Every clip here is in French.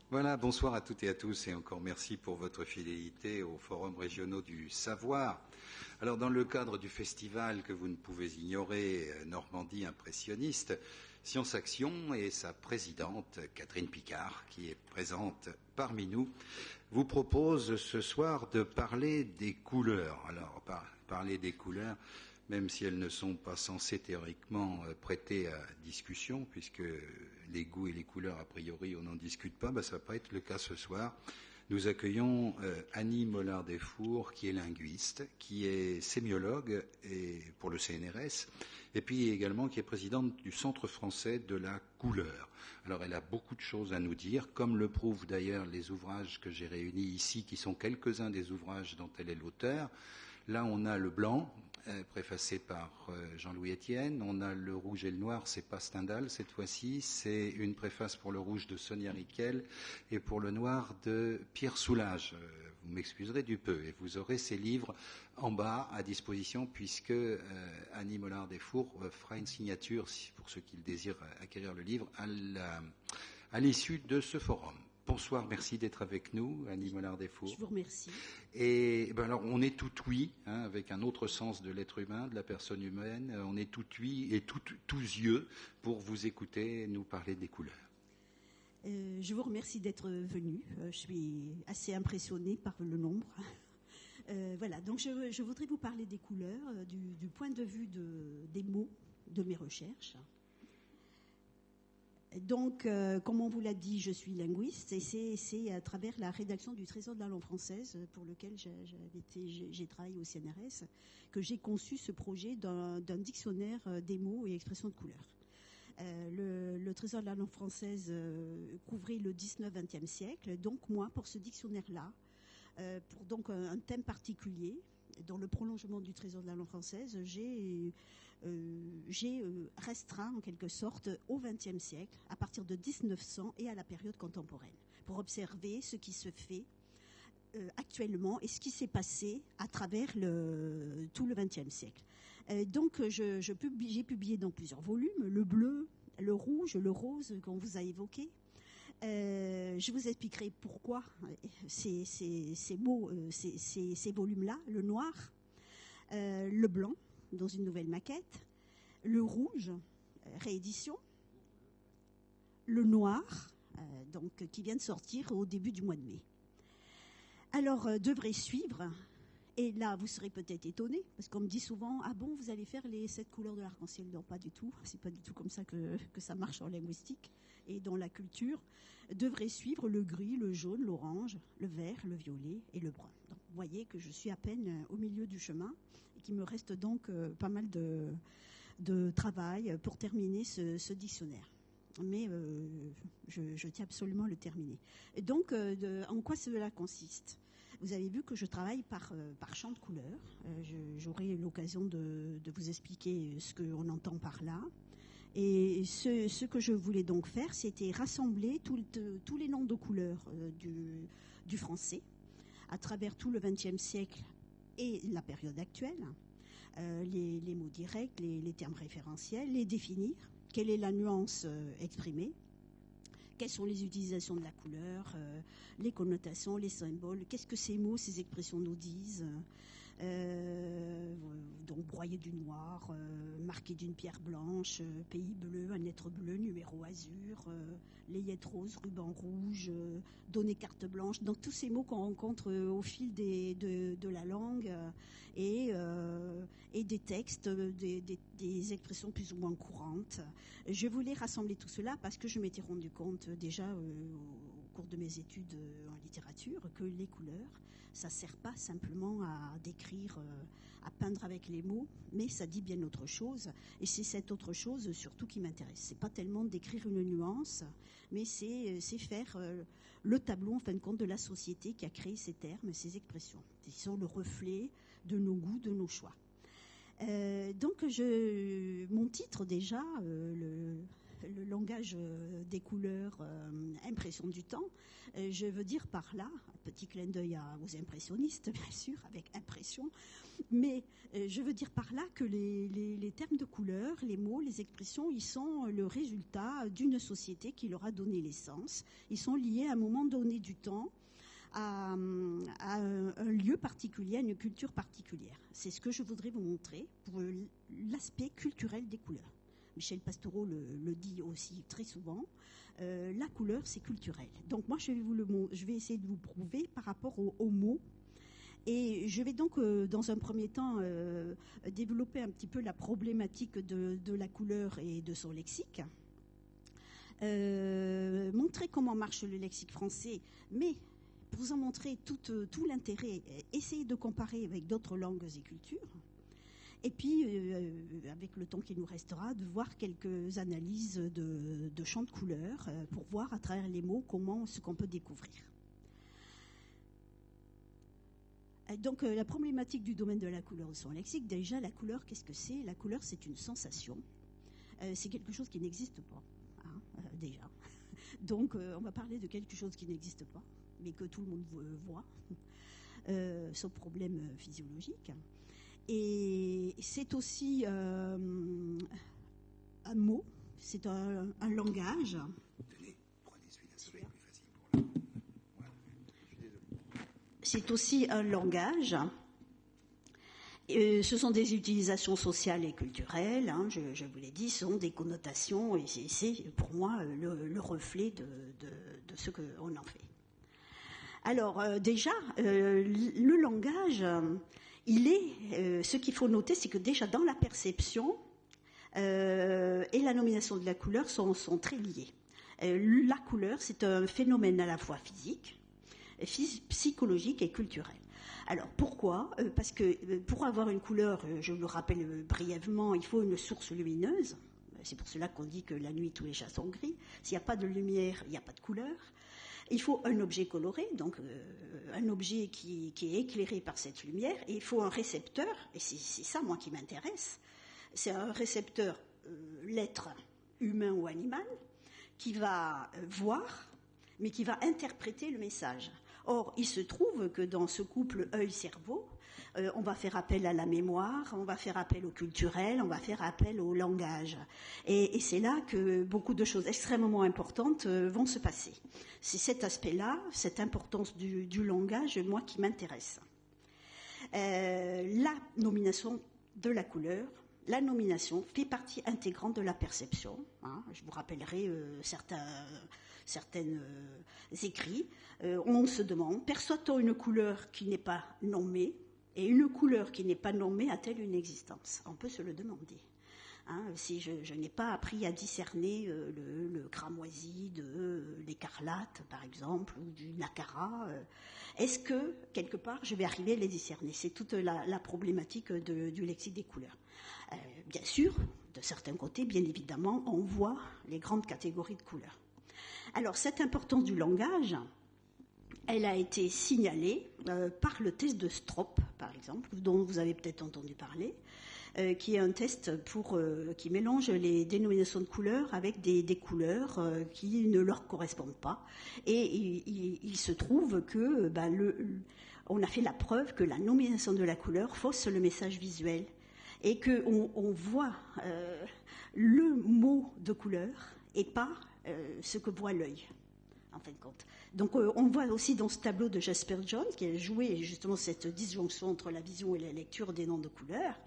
Voilà, bonsoir à toutes et à tous et encore merci pour votre fidélité aux forums régionaux du savoir. Alors dans le cadre du festival que vous ne pouvez ignorer, Normandie impressionniste, Science Action et sa présidente Catherine Picard, qui est présente parmi nous, vous propose ce soir de parler des couleurs. Alors parler des couleurs, même si elles ne sont pas censées théoriquement prêter à discussion, puisque les goûts et les couleurs, a priori, on n'en discute pas, ça ne va pas être le cas ce soir. Nous accueillons Annie Mollard-Desfours, qui est linguiste, qui est sémiologue et pour le CNRS, et puis également qui est présidente du Centre français de la couleur. Alors elle a beaucoup de choses à nous dire, comme le prouvent d'ailleurs les ouvrages que j'ai réunis ici, qui sont quelques-uns des ouvrages dont elle est l'auteur. Là, on a le blanc, préfacé par Jean-Louis Etienne. On a le rouge et le noir, c'est pas Stendhal cette fois-ci. C'est une préface pour le rouge de Sonia Riquel et pour le noir de Pierre Soulages. Vous m'excuserez du peu. Et vous aurez ces livres en bas à disposition puisque Annie Mollard-Desfours fera une signature, pour ceux qui le désirent acquérir le livre, à l'issue de ce forum. Bonsoir, merci d'être avec nous, Annie Mollard-Desfours. Je vous remercie. Et alors, on est tout oui, avec un autre sens de l'être humain, de la personne humaine. On est tout oui et tous yeux pour vous écouter nous parler des couleurs. Je vous remercie d'être venu. Je suis assez impressionnée par le nombre. Voilà, donc je voudrais vous parler des couleurs du point de vue des mots de mes recherches. Donc, comme on vous l'a dit, je suis linguiste et c'est à travers la rédaction du Trésor de la langue française, pour lequel j'ai travaillé au CNRS, que j'ai conçu ce projet d'un dictionnaire des mots et expressions de couleurs. Le Trésor de la langue française couvrait le 19-20e siècle. Donc moi, pour ce dictionnaire-là, pour donc un thème particulier, dans le prolongement du Trésor de la langue française, j'ai restreint en quelque sorte au XXe siècle, à partir de 1900 et à la période contemporaine, pour observer ce qui se fait actuellement et ce qui s'est passé à travers tout le XXe siècle. Donc j'ai publié dans plusieurs volumes, le bleu, le rouge, le rose qu'on vous a évoqué. Je vous expliquerai pourquoi ces mots, ces volumes-là, le noir, le blanc, dans une nouvelle maquette, le rouge, réédition, le noir, donc qui vient de sortir au début du mois de mai. Alors, devrait suivre, et là vous serez peut-être étonnés, parce qu'on me dit souvent, ah bon, vous allez faire les 7 couleurs de l'arc-en-ciel? Non, pas du tout, c'est pas du tout comme ça que ça marche en linguistique et dans la culture. Devrait suivre le gris, le jaune, l'orange, le vert, le violet et le brun. Donc vous voyez que je suis à peine au milieu du chemin et qu'il me reste donc pas mal de travail pour terminer ce dictionnaire. Mais je tiens absolument à le terminer. Et donc, en quoi cela consiste? Vous avez vu que je travaille par champ de couleurs. J'aurai l'occasion de vous expliquer ce qu'on entend par là. Et ce que je voulais donc faire, c'était rassembler tous les noms de couleurs du français à travers tout le XXe siècle et la période actuelle, les mots directs, les termes référentiels, les définir, quelle est la nuance exprimée, quelles sont les utilisations de la couleur, les connotations, les symboles, qu'est-ce que ces mots, ces expressions nous disent, donc broyer du noir, marqué d'une pierre blanche, pays bleu, un lettre bleue, numéro azur, layette rose, ruban rouge, donner carte blanche, donc tous ces mots qu'on rencontre au fil de la langue et des textes, des expressions plus ou moins courantes. Je voulais rassembler tout cela parce que je m'étais rendu compte déjà au cours de mes études en littérature que les couleurs, ça ne sert pas simplement à décrire, à peindre avec les mots, mais ça dit bien autre chose. Et c'est cette autre chose surtout qui m'intéresse. C'est pas tellement d'écrire une nuance, mais c'est faire le tableau en fin de compte de la société qui a créé ces termes, ces expressions. Ils sont le reflet de nos goûts, de nos choix. Donc mon titre déjà, le langage des couleurs, impression du temps. Je veux dire par là, petit clin d'œil aux impressionnistes, bien sûr, avec impression, mais je veux dire par là que les termes de couleurs, les mots, les expressions, ils sont le résultat d'une société qui leur a donné l'essence. Ils sont liés à un moment donné du temps, à un lieu particulier, à une culture particulière. C'est ce que je voudrais vous montrer pour l'aspect culturel des couleurs. Michel Pastoureau le dit aussi très souvent, la couleur c'est culturel. Donc moi je vais essayer de vous prouver par rapport aux mots. Et je vais donc dans un premier temps développer un petit peu la problématique de la couleur et de son lexique. Montrer comment marche le lexique français, mais pour vous en montrer tout l'intérêt, essayer de comparer avec d'autres langues et cultures. Et puis, avec le temps qui nous restera, de voir quelques analyses de champs de couleurs pour voir à travers les mots ce qu'on peut découvrir. Donc, la problématique du domaine de la couleur au son lexique, déjà, la couleur, qu'est-ce que c'est? La couleur, c'est une sensation. C'est quelque chose qui n'existe pas, déjà. Donc, on va parler de quelque chose qui n'existe pas, mais que tout le monde voit, sauf problème physiologique. Et c'est aussi un mot, c'est un langage. Tenez, prenez celui-là, ça va être plus facile pour là. Voilà. Je suis désolé. C'est aussi un langage. Ce sont des utilisations sociales et culturelles, hein, je vous l'ai dit, ce sont des connotations, et c'est pour moi le reflet de ce qu'on en fait. Alors déjà, le langage, ce qu'il faut noter, c'est que déjà dans la perception et la nomination de la couleur sont très liés. La couleur, c'est un phénomène à la fois physique, psychologique et culturel. Alors pourquoi? Parce que pour avoir une couleur, je le rappelle brièvement, il faut une source lumineuse. C'est pour cela qu'on dit que la nuit tous les chats sont gris. S'il n'y a pas de lumière, il n'y a pas de couleur. Il faut un objet coloré, donc un objet qui est éclairé par cette lumière, et il faut un récepteur, et c'est ça moi qui m'intéresse. C'est un récepteur, l'être humain ou animal, qui va voir, mais qui va interpréter le message. Or, il se trouve que dans ce couple œil-cerveau, on va faire appel à la mémoire, on va faire appel au culturel, on va faire appel au langage. Et c'est là que beaucoup de choses extrêmement importantes vont se passer. C'est cet aspect-là, cette importance du langage, moi, qui m'intéresse. La nomination de la couleur, la nomination fait partie intégrante de la perception. Hein. Je vous rappellerai certains écrits. On se demande, perçoit-on une couleur qui n'est pas nommée? Et une couleur qui n'est pas nommée a-t-elle une existence? On peut se le demander. Hein, si je n'ai pas appris à discerner le cramoisi de l'écarlate, par exemple, ou du nacara, est-ce que, quelque part, je vais arriver à les discerner? C'est toute la problématique du lexique des couleurs. Bien sûr, de certains côtés, bien évidemment, on voit les grandes catégories de couleurs. Alors, cette importance du langage, elle a été signalée par le test de Stroop, par exemple, dont vous avez peut-être entendu parler, qui est un test qui mélange les dénominations de couleurs avec des couleurs qui ne leur correspondent pas. Et il se trouve que on a fait la preuve que la nomination de la couleur fausse le message visuel et qu'on voit le mot de couleur et pas ce que voit l'œil, en fin de compte. Donc on voit aussi dans ce tableau de Jasper Johns, qui a joué justement cette disjonction entre la vision et la lecture des noms de couleurs,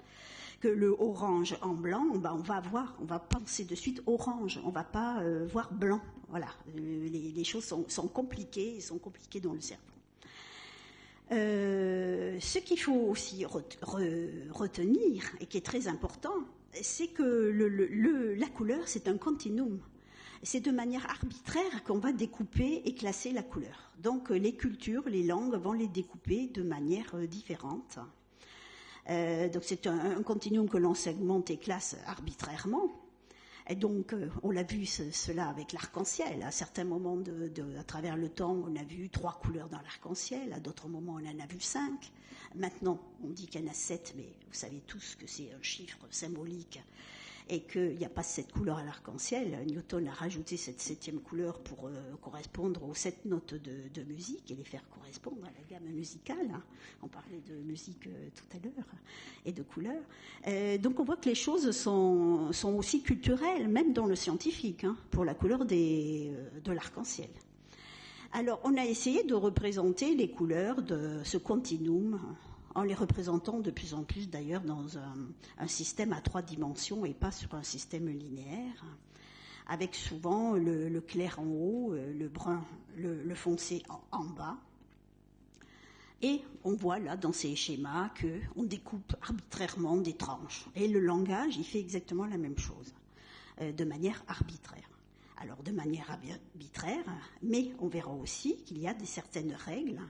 que le orange en blanc, on va penser de suite orange, on va pas voir blanc. Voilà, les choses sont compliquées, et sont compliquées dans le cerveau. Ce qu'il faut aussi retenir, et qui est très important, c'est que la couleur, c'est un continuum. C'est de manière arbitraire qu'on va découper et classer la couleur. Donc les cultures, les langues vont les découper de manière différente. Donc c'est un continuum que l'on segmente et classe arbitrairement. Et donc on l'a vu cela avec l'arc-en-ciel. À certains moments à travers le temps, on a vu 3 couleurs dans l'arc-en-ciel. À d'autres moments, on en a vu 5. Maintenant, on dit qu'il y en a 7, mais vous savez tous que c'est un chiffre symbolique et qu'il n'y a pas 7 couleurs à l'arc-en-ciel. Newton a rajouté cette 7e couleur pour correspondre aux 7 notes de musique et les faire correspondre à la gamme musicale. On parlait de musique tout à l'heure et de couleurs. Donc on voit que les choses sont aussi culturelles, même dans le scientifique, pour la couleur de l'arc-en-ciel. Alors on a essayé de représenter les couleurs de ce continuum en les représentant de plus en plus d'ailleurs dans un système à 3 dimensions et pas sur un système linéaire, avec souvent le clair en haut, le brun, le foncé en bas. Et on voit là dans ces schémas qu'on découpe arbitrairement des tranches. Et le langage, il fait exactement la même chose, de manière arbitraire. Alors de manière arbitraire, mais on verra aussi qu'il y a certaines règles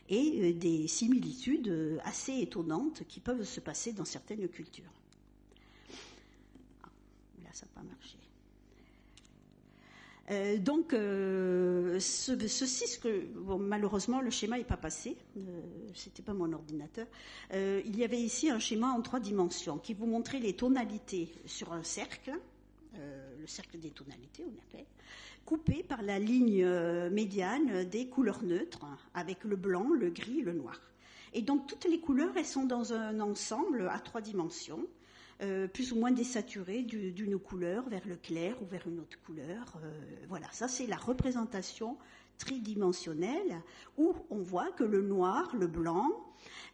et des similitudes assez étonnantes qui peuvent se passer dans certaines cultures. Là, ça n'a pas marché. Malheureusement, le schéma n'est pas passé. C'était pas mon ordinateur. Il y avait ici un schéma en 3 dimensions qui vous montrait les tonalités sur un cercle. Le cercle des tonalités, on appelle, coupé par la ligne médiane des couleurs neutres, avec le blanc, le gris et le noir. Et donc toutes les couleurs, elles sont dans un ensemble à 3 dimensions, plus ou moins désaturées d'une couleur vers le clair ou vers une autre couleur. Voilà, ça c'est la représentation tridimensionnelle où on voit que le noir, le blanc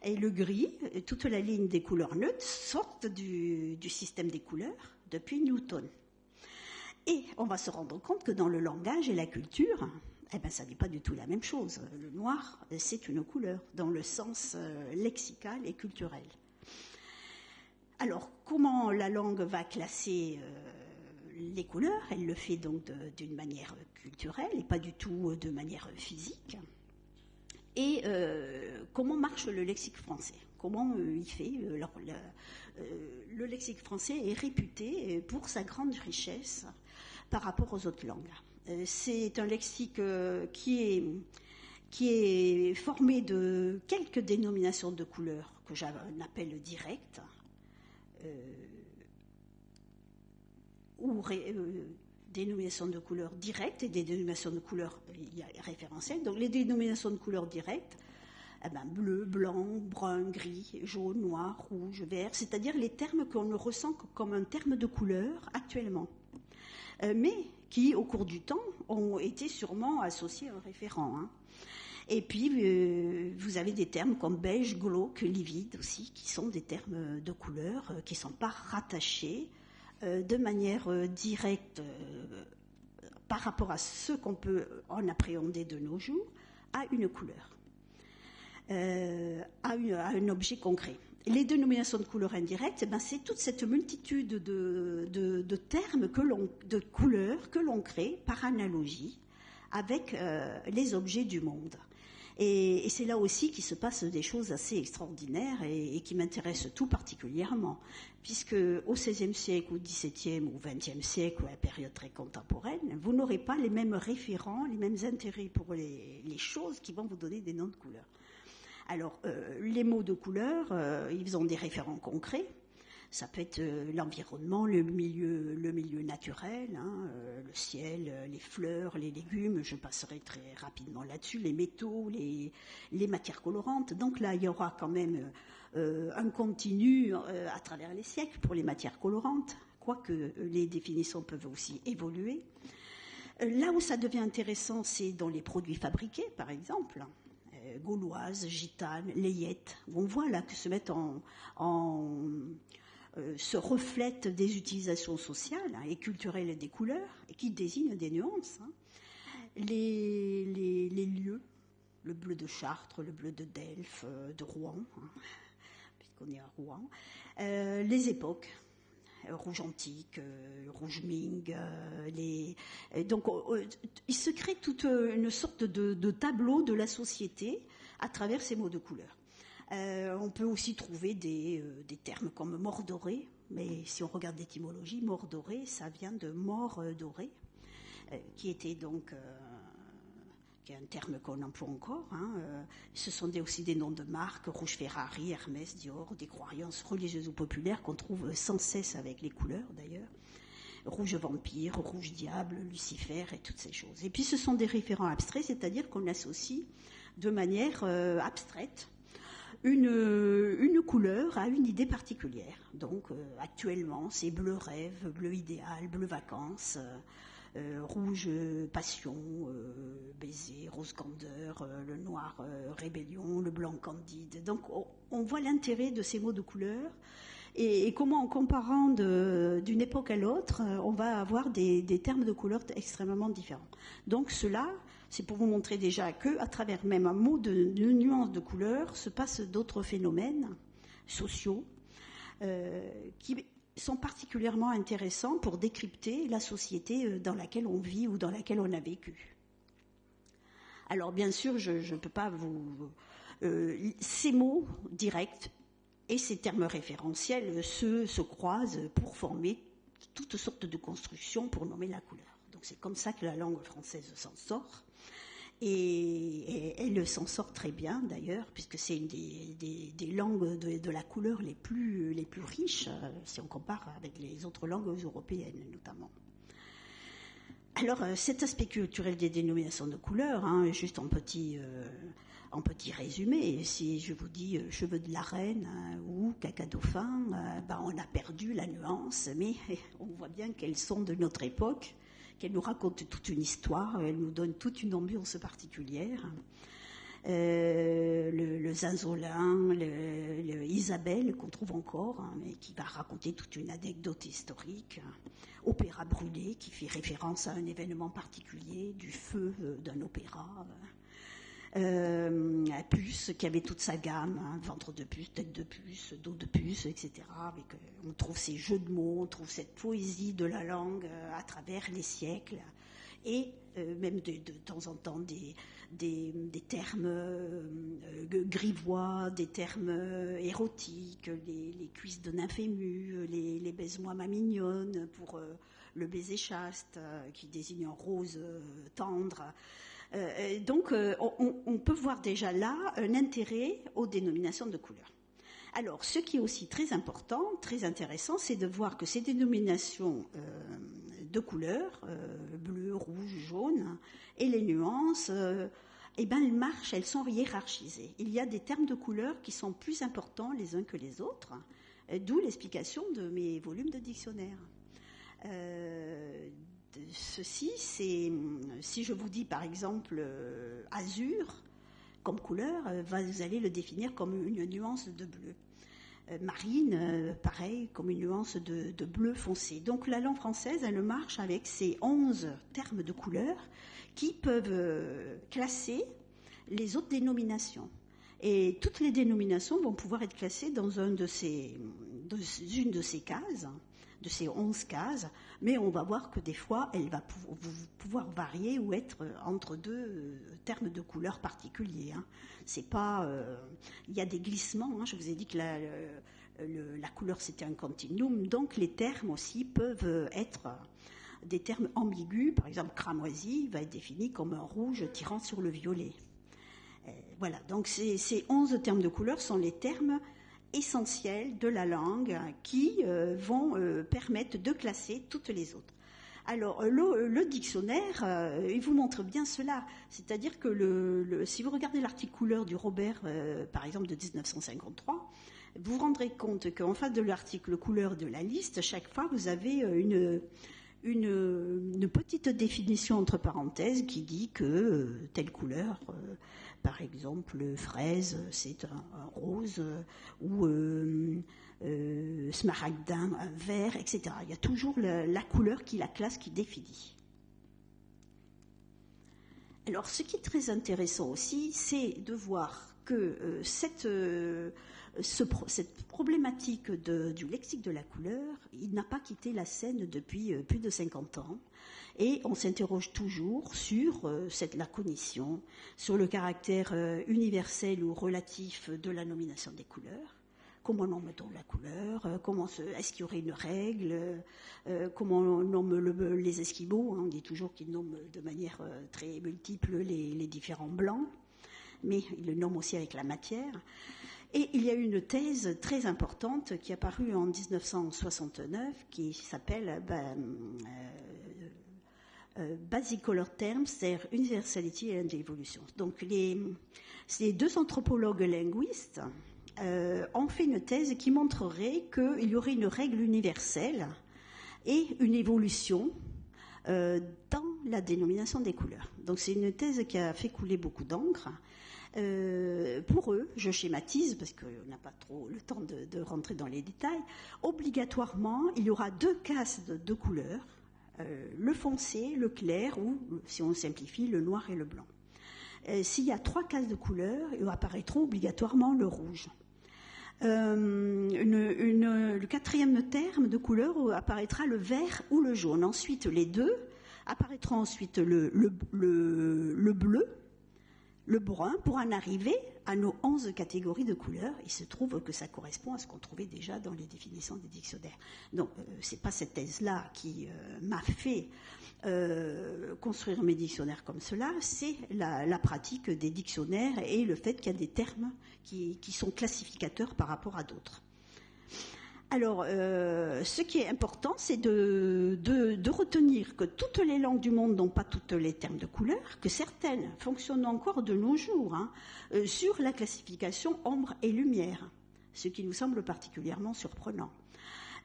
et le gris, toute la ligne des couleurs neutres sortent du système des couleurs depuis Newton. Et on va se rendre compte que dans le langage et la culture, ça n'est pas du tout la même chose. Le noir, c'est une couleur, dans le sens lexical et culturel. Alors, comment la langue va classer les couleurs? Elle le fait donc d'une manière culturelle et pas du tout de manière physique. Et comment marche le lexique français? Comment il fait? Le lexique français est réputé pour sa grande richesse par rapport aux autres langues. C'est un lexique qui est formé de quelques dénominations de couleurs que j'appelle directes, ou dénominations de couleurs directes et des dénominations de couleurs référentielles. Donc les dénominations de couleurs directes, bleu, blanc, brun, gris, jaune, noir, rouge, vert, c'est-à-dire les termes qu'on ressent comme un terme de couleur actuellement, mais qui, au cours du temps, ont été sûrement associés à un référent. Et puis, vous avez des termes comme beige, glauque, livide aussi, qui sont des termes de couleur qui ne sont pas rattachés de manière directe par rapport à ce qu'on peut en appréhender de nos jours à une couleur. À un objet concret. Les dénominations de couleurs indirectes, c'est toute cette multitude de termes, de couleurs que l'on crée par analogie avec les objets du monde. Et c'est là aussi qu'il se passe des choses assez extraordinaires et qui m'intéressent tout particulièrement, puisque au XVIe siècle, au XVIIe ou XXe siècle, ou à la période très contemporaine, vous n'aurez pas les mêmes référents, les mêmes intérêts pour les choses qui vont vous donner des noms de couleurs. Alors, les mots de couleur, ils ont des référents concrets. Ça peut être l'environnement, le milieu naturel, le ciel, les fleurs, les légumes, je passerai très rapidement là-dessus, les métaux, les matières colorantes. Donc là, il y aura quand même un continu à travers les siècles pour les matières colorantes, quoique les définitions peuvent aussi évoluer. Là où ça devient intéressant, c'est dans les produits fabriqués, par exemple. Gauloise, gitane, layette. On voit là que se mettent se reflètent des utilisations sociales et culturelles des couleurs et qui désignent des nuances. Les lieux, le bleu de Chartres, le bleu de Delphes, de Rouen, puisqu'on est à Rouen, les époques. Rouge antique, rouge Ming, donc il se crée toute une sorte de tableau de la société à travers ces mots de couleur. On peut aussi trouver des termes comme mort doré, mais si on regarde l'étymologie, mort doré, ça vient de mort doré, qui qui est un terme qu'on emploie encore. Ce sont aussi des noms de marques, Rouge Ferrari, Hermès, Dior, des croyances religieuses ou populaires qu'on trouve sans cesse avec les couleurs d'ailleurs. Rouge vampire, rouge diable, Lucifer et toutes ces choses. Et puis ce sont des référents abstraits, c'est-à-dire qu'on associe de manière abstraite une couleur à une idée particulière. Donc actuellement c'est bleu rêve, bleu idéal, bleu vacances, rouge passion, baiser, rose candeur, le noir rébellion, le blanc candide. Donc on voit l'intérêt de ces mots de couleur et comment en comparant d'une époque à l'autre, on va avoir des termes de couleur extrêmement différents. Donc cela, c'est pour vous montrer déjà qu'à travers même un mot de nuance de couleur se passent d'autres phénomènes sociaux qui sont particulièrement intéressants pour décrypter la société dans laquelle on vit ou dans laquelle on a vécu. Alors bien sûr, je ne peux pas ces mots directs et ces termes référentiels se croisent pour former toutes sortes de constructions pour nommer la couleur. Donc c'est comme ça que la langue française s'en sort. Et elle s'en sort très bien d'ailleurs, puisque c'est une des langues de la couleur les plus riches, si on compare avec les autres langues européennes notamment. Alors cet aspect culturel des dénominations de couleurs, juste en petit résumé, si je vous dis cheveux de la reine ou caca dauphin, on a perdu la nuance, mais on voit bien qu'elles sont de notre époque, qu'elle nous raconte toute une histoire, elle nous donne toute une ambiance particulière. Le zinzolin, le Isabelle qu'on trouve encore, mais qui va raconter toute une anecdote historique. Opéra brûlé, qui fait référence à un événement particulier, du feu d'un opéra. Puce, qui avait toute sa gamme, ventre de puce, tête de puce, dos de puce, etc. On trouve ces jeux de mots, on trouve cette poésie de la langue à travers les siècles, et même de temps en temps des termes grivois, des termes érotiques, les cuisses de nymphe émue, les baise-moi ma mignonne, pour le baiser chaste, qui désigne un rose tendre. Donc, on peut voir déjà là un intérêt aux dénominations de couleurs. Alors, ce qui est aussi très important, très intéressant, c'est de voir que ces dénominations de couleurs, bleu, rouge, jaune, et les nuances, elles marchent, elles sont hiérarchisées. Il y a des termes de couleurs qui sont plus importants les uns que les autres, d'où l'explication de mes volumes de dictionnaire. Ceci, c'est, si je vous dis par exemple azur comme couleur, vous allez le définir comme une nuance de bleu. Marine, pareil, comme une nuance de bleu foncé. Donc la langue française, elle marche avec ces 11 termes de couleurs qui peuvent classer les autres dénominations. Et toutes les dénominations vont pouvoir être classées dans une de ces cases, de ces 11 cases, mais on va voir que des fois, elle va pouvoir varier ou être entre deux termes de couleurs particuliers. C'est pas, il y a des glissements. Je vous ai dit que la couleur c'était un continuum, donc les termes aussi peuvent être des termes ambigus. Par exemple, cramoisi va être défini comme un rouge tirant sur le violet. Voilà. Donc ces 11 termes de couleurs sont les termes essentiels de la langue qui vont permettre de classer toutes les autres. Alors, le dictionnaire, il vous montre bien cela. C'est-à-dire que si vous regardez l'article couleur du Robert, par exemple, de 1953, vous vous rendrez compte qu'en face de l'article couleur de la liste, chaque fois, vous avez une petite définition entre parenthèses qui dit que telle couleur, par exemple fraise, c'est un rose, ou smaragdin, un vert, etc. Il y a toujours la couleur qui la classe, qui définit. Alors ce qui est très intéressant aussi, c'est de voir que cette problématique du lexique de la couleur, il n'a pas quitté la scène depuis plus de 50 ans. Et on s'interroge toujours sur la cognition, sur le caractère universel ou relatif de la nomination des couleurs, comment nomme-t-on la couleur, est-ce qu'il y aurait une règle, comment on nomme les Esquimaux, hein, on dit toujours qu'ils nomment de manière très multiple les différents blancs, mais ils le nomment aussi avec la matière. Et il y a eu une thèse très importante qui est apparue en 1969 qui s'appelle Basic Color Terms, their Universality and Evolution. Donc ces deux anthropologues linguistes ont fait une thèse qui montrerait qu'il y aurait une règle universelle et une évolution dans la dénomination des couleurs. Donc c'est une thèse qui a fait couler beaucoup d'encre. Pour eux, je schématise parce qu'on n'a pas trop le temps de rentrer dans les détails, obligatoirement il y aura deux castes de couleurs, le foncé, le clair ou, si on simplifie, le noir et le blanc. S'il y a trois cases de couleurs, ils apparaîtront obligatoirement le rouge. Le quatrième terme de couleur apparaîtra le vert ou le jaune. Ensuite, les deux apparaîtront ensuite le bleu, le brun, pour en arriver à nos 11 catégories de couleurs. Il se trouve que ça correspond à ce qu'on trouvait déjà dans les définitions des dictionnaires. Donc, ce n'est pas cette thèse-là qui m'a fait construire mes dictionnaires comme cela, c'est la pratique des dictionnaires et le fait qu'il y a des termes qui sont classificateurs par rapport à d'autres. Alors, ce qui est important, c'est de retenir que toutes les langues du monde n'ont pas tous les termes de couleur, que certaines fonctionnent encore de nos jours sur la classification ombre et lumière, ce qui nous semble particulièrement surprenant.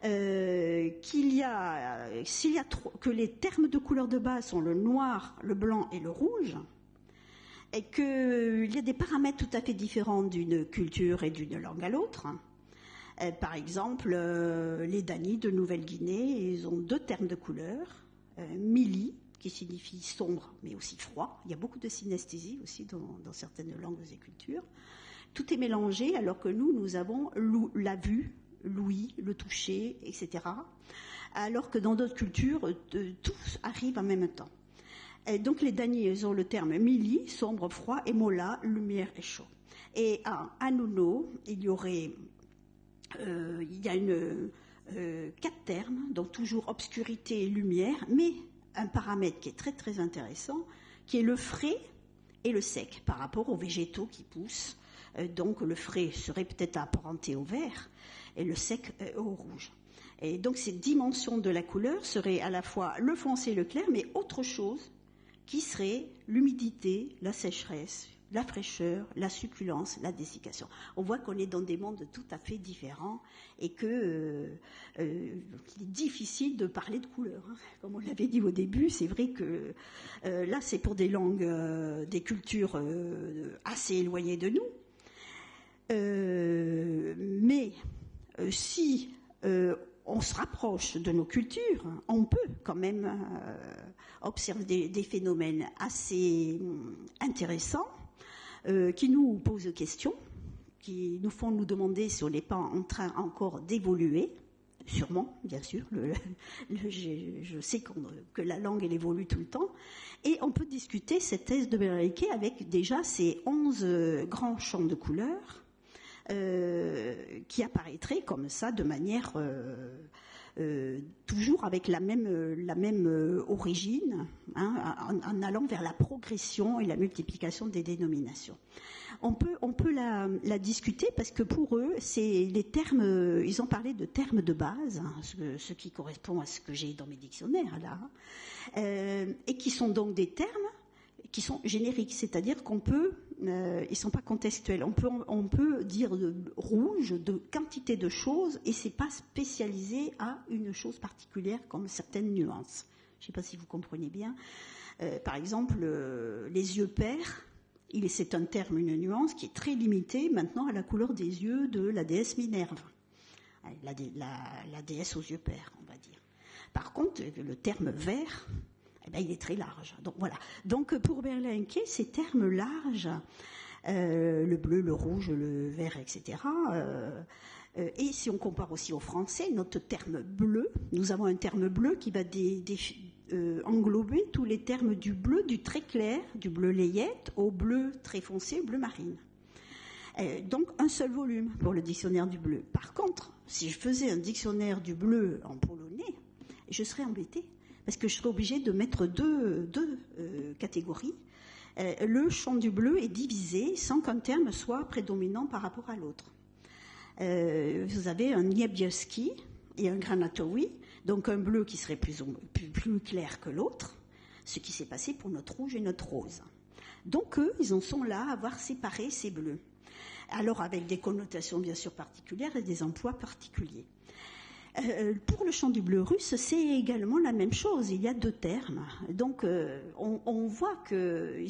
Que les termes de couleur de base sont le noir, le blanc et le rouge, et qu'il y a des paramètres tout à fait différents d'une culture et d'une langue à l'autre. Par exemple, les Dani de Nouvelle-Guinée, ils ont deux termes de couleur, mili, qui signifie sombre, mais aussi froid. Il y a beaucoup de synesthésie aussi dans certaines langues et cultures. Tout est mélangé, alors que nous avons la vue, l'ouïe, le toucher, etc. Alors que dans d'autres cultures, tout arrive en même temps. Et donc les Dani, ils ont le terme mili, sombre, froid, et mola, lumière et chaud. Et à Anuno, il y a 4 termes, donc toujours obscurité et lumière, mais un paramètre qui est très très intéressant, qui est le frais et le sec par rapport aux végétaux qui poussent. Donc le frais serait peut-être apparenté au vert et le sec au rouge. Et donc cette dimension de la couleur serait à la fois le foncé et le clair, mais autre chose qui serait l'humidité, la sécheresse, la fraîcheur, la succulence, la dessiccation. On voit qu'on est dans des mondes tout à fait différents et qu'il est difficile de parler de couleur. Comme on l'avait dit au début, c'est vrai que là, c'est pour des langues, des cultures assez éloignées de nous. Mais si on se rapproche de nos cultures, on peut quand même observer des phénomènes assez intéressants qui nous posent questions, qui nous font nous demander si on n'est pas en train encore d'évoluer. Sûrement, bien sûr, je sais que la langue elle évolue tout le temps, et on peut discuter cette thèse de Bernanke avec déjà ces 11 grands champs de couleurs qui apparaîtraient comme ça de manière toujours avec la même origine, en allant vers la progression et la multiplication des dénominations. On peut la discuter parce que pour eux, c'est les termes, ils ont parlé de termes de base, ce qui correspond à ce que j'ai dans mes dictionnaires là, et qui sont donc des termes qui sont génériques, c'est-à-dire qu'on peut, ils sont pas contextuels. On peut dire de rouge de quantité de choses et c'est pas spécialisé à une chose particulière comme certaines nuances. Je sais pas si vous comprenez bien. Par exemple, les yeux pairs. C'est un terme, une nuance qui est très limitée maintenant à la couleur des yeux de la déesse Minerve, la déesse aux yeux pairs, on va dire. Par contre, le terme vert, il est très large. Donc voilà. Donc pour Bernanke, ces termes larges, le bleu, le rouge, le vert, etc. Et si on compare aussi au français, notre terme bleu, nous avons un terme bleu qui va englober tous les termes du bleu, du très clair, du bleu layette, au bleu très foncé, bleu marine. Donc un seul volume pour le dictionnaire du bleu. Par contre, si je faisais un dictionnaire du bleu en polonais, je serais embêtée, parce que je serais obligée de mettre deux catégories. Le champ du bleu est divisé sans qu'un terme soit prédominant par rapport à l'autre. Vous avez un niebieski et un granatowi, donc un bleu qui serait plus clair que l'autre, ce qui s'est passé pour notre rouge et notre rose. Donc eux, ils en sont là à avoir séparé ces bleus. Alors avec des connotations bien sûr particulières et des emplois particuliers. Pour le chant du bleu russe, c'est également la même chose. Il y a deux termes. Donc, on voit qu'il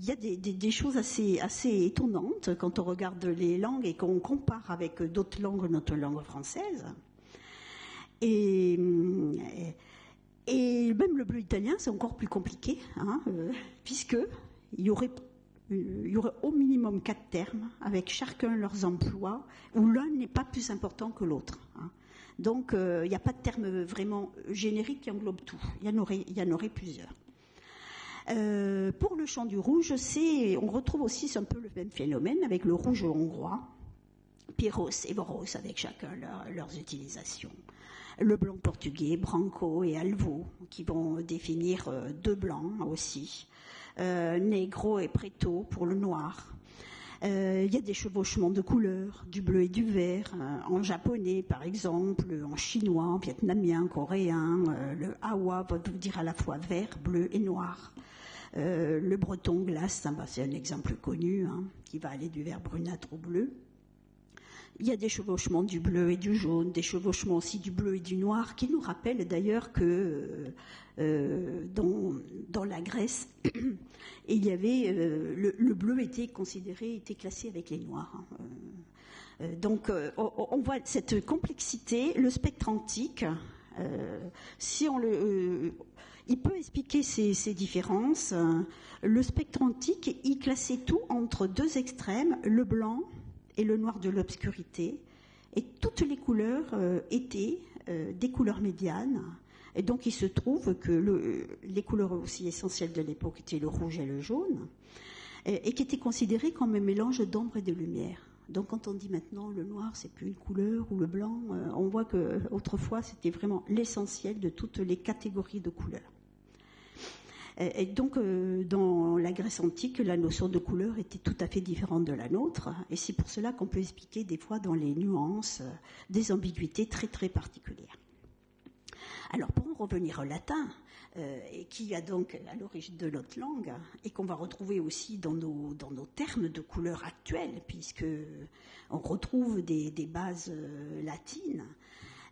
y a des choses assez étonnantes quand on regarde les langues et qu'on compare avec d'autres langues, notre langue française. Et même le bleu italien, c'est encore plus compliqué, puisque il y aurait au minimum 4 termes, avec chacun leurs emplois, où l'un n'est pas plus important que l'autre. Donc, il n'y a pas de terme vraiment générique qui englobe tout. Il y en aurait plusieurs. Pour le chant du rouge, on retrouve aussi un peu le même phénomène avec le rouge hongrois, Piros et Boros, avec chacun leurs utilisations. Le blanc portugais, Branco et Alvo, qui vont définir 2 blancs aussi. Negro et Preto pour le noir. Il y a des chevauchements de couleurs, du bleu et du vert, en japonais par exemple, en chinois, en vietnamien, coréen. Le Awa va vous dire à la fois vert, bleu et noir. Le breton glace, c'est un exemple connu, qui va aller du vert brunâtre au bleu. Il y a des chevauchements du bleu et du jaune, des chevauchements aussi du bleu et du noir, qui nous rappellent d'ailleurs que dans la Grèce, il y avait le bleu était classé avec les noirs. Donc on voit cette complexité, le spectre antique. Il peut expliquer ces différences. Le spectre antique, il classait tout entre 2 extrêmes, le blanc et le noir de l'obscurité, et toutes les couleurs étaient des couleurs médianes. Et donc il se trouve que les couleurs aussi essentielles de l'époque étaient le rouge et le jaune, et qui étaient considérées comme un mélange d'ombre et de lumière. Donc quand on dit maintenant le noir c'est plus une couleur, ou le blanc, on voit qu'autrefois c'était vraiment l'essentiel de toutes les catégories de couleurs. Et donc, dans la Grèce antique, la notion de couleur était tout à fait différente de la nôtre. Et c'est pour cela qu'on peut expliquer des fois dans les nuances des ambiguïtés très très particulières. Alors, pour en revenir au latin, qui a donc à l'origine de notre langue, et qu'on va retrouver aussi dans nos termes de couleur actuels, puisque on retrouve des bases latines,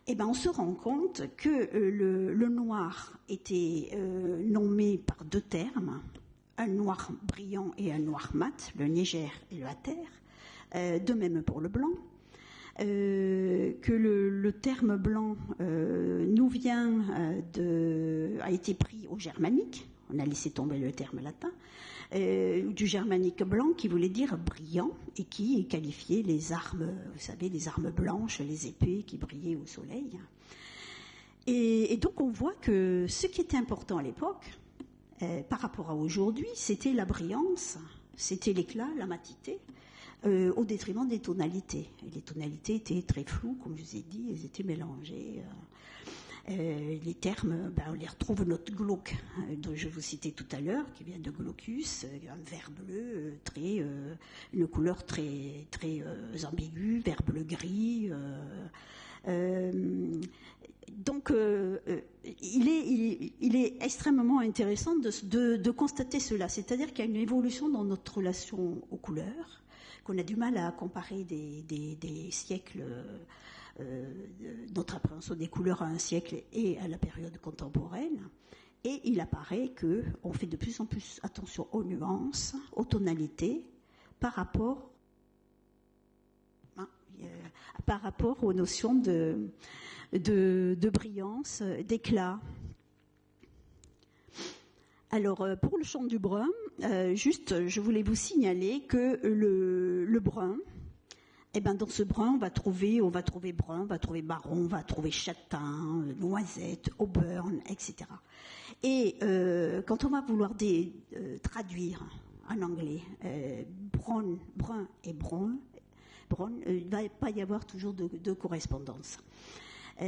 eh ben, on se rend compte que le noir était nommé par 2 termes, un noir brillant et un noir mat, le niger et le hater, de même pour le blanc, que le terme blanc a été pris au germanique, on a laissé tomber le terme latin, du germanique blanc qui voulait dire brillant et qui qualifiait les armes, vous savez, les armes blanches, les épées qui brillaient au soleil. Et donc on voit que ce qui était important à l'époque, par rapport à aujourd'hui, c'était la brillance, c'était l'éclat, la matité, au détriment des tonalités. Et les tonalités étaient très floues, comme je vous ai dit, elles étaient mélangées. Les termes, on les retrouve notre glauque, dont je vous citais tout à l'heure, qui vient de glaucus, un vert bleu, une couleur très, très ambiguë, vert bleu gris. Donc, il est extrêmement intéressant de constater cela, c'est-à-dire qu'il y a une évolution dans notre relation aux couleurs, qu'on a du mal à comparer des siècles. Notre appréhension des couleurs à un siècle et à la période contemporaine, et il apparaît qu'on fait de plus en plus attention aux nuances, aux tonalités, par rapport aux notions de brillance, d'éclat. Alors, pour le chant du brun, je voulais vous signaler que le brun, eh ben, dans ce brun, on va trouver brun, on va trouver marron, on va trouver châtain, noisette, auburn, etc. Et quand on va vouloir traduire en anglais brun et brun, il ne va pas y avoir toujours de correspondance. Tout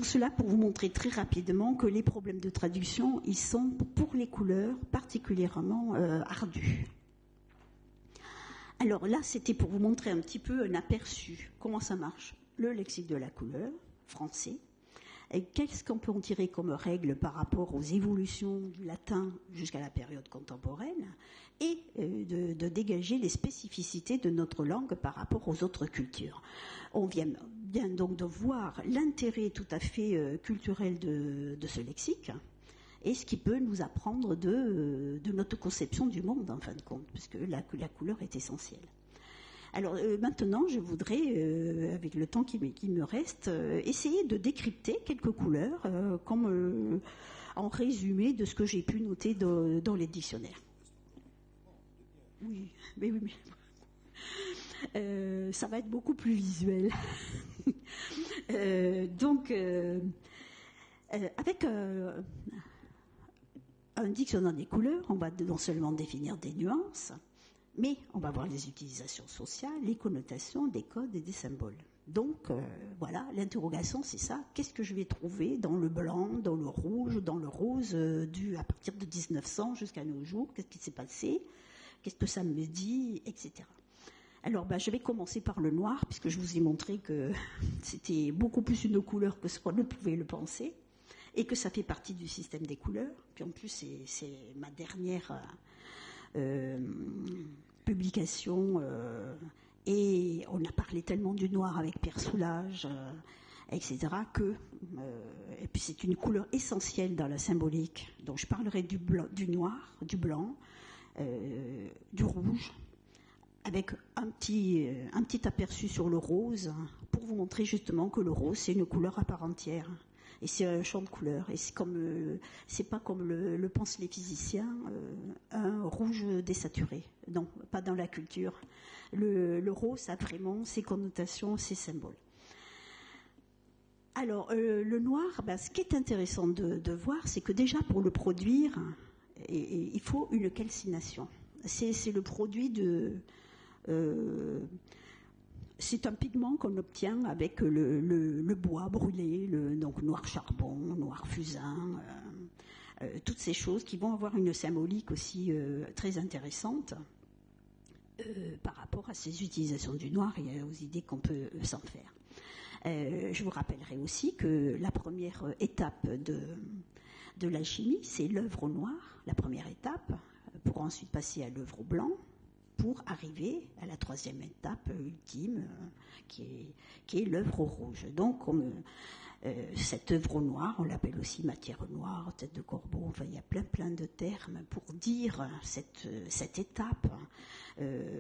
cela pour vous montrer très rapidement que les problèmes de traduction, ils sont pour les couleurs particulièrement ardus. Alors là, c'était pour vous montrer un petit peu un aperçu, comment ça marche. Le lexique de la couleur, français. Et qu'est-ce qu'on peut en tirer comme règle par rapport aux évolutions du latin jusqu'à la période contemporaine, et de dégager les spécificités de notre langue par rapport aux autres cultures. On vient donc de voir l'intérêt tout à fait culturel de ce lexique, et ce qui peut nous apprendre de notre conception du monde, en fin de compte, puisque la couleur est essentielle. Alors maintenant, je voudrais, avec le temps qui me reste, essayer de décrypter quelques couleurs, comme en résumé de ce que j'ai pu noter dans les dictionnaires. Oui, mais ça va être beaucoup plus visuel. Donc, avec un dictionnaire des couleurs, on va non seulement définir des nuances, mais on va voir les utilisations sociales, les connotations, des codes et des symboles. Donc, voilà, l'interrogation, c'est ça. Qu'est-ce que je vais trouver dans le blanc, dans le rouge, dans le rose, à partir de 1900 jusqu'à nos jours? Qu'est-ce qui s'est passé? Qu'est-ce que ça me dit, etc. Alors, je vais commencer par le noir, puisque je vous ai montré que c'était beaucoup plus une couleur que ce qu'on ne pouvait le penser, et que ça fait partie du système des couleurs. Puis en plus, c'est ma dernière publication, et on a parlé tellement du noir avec Pierre Soulages, etc., et puis c'est une couleur essentielle dans la symbolique. Donc je parlerai du noir, du blanc, du rouge, avec un petit aperçu sur le rose, pour vous montrer justement que le rose, c'est une couleur à part entière. Et c'est un champ de couleurs. Et c'est pas comme le pensent les physiciens, un rouge désaturé. Non, pas dans la culture. Le rose a vraiment ses connotations, ses symboles. Alors, le noir, ce qui est intéressant de voir, c'est que déjà pour le produire, il faut une calcination. C'est le produit de... c'est un pigment qu'on obtient avec le bois brûlé, donc noir charbon, noir fusain, toutes ces choses qui vont avoir une symbolique aussi très intéressante par rapport à ces utilisations du noir et aux idées qu'on peut s'en faire. Je vous rappellerai aussi que la première étape de l'alchimie, c'est l'œuvre au noir, la première étape, pour ensuite passer à l'œuvre au blanc, pour arriver à la troisième étape ultime, qui est l'œuvre au rouge. Donc, cette œuvre au noir, on l'appelle aussi matière noire, tête de corbeau, enfin, il y a plein de termes pour dire cette étape,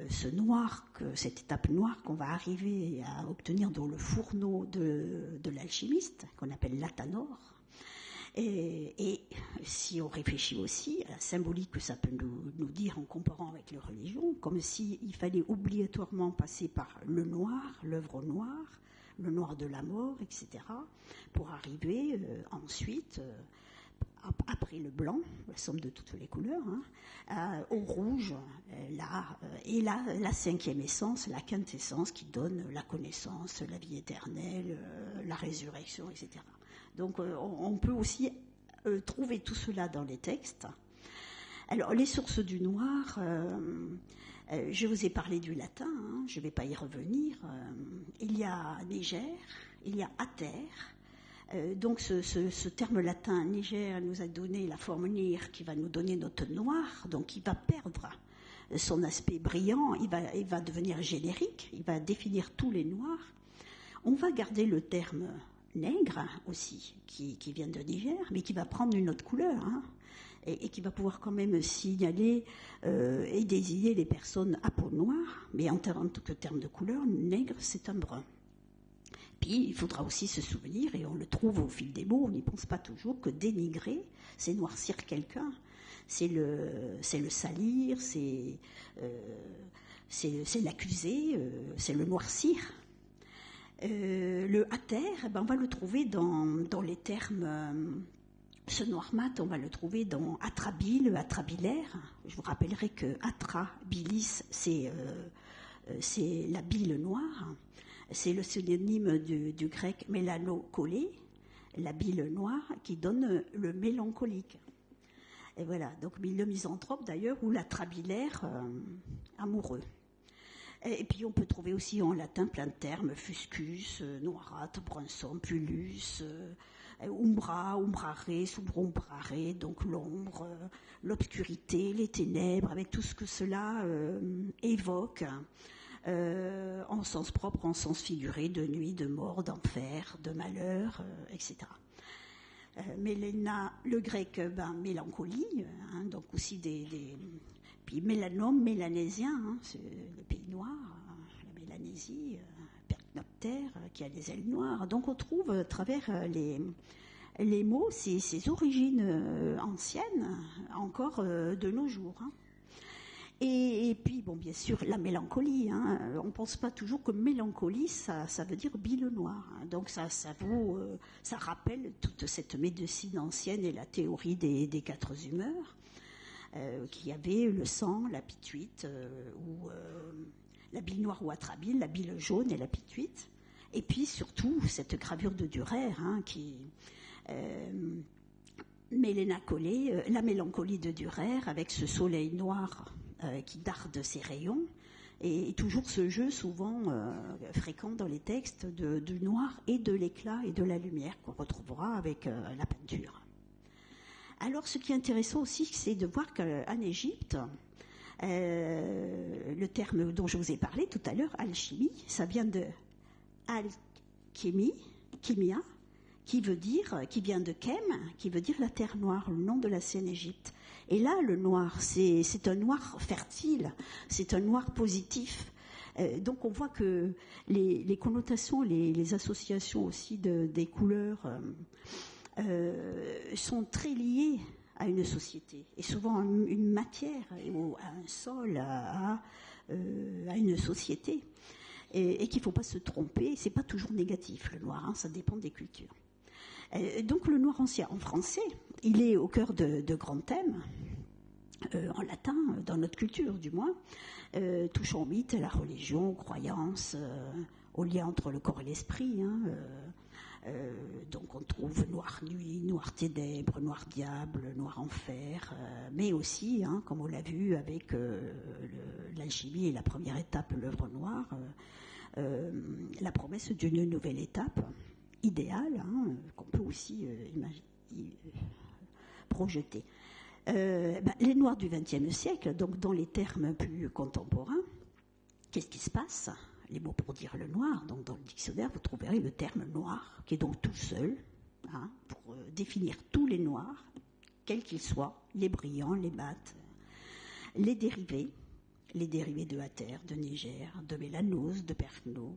cette étape noire qu'on va arriver à obtenir dans le fourneau de l'alchimiste, qu'on appelle l'atanor. Et si on réfléchit aussi à la symbolique que ça peut nous dire en comparant avec les religions, comme s'il fallait obligatoirement passer par le noir, l'œuvre au noir, le noir de la mort, etc., pour arriver ensuite, après le blanc, la somme de toutes les couleurs, au rouge, et la cinquième essence, la quintessence qui donne la connaissance, la vie éternelle, la résurrection, etc. Donc on peut aussi trouver tout cela dans les textes. Alors les sources du noir, je vous ai parlé du latin, je ne vais pas y revenir. Il y a négère, il y a atère. Donc ce terme latin négère nous a donné la forme nir qui va nous donner notre noir, donc il va perdre son aspect brillant, il va devenir générique, il va définir tous les noirs. On va garder le terme nègre aussi, qui vient de Niger, mais qui va prendre une autre couleur, et qui va pouvoir quand même signaler et désigner les personnes à peau noire, mais en tant que terme de couleur, nègre, c'est un brun. Puis, il faudra aussi se souvenir, et on le trouve au fil des mots, on n'y pense pas toujours, que dénigrer, c'est noircir quelqu'un, c'est le salir, c'est l'accuser, c'est le noircir. Le atère, on va le trouver dans les termes Ce noir mat, on va le trouver dans atrabile, atrabilaire. Je vous rappellerai que atrabilis, c'est la bile noire. C'est le synonyme du grec mélanocolé, la bile noire, qui donne le mélancolique. Et voilà, donc le misanthrope d'ailleurs, ou l'atrabilaire amoureux. Et puis on peut trouver aussi en latin plein de termes, fuscus, noirâtre, brunson, pullus, umbra, umbrare, subrumbrare, donc l'ombre, l'obscurité, les ténèbres, avec tout ce que cela évoque, en sens propre, en sens figuré, de nuit, de mort, d'enfer, de malheur, etc. Mélena, le grec, mélancolie, donc aussi puis mélanome, mélanésien, c'est le pays noir, la Mélanésie, percnoptère, qui a des ailes noires. Donc on trouve à travers les mots ces origines anciennes, encore de nos jours. Et puis, bon, bien sûr, la mélancolie. On ne pense pas toujours que mélancolie, ça veut dire bile noire. Donc ça rappelle toute cette médecine ancienne et la théorie des 4 humeurs, qui avait le sang, la pituite, ou la bile noire ou atrabile, la bile jaune et la pituite. Et puis surtout, cette gravure de Dürer, qui... la mélancolie de Dürer, avec ce soleil noir qui darde ses rayons, et toujours ce jeu souvent fréquent dans les textes du noir et de l'éclat et de la lumière qu'on retrouvera avec la peinture. Alors ce qui est intéressant aussi, c'est de voir qu'en Égypte, le terme dont je vous ai parlé tout à l'heure, alchimie, ça vient de alchimie, kimia, qui vient de Kem, qui veut dire la terre noire, le nom de l'ancienne Égypte. Et là, le noir, c'est un noir fertile, c'est un noir positif. Donc on voit que les connotations, les associations aussi des couleurs sont très liées à une société, et souvent à une matière, à un sol, à une société. Et qu'il ne faut pas se tromper, c'est pas toujours négatif le noir, ça dépend des cultures. Donc le noir ancien en français, il est au cœur de grands thèmes, en latin, dans notre culture du moins, touchant au mythe, à la religion, aux croyances, au lien entre le corps et l'esprit. Donc on trouve noir nuit, noir ténèbres, noir diable, noir enfer, mais aussi, comme on l'a vu avec l'alchimie et la première étape, l'œuvre noire, la promesse d'une nouvelle étape idéale, qu'on peut aussi projeter. Les noirs du XXe siècle, donc dans les termes plus contemporains, qu'est-ce qui se passe ? Les mots pour dire le noir, donc dans le dictionnaire, vous trouverez le terme noir, qui est donc tout seul, pour définir tous les noirs, quels qu'ils soient, les brillants, les mats, les dérivés de Hatter, de Niger, de mélanose, de Perkno,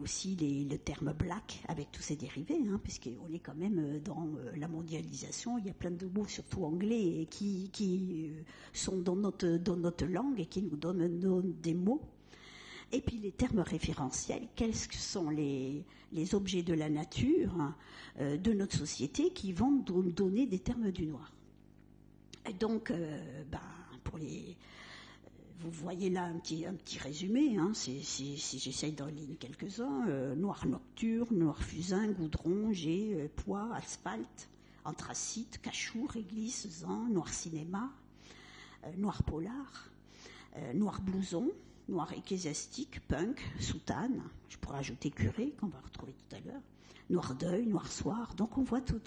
aussi le terme black avec tous ses dérivés, puisqu'on est quand même dans la mondialisation, il y a plein de mots, surtout anglais, qui sont dans notre langue et qui nous donnent des mots. Et puis les termes référentiels, quels sont les objets de la nature, de notre société, qui vont nous donner des termes du noir. Et donc, vous voyez là un petit résumé, si j'essaye d'en lire quelques-uns. Noir nocturne, noir fusain, goudron, jet, pois, asphalte, anthracite, cachou, réglisse, zan, noir cinéma, noir polar, noir blouson, noir ecclésiastique, punk, soutane, je pourrais ajouter curé, qu'on va retrouver tout à l'heure, noir deuil, noir soir. Donc on voit tout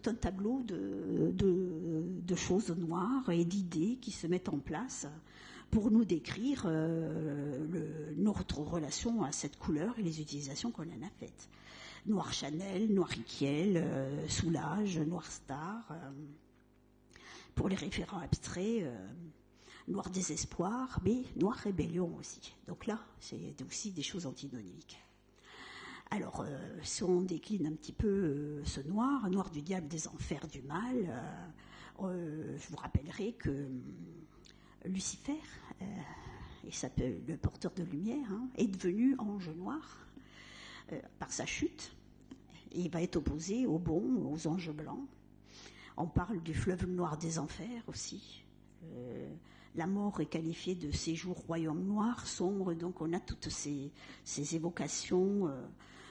un tableau de choses noires et d'idées qui se mettent en place pour nous décrire notre relation à cette couleur et les utilisations qu'on en a faites. Noir Chanel, noir Riquiel, Soulage, noir Star. Pour les référents abstraits, noir désespoir, mais noir rébellion aussi. Donc là, c'est aussi des choses antinomiques. Alors, si on décline un petit peu ce noir du diable, des enfers, du mal, je vous rappellerai que Lucifer, le porteur de lumière, est devenu ange noir par sa chute. il va être opposé aux bons, aux anges blancs. On parle du fleuve noir des enfers aussi. La mort est qualifiée de séjour royaume noir, sombre, donc on a toutes ces évocations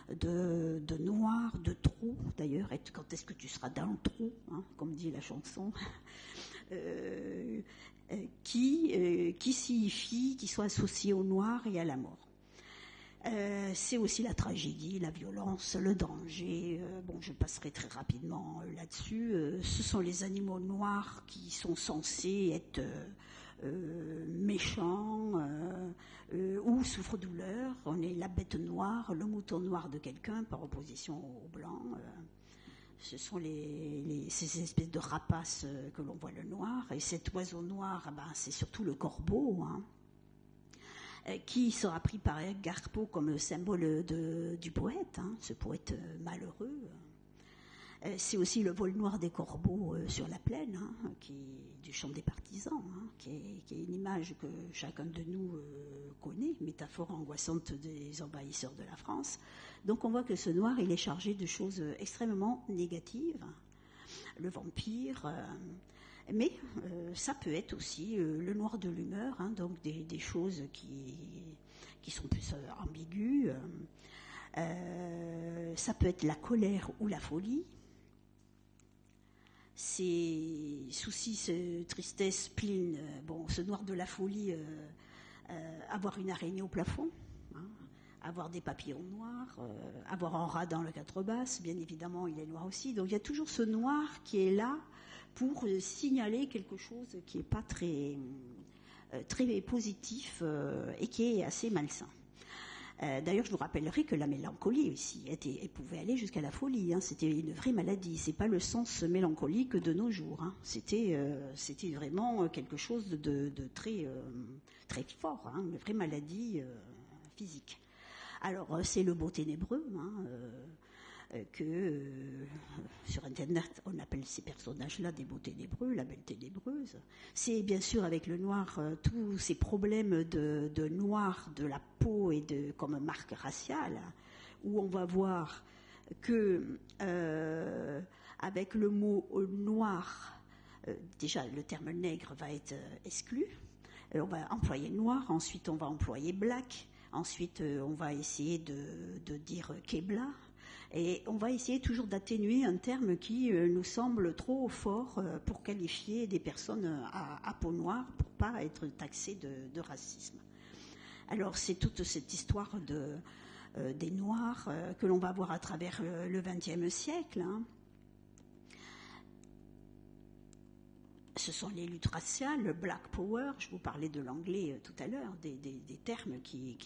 de noir, de trou. D'ailleurs, quand est-ce que tu seras dans le trou, hein, comme dit la chanson, qui signifie, qui sont associés au noir et à la mort. C'est aussi la tragédie, la violence, le danger. Bon, je passerai très rapidement là-dessus. Ce sont les animaux noirs qui sont censés être méchants ou souffre-douleur. On est la bête noire, le mouton noir de quelqu'un par opposition au blanc. Ce sont ces espèces de rapaces que l'on voit le noir. Et cet oiseau noir, c'est surtout le corbeau, hein, qui sera pris par Edgar Poe comme symbole du poète, hein, ce poète malheureux. C'est aussi le vol noir des corbeaux sur la plaine, hein, du chant des partisans, hein, qui est une image que chacun de nous connaît, métaphore angoissante des envahisseurs de la France. Donc on voit que ce noir, il est chargé de choses extrêmement négatives. Le vampire, mais ça peut être aussi le noir de l'humeur, hein, donc des choses qui sont plus ambiguës. Ça peut être la colère ou la folie. Ces soucis, tristesse, spleen, ce noir de la folie, avoir une araignée au plafond, hein, avoir des papillons noirs, avoir un rat dans le quatre basses, bien évidemment il est noir aussi. Donc il y a toujours ce noir qui est là pour signaler quelque chose qui n'est pas très positif et qui est assez malsain. D'ailleurs, je vous rappellerai que la mélancolie aussi pouvait aller jusqu'à la folie. Hein. C'était une vraie maladie. C'est pas le sens mélancolique de nos jours. Hein. C'était vraiment quelque chose de très très fort, hein, une vraie maladie physique. Alors, c'est le beau ténébreux, hein, que sur Internet, on appelle ces personnages-là des beaux ténébreux, la belle ténébreuse. C'est bien sûr avec le noir, tous ces problèmes de noir de la peau et comme marque raciale, où on va voir que avec le mot noir, déjà le terme nègre va être exclu. On va employer noir, ensuite on va employer black, ensuite on va essayer de dire kebla. Et on va essayer toujours d'atténuer un terme qui nous semble trop fort pour qualifier des personnes à peau noire, pour ne pas être taxé de racisme. Alors c'est toute cette histoire des Noirs que l'on va voir à travers le XXe siècle. Hein. Ce sont les luttes raciales, le Black Power, je vous parlais de l'anglais tout à l'heure, des termes qui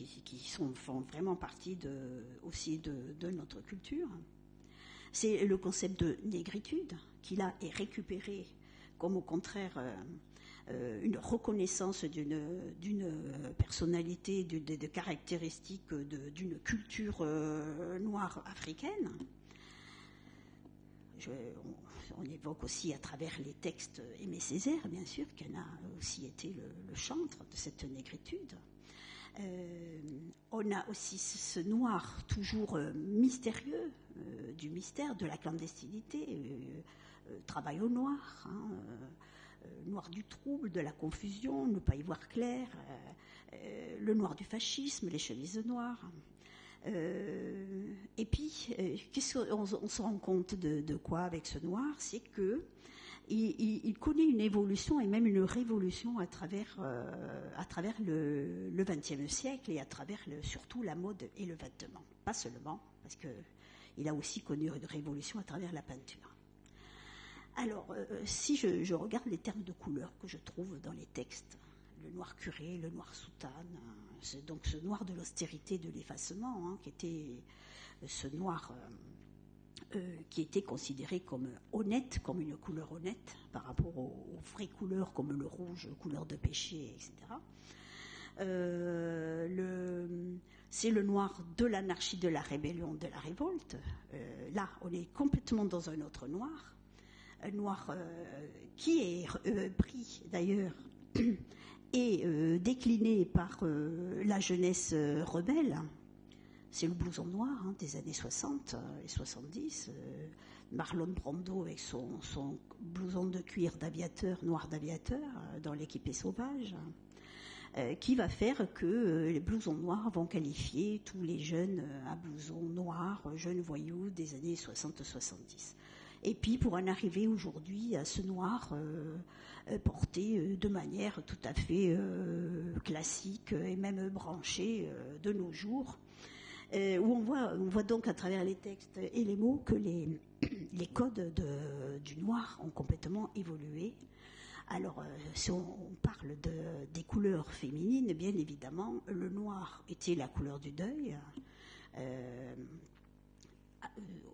font vraiment partie aussi de notre culture. C'est le concept de négritude qui là est récupéré comme au contraire une reconnaissance d'une personnalité, de caractéristiques d'une culture noire africaine. On évoque aussi à travers les textes Aimé Césaire, bien sûr, qui en a aussi été le chantre de cette négritude. On a aussi ce noir toujours mystérieux, du mystère, de la clandestinité, travail au noir, hein, noir du trouble, de la confusion, ne pas y voir clair, le noir du fascisme, les chemises noires. Et puis, on se rend compte de quoi avec ce noir, c'est que il connaît une évolution et même une révolution à travers le XXe siècle et à travers surtout la mode et le vêtement. Pas seulement, parce qu'il a aussi connu une révolution à travers la peinture. Alors, si je regarde les termes de couleur que je trouve dans les textes, le noir curé, le noir soutane, c'est donc ce noir de l'austérité, de l'effacement, hein, qui était ce noir qui était considéré comme honnête, comme une couleur honnête, par rapport aux vraies couleurs comme le rouge, couleur de péché, etc. C'est le noir de l'anarchie, de la rébellion, de la révolte. Là, on est complètement dans un autre noir, un noir qui est pris d'ailleurs et décliné par la jeunesse rebelle, c'est le blouson noir des années 60 et 70. Marlon Brando avec son blouson de cuir d'aviateur, noir d'aviateur, dans L'équipée sauvage, qui va faire que les blousons noirs vont qualifier tous les jeunes à blouson noir, jeunes voyous des années 60-70. Et puis pour en arriver aujourd'hui à ce noir porté de manière tout à fait classique et même branchée de nos jours, où on voit donc à travers les textes et les mots que les codes du noir ont complètement évolué. Alors, si on parle des couleurs féminines, bien évidemment, le noir était la couleur du deuil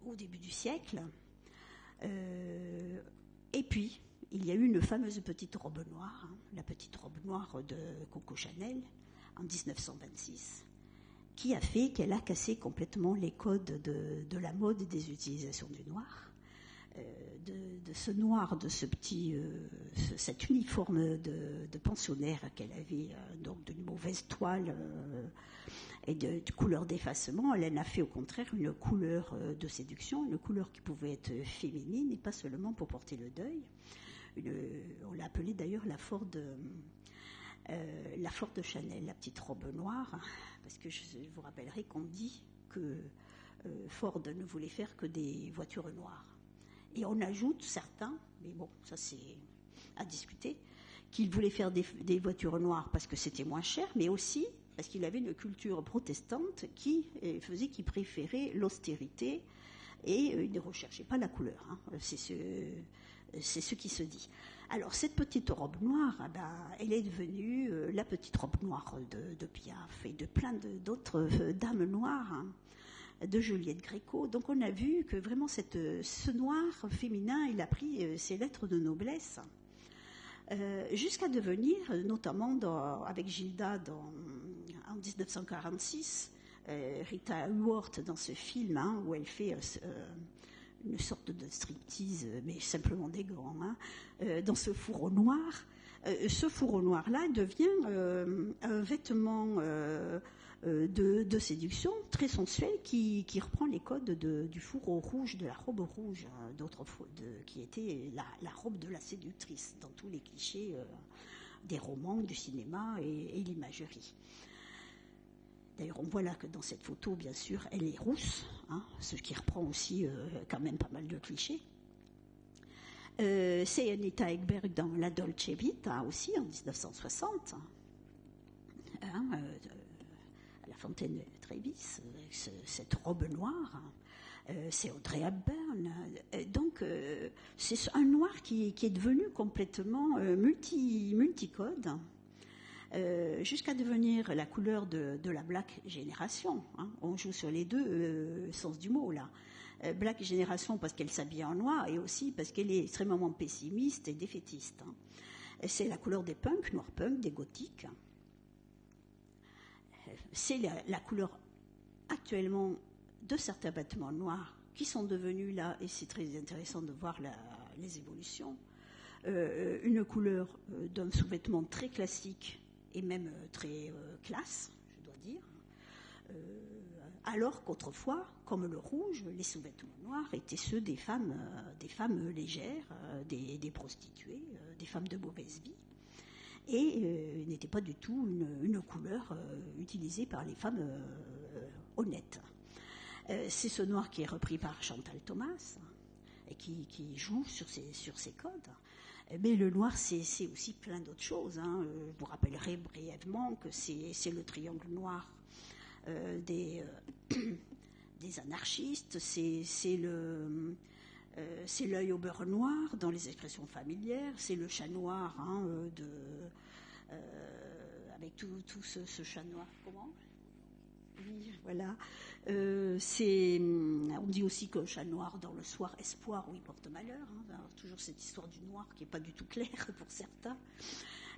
au début du siècle. Et puis, il y a eu une fameuse petite robe noire, la petite robe noire de Coco Chanel, en 1926, qui a fait qu'elle a cassé complètement les codes de la mode et des utilisations du noir. De ce noir, de cet uniforme de pensionnaire qu'elle avait, donc d'une mauvaise toile et de couleur d'effacement, elle en a fait au contraire une couleur de séduction, une couleur qui pouvait être féminine et pas seulement pour porter le deuil. On l'a appelée d'ailleurs la Ford de Chanel, la petite robe noire, parce que je vous rappellerai qu'on dit que Ford ne voulait faire que des voitures noires. Et on ajoute certains, mais bon, ça c'est à discuter, qu'il voulait faire des voitures noires parce que c'était moins cher, mais aussi parce qu'il avait une culture protestante qui faisait qu'il préférait l'austérité et il ne recherchait pas la couleur. C'est ce qui se dit. Alors cette petite robe noire, elle est devenue la petite robe noire de Piaf et de plein d'autres dames noires, de Juliette Gréco. Donc on a vu que vraiment ce noir féminin, il a pris ses lettres de noblesse jusqu'à devenir, notamment avec Gilda en 1946, Rita Hayworth dans ce film où elle fait une sorte de striptease, mais simplement des gants, dans ce fourreau noir. Ce fourreau noir-là devient un vêtement de séduction très sensuel qui reprend les codes du fourreau rouge, de la robe rouge, qui était la robe de la séductrice dans tous les clichés des romans, du cinéma et l'imagerie. D'ailleurs, on voit là que dans cette photo, bien sûr, elle est rousse, ce qui reprend aussi quand même pas mal de clichés. C'est Anita Ekberg dans La Dolce Vita aussi, en 1960, à la Fontaine Trevis, cette robe noire. C'est Audrey Hepburn. Donc, c'est un noir qui est devenu complètement multicode. Jusqu'à devenir la couleur de la Black Génération. On joue sur les deux sens du mot, là. Black Génération parce qu'elle s'habille en noir et aussi parce qu'elle est extrêmement pessimiste et défaitiste. C'est la couleur des punks, noirs punks, des gothiques. C'est la couleur actuellement de certains vêtements noirs qui sont devenus là, et c'est très intéressant de voir les évolutions, une couleur d'un sous-vêtement très classique et même très classe, je dois dire, alors qu'autrefois, comme le rouge, les sous-vêtements noirs étaient ceux des femmes légères, des prostituées, des femmes de mauvaise vie, et n'était pas du tout une couleur utilisée par les femmes honnêtes. C'est ce noir qui est repris par Chantal Thomas et qui joue sur ces codes. Mais le noir, c'est aussi plein d'autres choses. Je vous rappellerai brièvement que c'est le triangle noir des anarchistes, c'est l'œil au beurre noir dans les expressions familières, c'est le chat noir avec tout ce chat noir. Comment ? Oui, voilà. On dit aussi qu'un chat noir dans le soir espoir ou il porte malheur. Alors, toujours cette histoire du noir qui n'est pas du tout claire pour certains.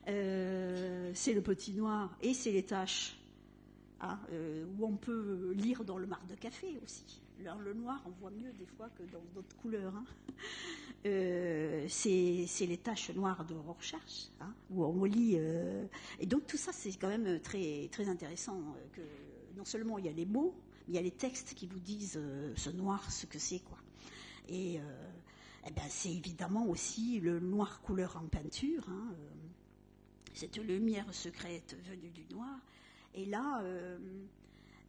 C'est le petit noir et c'est les taches où on peut lire dans le marc de café aussi. Alors, le noir, on voit mieux des fois que dans d'autres couleurs. C'est les taches noires de Rorschach, où on lit. Et donc tout ça, c'est quand même très, très intéressant. Que non seulement il y a les mots, il y a les textes qui vous disent ce noir, ce que c'est, quoi. Et c'est évidemment aussi le noir couleur en peinture, hein, cette lumière secrète venue du noir. Et là,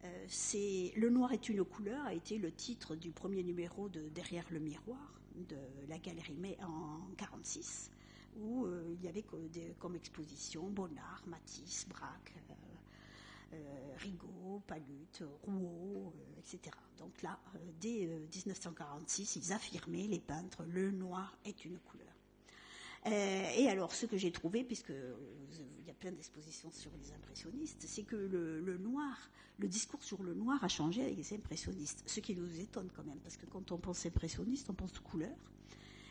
Le noir est une couleur a été le titre du premier numéro de Derrière le miroir de la Galerie May en 1946, où il y avait comme exposition Bonnard, Matisse, Braque, Rigaud, Pallutte, Rouault, etc. Donc là, dès 1946, ils affirmaient, les peintres, le noir est une couleur. Et alors, ce que j'ai trouvé, puisque il y a plein d'expositions sur les impressionnistes, c'est que le noir, le discours sur le noir a changé avec les impressionnistes, ce qui nous étonne quand même, parce que quand on pense impressionniste, on pense couleur.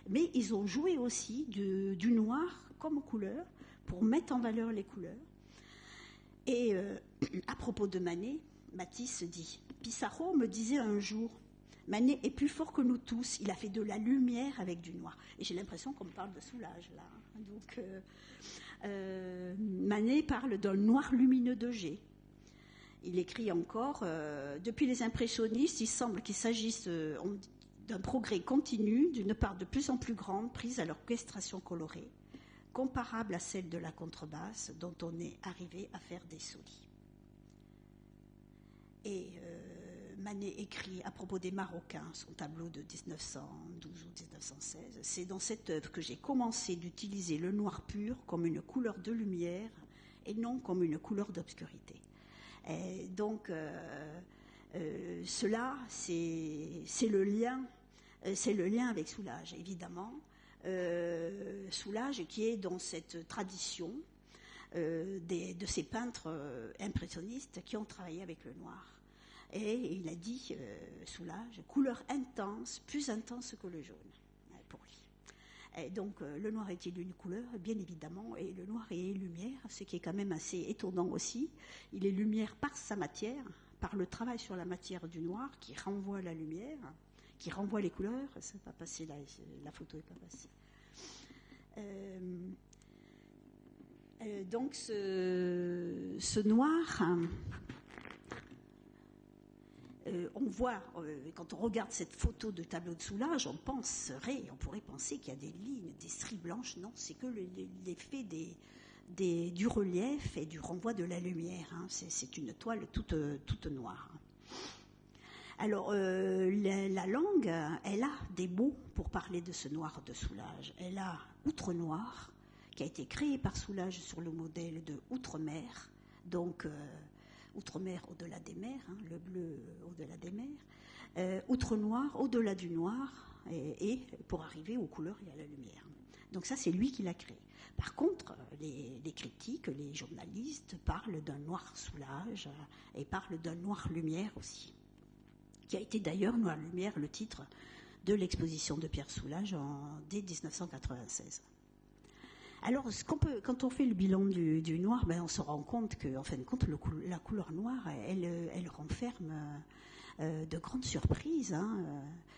Mais ils ont joué aussi du noir comme couleur pour mettre en valeur les couleurs. Et à propos de Manet, Matisse dit « Pissarro me disait un jour, Manet est plus fort que nous tous, il a fait de la lumière avec du noir. » Et j'ai l'impression qu'on me parle de Soulages, là. Donc, Manet parle d'un noir lumineux de G. Il écrit encore « Depuis les impressionnistes, il semble qu'il s'agisse d'un progrès continu, d'une part de plus en plus grande, prise à l'orchestration colorée, comparable à celle de la contrebasse, dont on est arrivé à faire des solis. » Et Manet écrit à propos des Marocains, son tableau de 1912 ou 1916, « C'est dans cette œuvre que j'ai commencé d'utiliser le noir pur comme une couleur de lumière et non comme une couleur d'obscurité. » Donc, cela, c'est le lien avec Soulages, évidemment. Soulages qui est dans cette tradition de ces peintres impressionnistes qui ont travaillé avec le noir. Et il a dit, Soulages, couleur intense, plus intense que le jaune, pour lui. Et donc, le noir est-il une couleur? Bien évidemment, et le noir est lumière, ce qui est quand même assez étonnant aussi. Il est lumière par sa matière, par le travail sur la matière du noir qui renvoie la lumière, qui renvoie les couleurs. Ça n'est pas passé, la photo n'est pas passée. Donc, ce noir... on voit, quand on regarde cette photo de tableau de Soulages, on pourrait penser qu'il y a des lignes, des stries blanches. Non, c'est que l'effet du relief et du renvoi de la lumière. Hein. C'est une toile toute noire. Alors, la langue, elle a des mots pour parler de ce noir de Soulages. Elle a outre-noir, qui a été créé par Soulages sur le modèle de outre-mer, donc... outre-mer au-delà des mers, hein, le bleu au-delà des mers, outre-noir au-delà du noir, et pour arriver aux couleurs et à la lumière. Donc ça, c'est lui qui l'a créé. Par contre, les critiques, les journalistes parlent d'un noir Soulages et parlent d'un noir lumière aussi, qui a été d'ailleurs Noir lumière le titre de l'exposition de Pierre Soulages dès 1996. Alors, quand on fait le bilan du noir, on se rend compte qu'en fin de compte, la couleur noire, elle renferme de grandes surprises. Hein.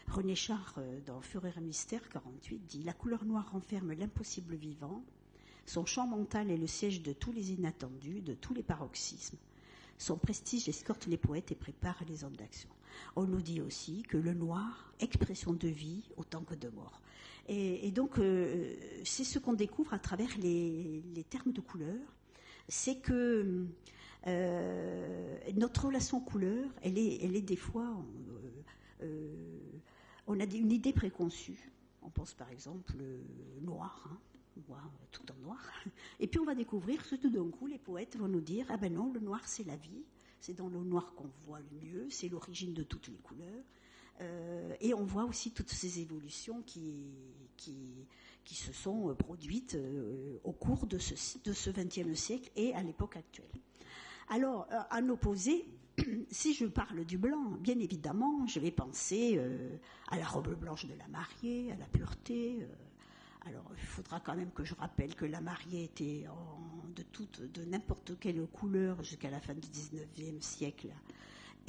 René Char, dans Fureur et Mystère 48, dit « La couleur noire renferme l'impossible vivant. Son champ mental est le siège de tous les inattendus, de tous les paroxysmes. Son prestige escorte les poètes et prépare les hommes d'action. » On nous dit aussi que le noir, expression de vie autant que de mort. Et donc, c'est ce qu'on découvre à travers les termes de couleur. C'est que notre relation couleur, elle est des fois... on a une idée préconçue. On pense par exemple noir, hein, noir, tout en noir. Et puis on va découvrir que tout d'un coup, les poètes vont nous dire « Ah ben non, le noir c'est la vie, c'est dans le noir qu'on voit le mieux, c'est l'origine de toutes les couleurs. » Et on voit aussi toutes ces évolutions qui se sont produites au cours de ce XXe siècle et à l'époque actuelle. Alors, à l'opposé, si je parle du blanc, bien évidemment, je vais penser à la robe blanche de la mariée, à la pureté. Alors, il faudra quand même que je rappelle que la mariée était de n'importe quelle couleur jusqu'à la fin du XIXe siècle.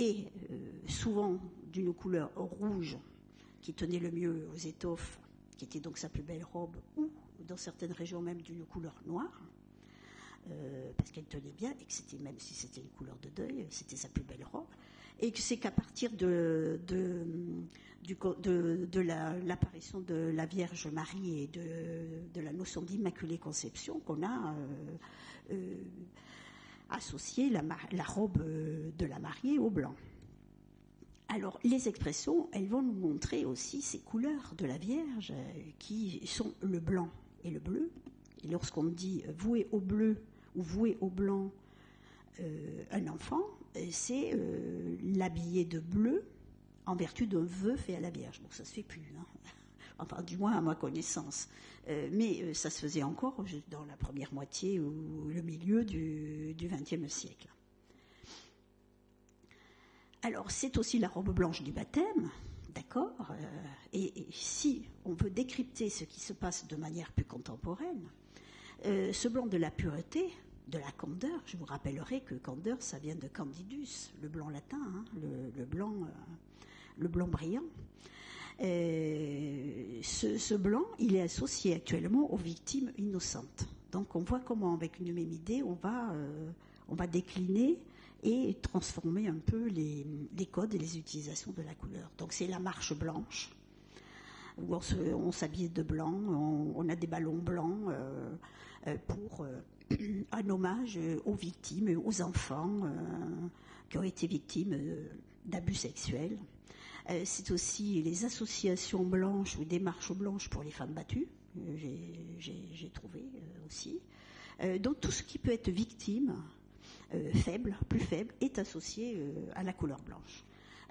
Et souvent d'une couleur rouge qui tenait le mieux aux étoffes, qui était donc sa plus belle robe, ou dans certaines régions même d'une couleur noire, parce qu'elle tenait bien, et que c'était, même si c'était une couleur de deuil, c'était sa plus belle robe. et que c'est qu'à partir de l'apparition de la Vierge Marie et de la notion d'Immaculée Conception qu'on a associé la robe de la mariée au blanc. Alors, les expressions, elles vont nous montrer aussi ces couleurs de la Vierge qui sont le blanc et le bleu. Et lorsqu'on dit voué au bleu ou voué au blanc un enfant, c'est l'habiller de bleu en vertu d'un vœu fait à la Vierge. Bon, ça se fait plus, hein. Enfin, du moins à ma connaissance. Mais ça se faisait encore dans la première moitié ou le milieu du XXe siècle. Alors, c'est aussi la robe blanche du baptême, d'accord, et si on veut décrypter ce qui se passe de manière plus contemporaine, ce blanc de la pureté, de la candeur, je vous rappellerai que candeur, ça vient de candidus, le blanc latin, hein, le blanc brillant. Ce blanc, il est associé actuellement aux victimes innocentes. Donc, on voit comment, avec une même idée, on va décliner et transformer un peu les codes et les utilisations de la couleur. Donc c'est la marche blanche, où on s'habille de blanc, on a des ballons blancs pour un hommage aux victimes, aux enfants qui ont été victimes d'abus sexuels. C'est aussi les associations blanches ou des marches blanches pour les femmes battues, j'ai trouvé aussi. Donc tout ce qui peut être victime, plus faible, est associé à la couleur blanche.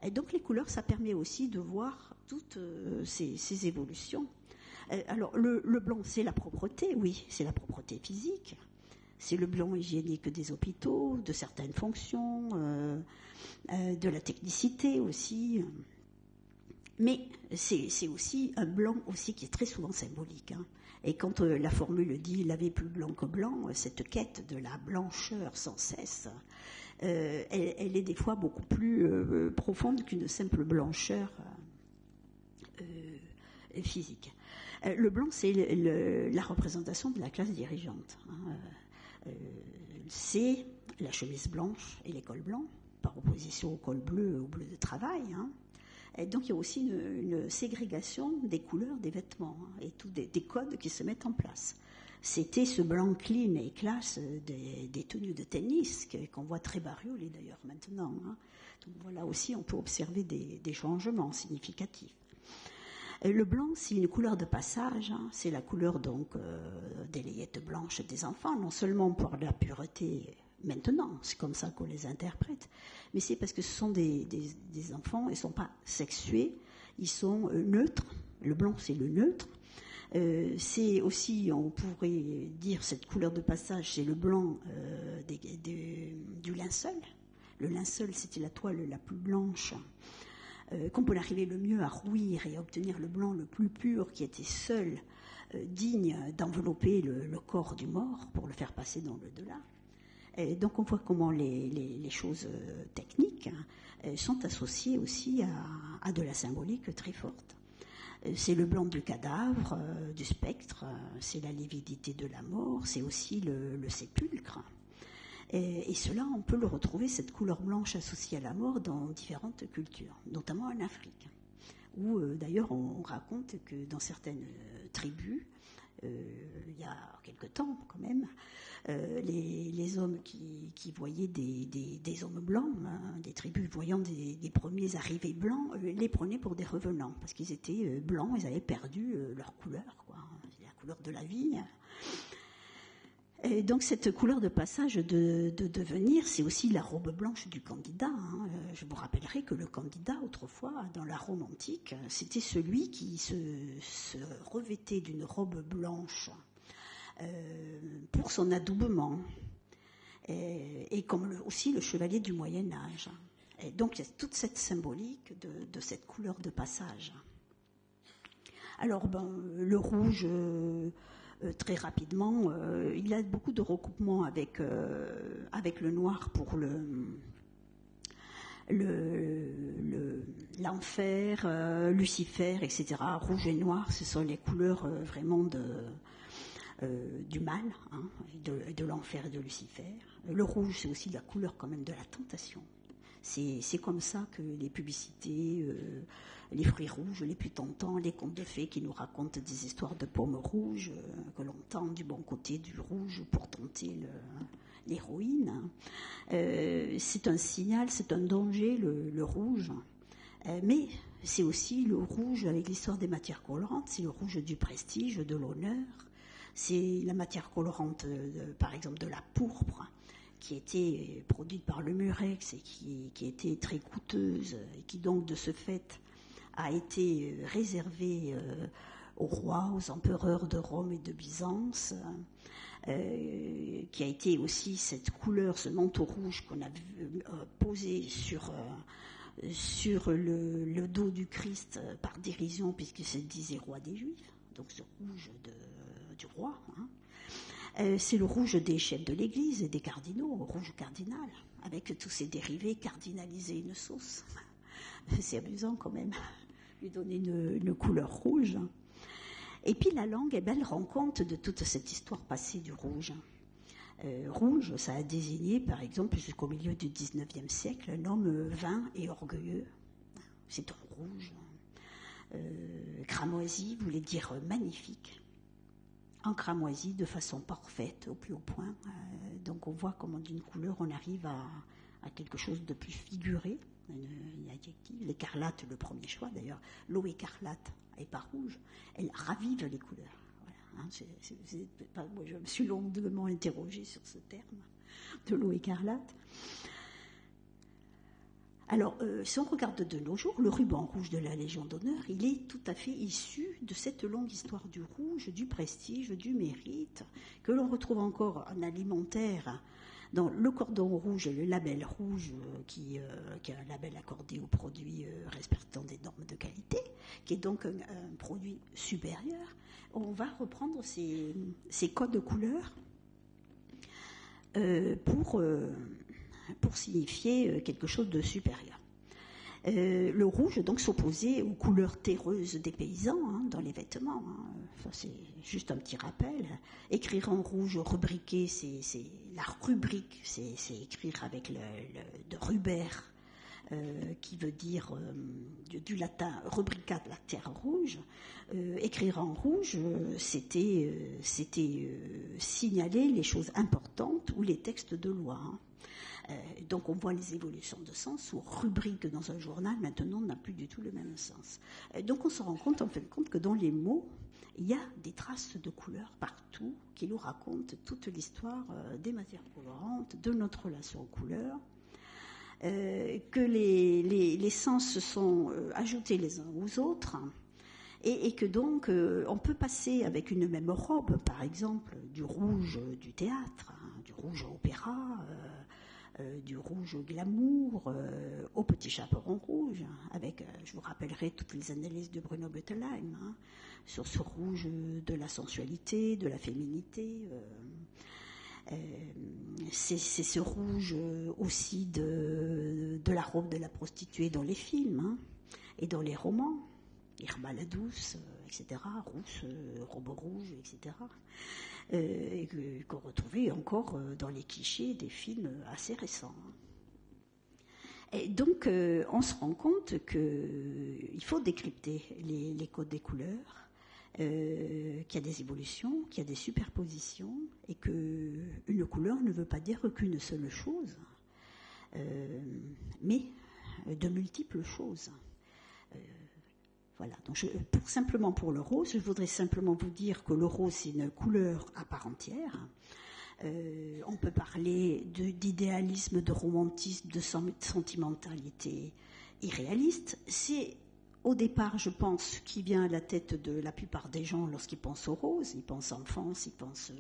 Et donc les couleurs, ça permet aussi de voir toutes ces évolutions. Alors le blanc, c'est la propreté, oui, c'est la propreté physique. C'est le blanc hygiénique des hôpitaux, de certaines fonctions, de la technicité aussi. Mais c'est aussi un blanc aussi qui est très souvent symbolique, hein. Et quand la formule dit « laver plus blanc que blanc », cette quête de la blancheur sans cesse, elle est des fois beaucoup plus profonde qu'une simple blancheur physique. Le blanc, c'est la représentation de la classe dirigeante, hein. C'est la chemise blanche et les cols blancs, par opposition au col bleu, au bleu de travail, hein. Et donc il y a aussi une ségrégation des couleurs des vêtements, hein, et tous des codes qui se mettent en place. C'était ce blanc clean et classe des tenues de tennis qu'on voit très bariolées d'ailleurs maintenant, hein. Donc voilà aussi, on peut observer des changements significatifs. Le blanc, c'est une couleur de passage, hein, c'est la couleur donc des layettes blanches des enfants, non seulement pour la pureté. Maintenant, c'est comme ça qu'on les interprète, mais c'est parce que ce sont des enfants, ils ne sont pas sexués, ils sont neutres. Le blanc, c'est le neutre. C'est aussi, on pourrait dire, cette couleur de passage, c'est le blanc du linceul. Le linceul, c'était la toile la plus blanche qu'on peut arriver le mieux à rouir et à obtenir le blanc le plus pur, qui était seul digne d'envelopper le corps du mort pour le faire passer dans le delà. Et donc on voit comment les choses techniques sont associées aussi à de la symbolique très forte. C'est le blanc du cadavre, du spectre, c'est la lividité de la mort, c'est aussi le sépulcre. Et cela, on peut le retrouver, cette couleur blanche associée à la mort, dans différentes cultures, notamment en Afrique, où d'ailleurs on raconte que dans certaines tribus, il y a quelque temps quand même, les hommes qui voyaient des hommes blancs, hein, des tribus voyant des premiers arrivés blancs, les prenaient pour des revenants, parce qu'ils étaient blancs, ils avaient perdu leur couleur, quoi, la couleur de la vie. Et donc cette couleur de passage de devenir, c'est aussi la robe blanche du candidat, hein. Je vous rappellerai que le candidat, autrefois, dans la Rome antique, c'était celui qui se revêtait d'une robe blanche pour son adoubement, et comme aussi le chevalier du Moyen-Âge. Et donc il y a toute cette symbolique de cette couleur de passage. Alors le rouge... très rapidement, il y a beaucoup de recoupements avec le noir pour l'enfer, Lucifer, etc. Rouge et noir, ce sont les couleurs vraiment du mal, hein, de l'enfer et de Lucifer. Le rouge, c'est aussi la couleur quand même de la tentation. C'est comme ça que les publicités, les fruits rouges les plus tentants, les contes de fées qui nous racontent des histoires de pommes rouges, que l'on tend du bon côté du rouge pour tenter l'héroïne. C'est un signal, c'est un danger, le rouge. Mais c'est aussi le rouge avec l'histoire des matières colorantes, c'est le rouge du prestige, de l'honneur. C'est la matière colorante, par exemple, de la pourpre, qui était produite par le Murex et qui était très coûteuse et qui donc de ce fait a été réservée aux rois, aux empereurs de Rome et de Byzance, qui a été aussi cette couleur, ce manteau rouge qu'on a posé sur le dos du Christ par dérision, puisque c'est disait roi des Juifs, donc ce rouge du roi. C'est le rouge des chefs de l'Église et des cardinaux, rouge cardinal, avec tous ces dérivés, cardinaliser une sauce. C'est amusant quand même, lui donner une couleur rouge. Et puis la langue, elle rend compte de toute cette histoire passée du rouge. Rouge, ça a désigné, par exemple, jusqu'au milieu du XIXe siècle, un homme vain et orgueilleux. C'est un rouge. Cramoisi voulait dire magnifique. En cramoisi, de façon parfaite, au plus haut point. Donc on voit comment d'une couleur on arrive à quelque chose de plus figuré, un adjectif. L'écarlate, le premier choix d'ailleurs. L'eau écarlate et pas rouge, elle ravive les couleurs. Voilà, moi, je me suis longuement interrogée sur ce terme de l'eau écarlate. Alors, si on regarde de nos jours, le ruban rouge de la Légion d'honneur, il est tout à fait issu de cette longue histoire du rouge, du prestige, du mérite, que l'on retrouve encore en alimentaire dans le cordon rouge et le label rouge, qui est un label accordé aux produits respectant des normes de qualité, qui est donc un produit supérieur. On va reprendre ces codes de couleurs pour signifier quelque chose de supérieur. Le rouge donc s'opposait aux couleurs terreuses des paysans dans les vêtements. Enfin, c'est juste un petit rappel. Écrire en rouge, rubriquer, c'est la rubrique, c'est écrire avec de ruber, qui veut dire du latin rubricat, la terre rouge. Écrire en rouge, c'était signaler les choses importantes ou les textes de loi. Donc on voit les évolutions de sens, où rubrique dans un journal maintenant n'a plus du tout le même sens. Donc on se rend compte en fin de compte que dans les mots, il y a des traces de couleurs partout qui nous racontent toute l'histoire des matières colorantes, de notre relation aux couleurs, que les sens se sont ajoutés les uns aux autres, et que donc on peut passer avec une même robe, par exemple, du rouge du théâtre, du rouge opéra, du rouge glamour, au petit chaperon rouge, avec, je vous rappellerai toutes les analyses de Bruno Bettelheim, sur ce rouge de la sensualité, de la féminité. C'est ce rouge aussi de la robe de la prostituée dans les films et dans les romans. Irma la douce, etc., rousse, robe rouge, etc., et qu'on retrouvait encore dans les clichés des films assez récents. Et donc, on se rend compte qu'il faut décrypter les codes des couleurs, qu'il y a des évolutions, qu'il y a des superpositions, et qu'une couleur ne veut pas dire qu'une seule chose, mais de multiples choses. Voilà, donc simplement pour le rose, je voudrais simplement vous dire que le rose, c'est une couleur à part entière. On peut parler d'idéalisme, de romantisme, de sentimentalité irréaliste. C'est au départ, je pense, ce qui vient à la tête de la plupart des gens lorsqu'ils pensent au rose. Ils pensent enfance, ils pensent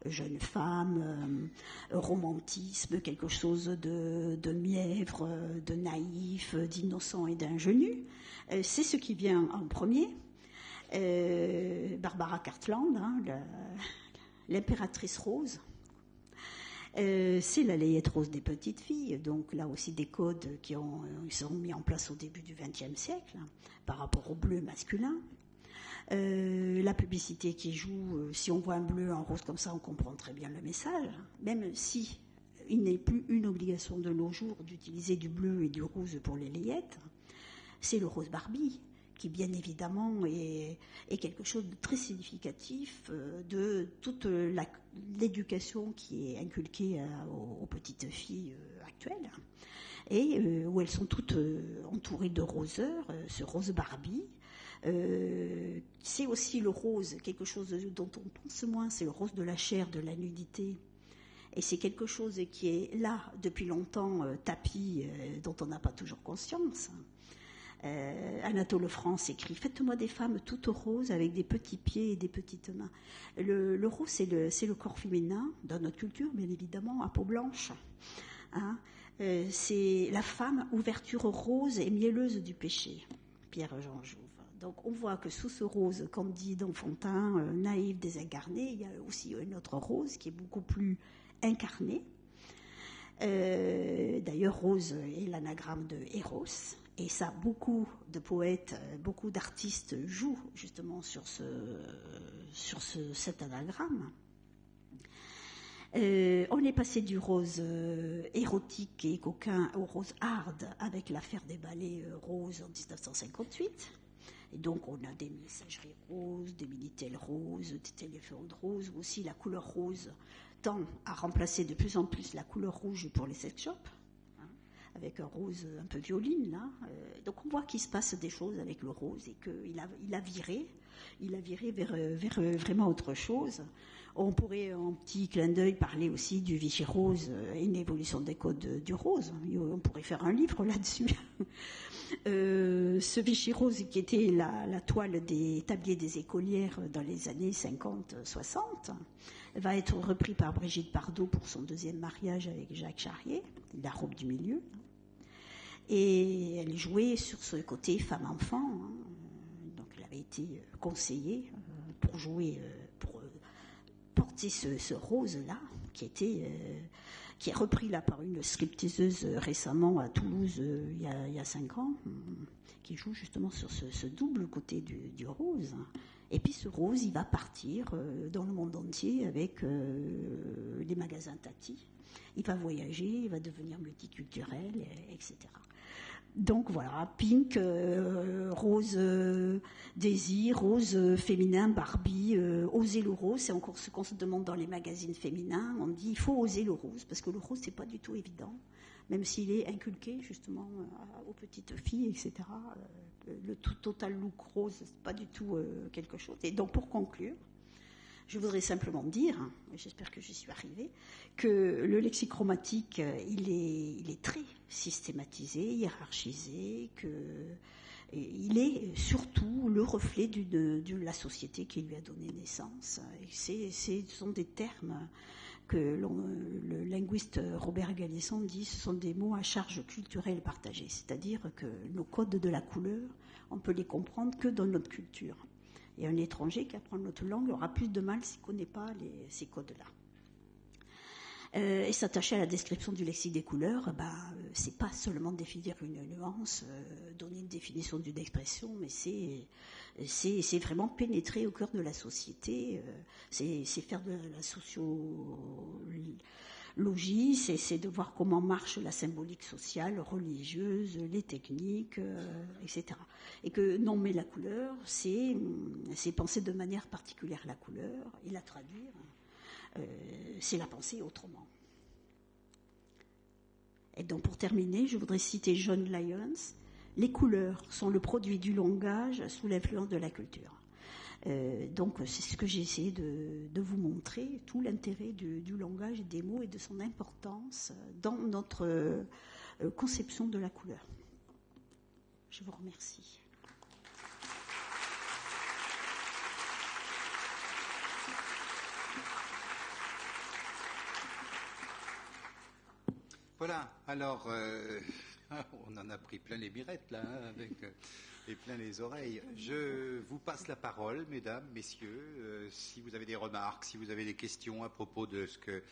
jeune femme, romantisme, quelque chose de mièvre, de naïf, d'innocent et d'ingénu. C'est ce qui vient en premier. Barbara Cartland, l'impératrice rose. C'est la layette rose des petites filles, donc là aussi des codes qui sont mis en place au début du XXe siècle par rapport au bleu masculin. La publicité qui joue, si on voit un bleu, un rose comme ça, on comprend très bien le message, même si il n'est plus une obligation de nos jours d'utiliser du bleu et du rose pour les layettes. C'est le rose Barbie, qui bien évidemment est quelque chose de très significatif de toute l'éducation qui est inculquée aux petites filles actuelles, et où elles sont toutes entourées de roseurs, ce rose Barbie. C'est aussi le rose, quelque chose dont on pense moins, c'est le rose de la chair, de la nudité. Et c'est quelque chose qui est là depuis longtemps, tapis, dont on n'a pas toujours conscience. Anatole France écrit « Faites-moi des femmes toutes roses avec des petits pieds et des petites mains ». Le rose, c'est le corps féminin, dans notre culture, bien évidemment, à peau blanche. Hein, c'est la femme, ouverture rose et mielleuse du péché, Pierre-Jean Jouve. Donc on voit que sous ce rose candide, enfantin, naïf, désincarné, il y a aussi une autre rose qui est beaucoup plus incarnée. D'ailleurs, rose est l'anagramme de Eros. Et ça, beaucoup de poètes, beaucoup d'artistes jouent justement sur cet anagramme. On est passé du rose érotique et coquin au rose hard avec l'affaire des ballets roses en 1958. Et donc on a des messageries roses, des Minitel roses, des téléphones roses, aussi la couleur rose tend à remplacer de plus en plus la couleur rouge pour les sex shops, avec un rose un peu violine là. Donc on voit qu'il se passe des choses avec le rose et qu'il a viré vers vraiment autre chose. On pourrait en petit clin d'œil parler aussi du Vichy rose et une évolution des codes du rose. On pourrait faire un livre là-dessus. Ce Vichy rose qui était la toile des tabliers des écolières dans les années 50-60 va être repris par Brigitte Bardot pour son deuxième mariage avec Jacques Charrier, la robe du milieu. Et elle jouait sur ce côté femme-enfant. Hein. Donc elle avait été conseillée pour jouer, pour porter ce rose-là, qui est repris là par une scripteaseuse récemment à Toulouse il y a 5 ans, qui joue justement sur ce double côté du rose. Et puis ce rose, il va partir dans le monde entier avec les magasins Tati. Il va voyager, il va devenir multiculturel, etc. Donc voilà, Pink, rose désir, rose féminin, Barbie, oser le rose, c'est encore ce qu'on se demande dans les magazines féminins. On dit il faut oser le rose, parce que le rose, c'est pas du tout évident, même s'il est inculqué justement aux petites filles, etc. Le total look rose, c'est pas du tout quelque chose. Et donc pour conclure, je voudrais simplement dire, et j'espère que j'y suis arrivée, que le lexique chromatique, il est très systématisé, hiérarchisé, qu'il est surtout le reflet de la société qui lui a donné naissance. Et ce sont des termes que le linguiste Robert Galisson dit, ce sont des mots à charge culturelle partagée, c'est-à-dire que nos codes de la couleur, on peut les comprendre que dans notre culture. Et un étranger qui apprend notre langue aura plus de mal s'il ne connaît pas ces codes-là. Et s'attacher à la description du lexique des couleurs, c'est pas seulement définir une nuance, donner une définition d'une expression, mais c'est vraiment pénétrer au cœur de la société, c'est faire de la sociologie, c'est de voir comment marche la symbolique sociale, religieuse, les techniques, etc. Et que nommer la couleur, c'est penser de manière particulière la couleur et la traduire. C'est la pensée autrement. Et donc pour terminer, je voudrais citer John Lyons. Les couleurs sont le produit du langage sous l'influence de la culture. Donc c'est ce que j'ai essayé de vous montrer, tout l'intérêt du langage et des mots et de son importance dans notre conception de la couleur. Je vous remercie. Voilà, alors on en a pris plein les mirettes là, et plein les oreilles. Je vous passe la parole, mesdames, messieurs, si vous avez des remarques, si vous avez des questions à propos de ce que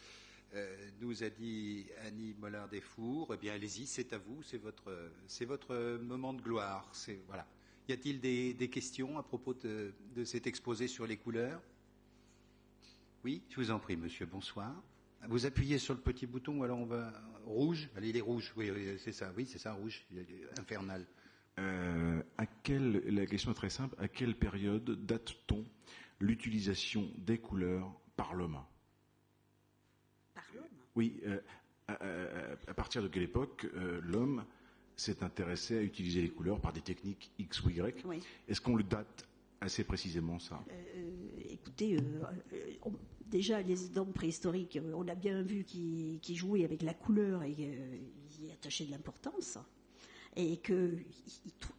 nous a dit Annie Mollard-Desfours, eh bien allez-y, c'est à vous, c'est votre moment de gloire. Voilà. Y a-t-il des questions à propos de cet exposé sur les couleurs ? Oui, je vous en prie, monsieur, bonsoir. Vous appuyez sur le petit bouton, alors on va... Rouge. Allez, il est rouge. Oui, c'est ça. Oui, c'est ça, rouge. Infernal. La question est très simple. À quelle période date-t-on l'utilisation des couleurs par l'homme? Par l'homme? Oui. À partir de quelle époque l'homme s'est intéressé à utiliser les couleurs par des techniques X ou Y? Oui. Est-ce qu'on le date assez précisément, ça? Écoutez, déjà les hommes préhistoriques, on a bien vu qu'ils jouaient avec la couleur et qu'ils y attachaient de l'importance. Et qu'ils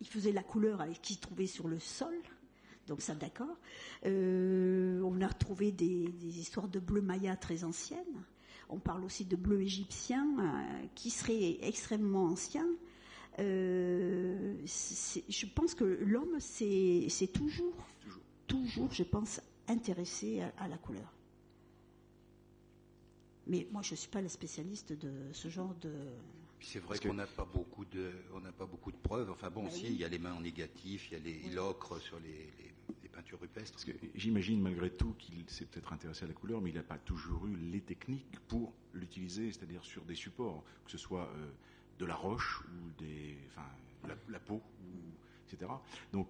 faisaient la couleur avec ce qu'ils trouvaient sur le sol. Donc ça, d'accord. On a retrouvé des histoires de bleu maya très anciennes. On parle aussi de bleu égyptien qui serait extrêmement ancien. Je pense que l'homme c'est toujours, je pense, intéressé à la couleur. Mais moi, je ne suis pas la spécialiste de ce genre de... C'est vrai qu'on n'a pas beaucoup de preuves. Enfin bon, si, il y a les mains en négatif, il y a l'ocre sur les peintures rupestres. Parce que j'imagine malgré tout qu'il s'est peut-être intéressé à la couleur, mais il n'a pas toujours eu les techniques pour l'utiliser, c'est-à-dire sur des supports, que ce soit de la roche ou la peau, etc. Donc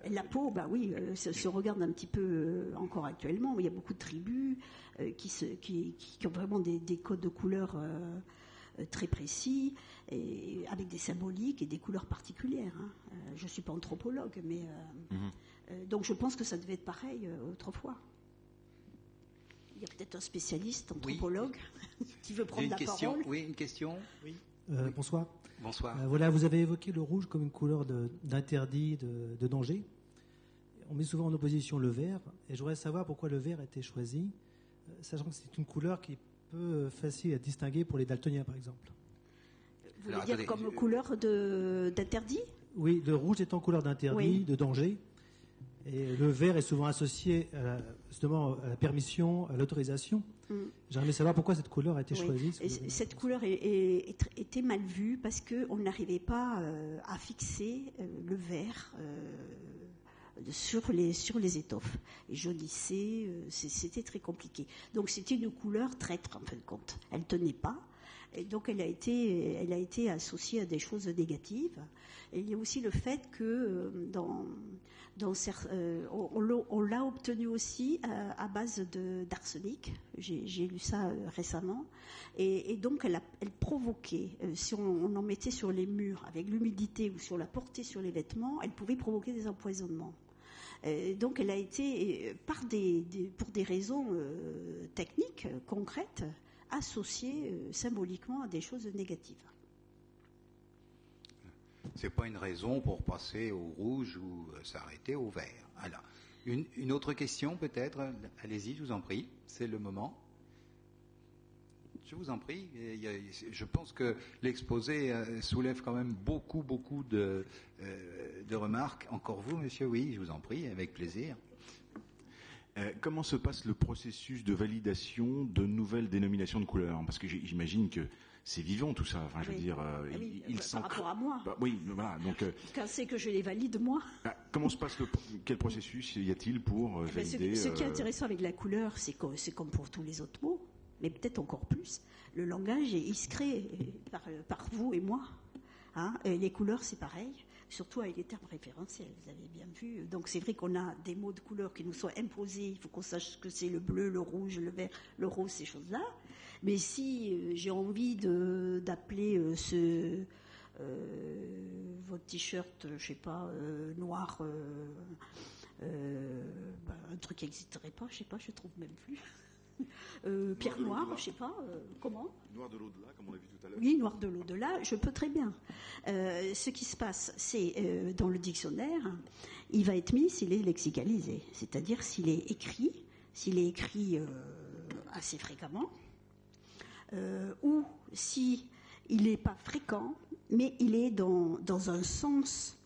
la peau, bah oui, se regarde un petit peu encore actuellement. Il y a beaucoup de tribus qui ont vraiment des codes de couleurs très précis, et avec des symboliques et des couleurs particulières. Je ne suis pas anthropologue, mais donc je pense que ça devait être pareil autrefois. Il y a peut-être un spécialiste anthropologue qui veut prendre la parole. Oui, une question. Oui. Bonsoir. Bonsoir. Voilà, vous avez évoqué le rouge comme une couleur d'interdit, de danger. On met souvent en opposition le vert, et je voudrais savoir pourquoi le vert a été choisi, sachant que c'est une couleur qui est peu facile à distinguer pour les daltoniens, par exemple. Vous voulez dire comme couleur d'interdit? Oui, le rouge étant couleur d'interdit, de danger, et le vert est souvent associé justement à la permission, à l'autorisation. J'aimerais savoir pourquoi cette couleur a été choisie. Cette couleur était mal vue parce qu'on n'arrivait pas à fixer le vert sur les étoffes. Et jaunissait, c'était très compliqué. Donc c'était une couleur traître en fin de compte. Elle ne tenait pas. Et donc elle a été associée à des choses négatives. Et il y a aussi le fait que on l'a obtenue aussi à base d'arsenic. J'ai lu ça récemment. Et donc elle provoquait, si on en mettait sur les murs avec l'humidité ou si on la portait sur les vêtements, elle pouvait provoquer des empoisonnements. Donc elle a été, pour des raisons techniques, concrètes, associée symboliquement à des choses négatives. C'est pas une raison pour passer au rouge ou s'arrêter au vert. Alors, une autre question peut-être. Allez-y, je vous en prie. C'est le moment. Je vous en prie. Je pense que l'exposé soulève quand même beaucoup de remarques. Encore vous, monsieur? Oui, je vous en prie, avec plaisir. Comment se passe le processus de validation de nouvelles dénominations de couleurs? Parce que j'imagine que c'est vivant tout ça. Enfin, je veux dire, par rapport à moi. Oui, voilà. Donc, quand c'est que je les valide moi. Comment se passe quel processus y a-t-il pour valider? Ce qui est intéressant avec la couleur, c'est comme pour tous les autres mots, mais peut-être encore plus. Le langage il se crée par vous et moi. Et les couleurs, c'est pareil. Surtout avec les termes référentiels, vous avez bien vu. Donc c'est vrai qu'on a des mots de couleurs qui nous sont imposés. Il faut qu'on sache ce que c'est le bleu, le rouge, le vert, le rose, ces choses-là. Mais si j'ai envie d'appeler votre t-shirt, je sais pas, noir, un truc qui n'existerait pas, je sais pas, je trouve même plus. Pierre noire, je sais pas, comment? Noir de l'au-delà, comme on l'a vu tout à l'heure. Oui, noir de l'au-delà, je peux très bien. Ce qui se passe, c'est dans le dictionnaire, il va être mis s'il est lexicalisé, c'est-à-dire s'il est écrit assez fréquemment, ou si il n'est pas fréquent, mais il est dans un sens,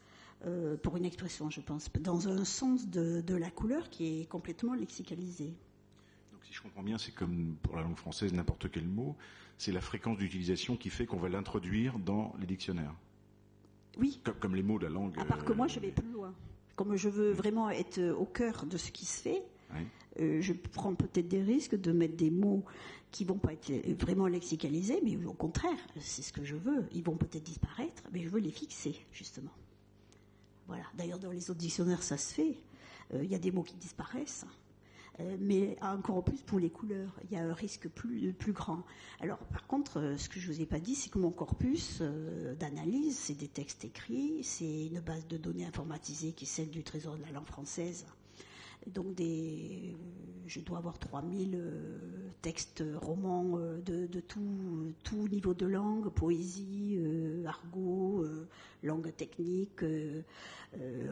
pour une expression, je pense, dans un sens de la couleur qui est complètement lexicalisé. Si je comprends bien, c'est comme pour la langue française, n'importe quel mot, c'est la fréquence d'utilisation qui fait qu'on va l'introduire dans les dictionnaires. Oui. Comme les mots de la langue. À part que moi, je vais plus loin. Comme je veux vraiment être au cœur de ce qui se fait, je prends peut-être des risques de mettre des mots qui vont pas être vraiment lexicalisés, mais au contraire, c'est ce que je veux. Ils vont peut-être disparaître, mais je veux les fixer, justement. Voilà. D'ailleurs, dans les autres dictionnaires, ça se fait. Il y a des mots qui disparaissent. Mais encore plus pour les couleurs, il y a un risque plus grand. Alors, par contre, ce que je ne vous ai pas dit, c'est que mon corpus d'analyse, c'est des textes écrits, c'est une base de données informatisée qui est celle du Trésor de la langue française. Donc, je dois avoir 3000 textes romans de tout niveau de langue, poésie, argot, langue technique,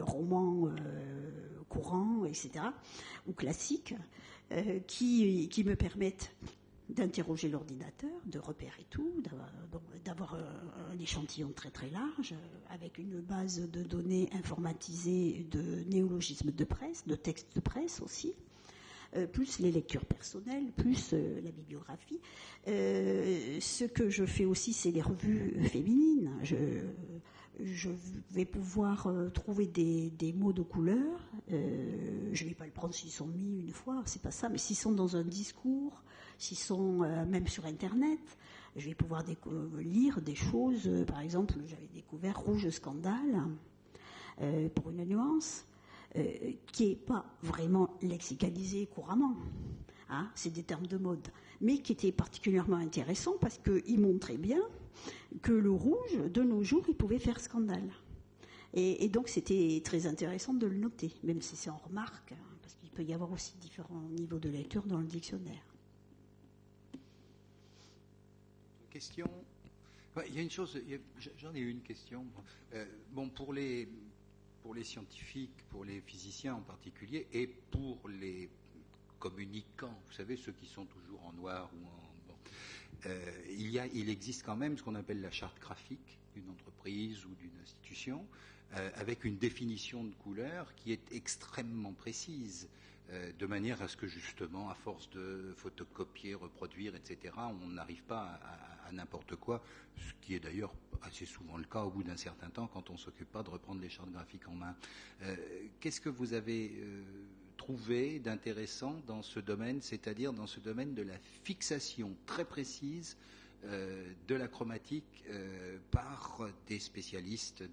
romans courants, etc., ou classiques, qui me permettent d'interroger l'ordinateur, de repérer tout, d'avoir un échantillon très très large, avec une base de données informatisée de néologismes de presse, de textes de presse aussi, plus les lectures personnelles, plus la bibliographie. Ce que je fais aussi, c'est les revues féminines. Je vais pouvoir trouver des mots de couleur. Je ne vais pas le prendre s'ils sont mis une fois, c'est pas ça, mais s'ils sont dans un discours, s'ils sont même sur Internet, je vais pouvoir lire des choses. Par exemple, j'avais découvert Rouge Scandale, pour une nuance, qui n'est pas vraiment lexicalisé couramment. Hein, c'est des termes de mode, mais qui était particulièrement intéressant parce qu'il montrait bien que le rouge, de nos jours, il pouvait faire scandale. Et donc, c'était très intéressant de le noter, même si c'est en remarque, hein, parce qu'il peut y avoir aussi différents niveaux de lecture dans le dictionnaire. Question ? Ouais, il y a une chose, j'en ai une question. Pour les scientifiques, pour les physiciens en particulier, et pour les communicants, vous savez, ceux qui sont toujours en noir ou en... il existe quand même ce qu'on appelle la charte graphique d'une entreprise ou d'une institution, avec une définition de couleur qui est extrêmement précise, de manière à ce que justement, à force de photocopier, reproduire, etc., on n'arrive pas à n'importe quoi, ce qui est d'ailleurs assez souvent le cas au bout d'un certain temps quand on ne s'occupe pas de reprendre les chartes graphiques en main. Qu'est-ce que vous avez trouvé d'intéressant dans ce domaine, c'est-à-dire dans ce domaine de la fixation très précise de la chromatique par des spécialistes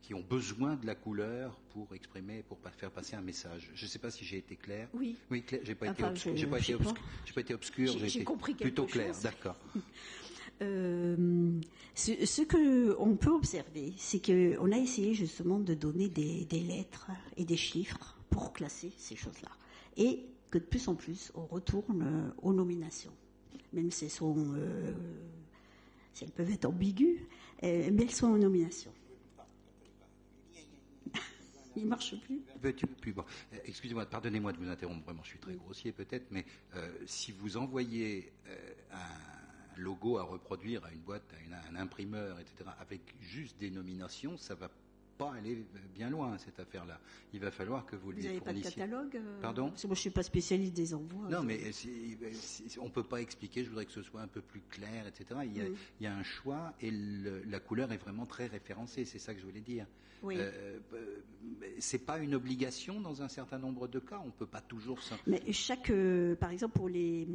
qui ont besoin de la couleur pour exprimer, pour faire passer un message. Je ne sais pas si j'ai été clair. Oui. Oui, clair. J'ai pas été obscur. J'ai été compris plutôt clair. Chose. D'accord. Ce qu'on peut observer, c'est qu'on a essayé justement de donner des lettres et des chiffres pour classer ces choses-là. Et que de plus en plus, on retourne aux nominations. Même si elles peuvent être ambiguës, mais elles sont en nomination. Il ne marche plus. Bon. Excusez-moi, pardonnez-moi de vous interrompre, vraiment, je suis très grossier peut-être, mais si vous envoyez un logo à reproduire à une boîte, à un imprimeur, etc., avec juste des nominations, ça ne va pas aller bien loin, cette affaire-là. Il va falloir que vous lui fournissiez... Vous n'avez pas de catalogue Pardon ? Parce que moi, je ne suis pas spécialiste des envois. Non, mais on ne peut pas expliquer, je voudrais que ce soit un peu plus clair, etc. Il y a un choix et la couleur est vraiment très référencée, c'est ça que je voulais dire. Oui. C'est pas une obligation dans un certain nombre de cas, on ne peut pas toujours... Mais par exemple, pour les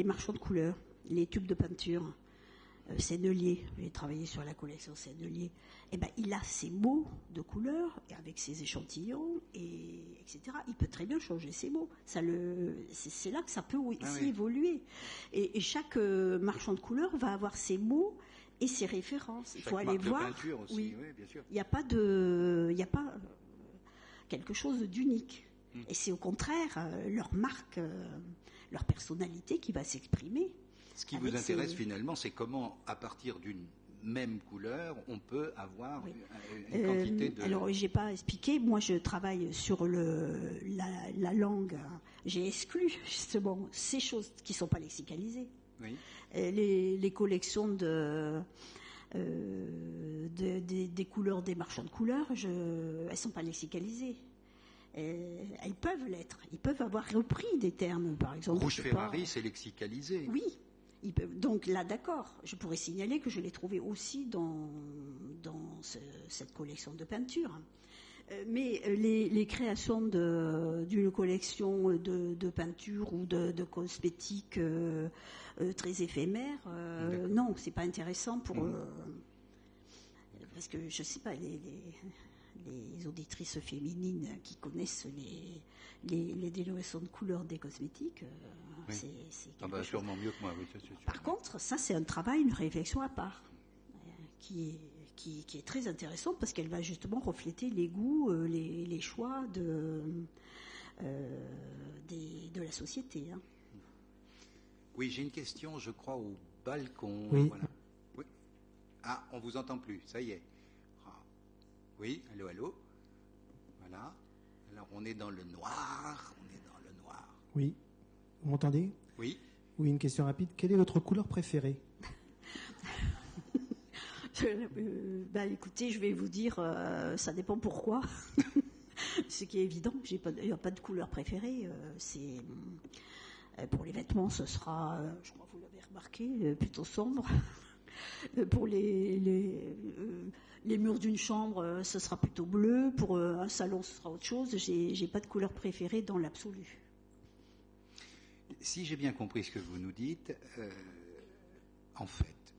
marchands de couleurs, les tubes de peinture, Sennelier, j'ai travaillé sur la collection Sennelier, il a ses mots de couleur avec ses échantillons, etc. Il peut très bien changer ses mots. C'est là que ça peut aussi évoluer. Et chaque marchand de couleurs va avoir ses mots et ses références. Il faut aller voir. Peinture aussi, oui, bien sûr. Il n'y a pas quelque chose d'unique. Et c'est au contraire leur marque, leur personnalité qui va s'exprimer. Ce qui vous intéresse finalement, c'est comment, à partir d'une même couleur, on peut avoir une quantité de... Alors, je n'ai pas expliqué. Moi, je travaille sur la langue. J'ai exclu, justement, ces choses qui ne sont pas lexicalisées. Oui. Les collections des couleurs des marchands de couleurs, elles ne sont pas lexicalisées. Elles peuvent l'être. Ils peuvent avoir repris des termes, par exemple. Rouge Ferrari, c'est lexicalisé. Oui. Donc là, d'accord, je pourrais signaler que je l'ai trouvé aussi dans cette collection de peinture. Mais les créations d'une collection de peintures ou de cosmétiques très éphémères, non, c'est pas intéressant pour parce que je sais pas les auditrices féminines qui connaissent les dénominations de couleurs des cosmétiques, c'est quelque chose. Sûrement mieux que moi. Oui, c'est sûr. Par contre, ça c'est un travail, une réflexion à part, qui est très intéressante parce qu'elle va justement refléter les goûts, les choix de la société. Hein. Oui, j'ai une question, je crois, au balcon. Oui. Voilà. Oui. Ah, on vous entend plus, ça y est. Ah. Oui, allô, allô. Voilà. Alors, on est dans le noir. Oui. Vous m'entendez? Oui. Oui, une question rapide. Quelle est votre couleur préférée? Écoutez, je vais vous dire, ça dépend pourquoi. Ce qui est évident, il n'y a pas de couleur préférée. Pour les vêtements, ce sera, je crois que vous l'avez remarqué, plutôt sombre. Pour les murs d'une chambre, ce sera plutôt bleu. Pour un salon, ce sera autre chose. J'ai pas de couleur préférée dans l'absolu. Si j'ai bien compris ce que vous nous dites, en fait,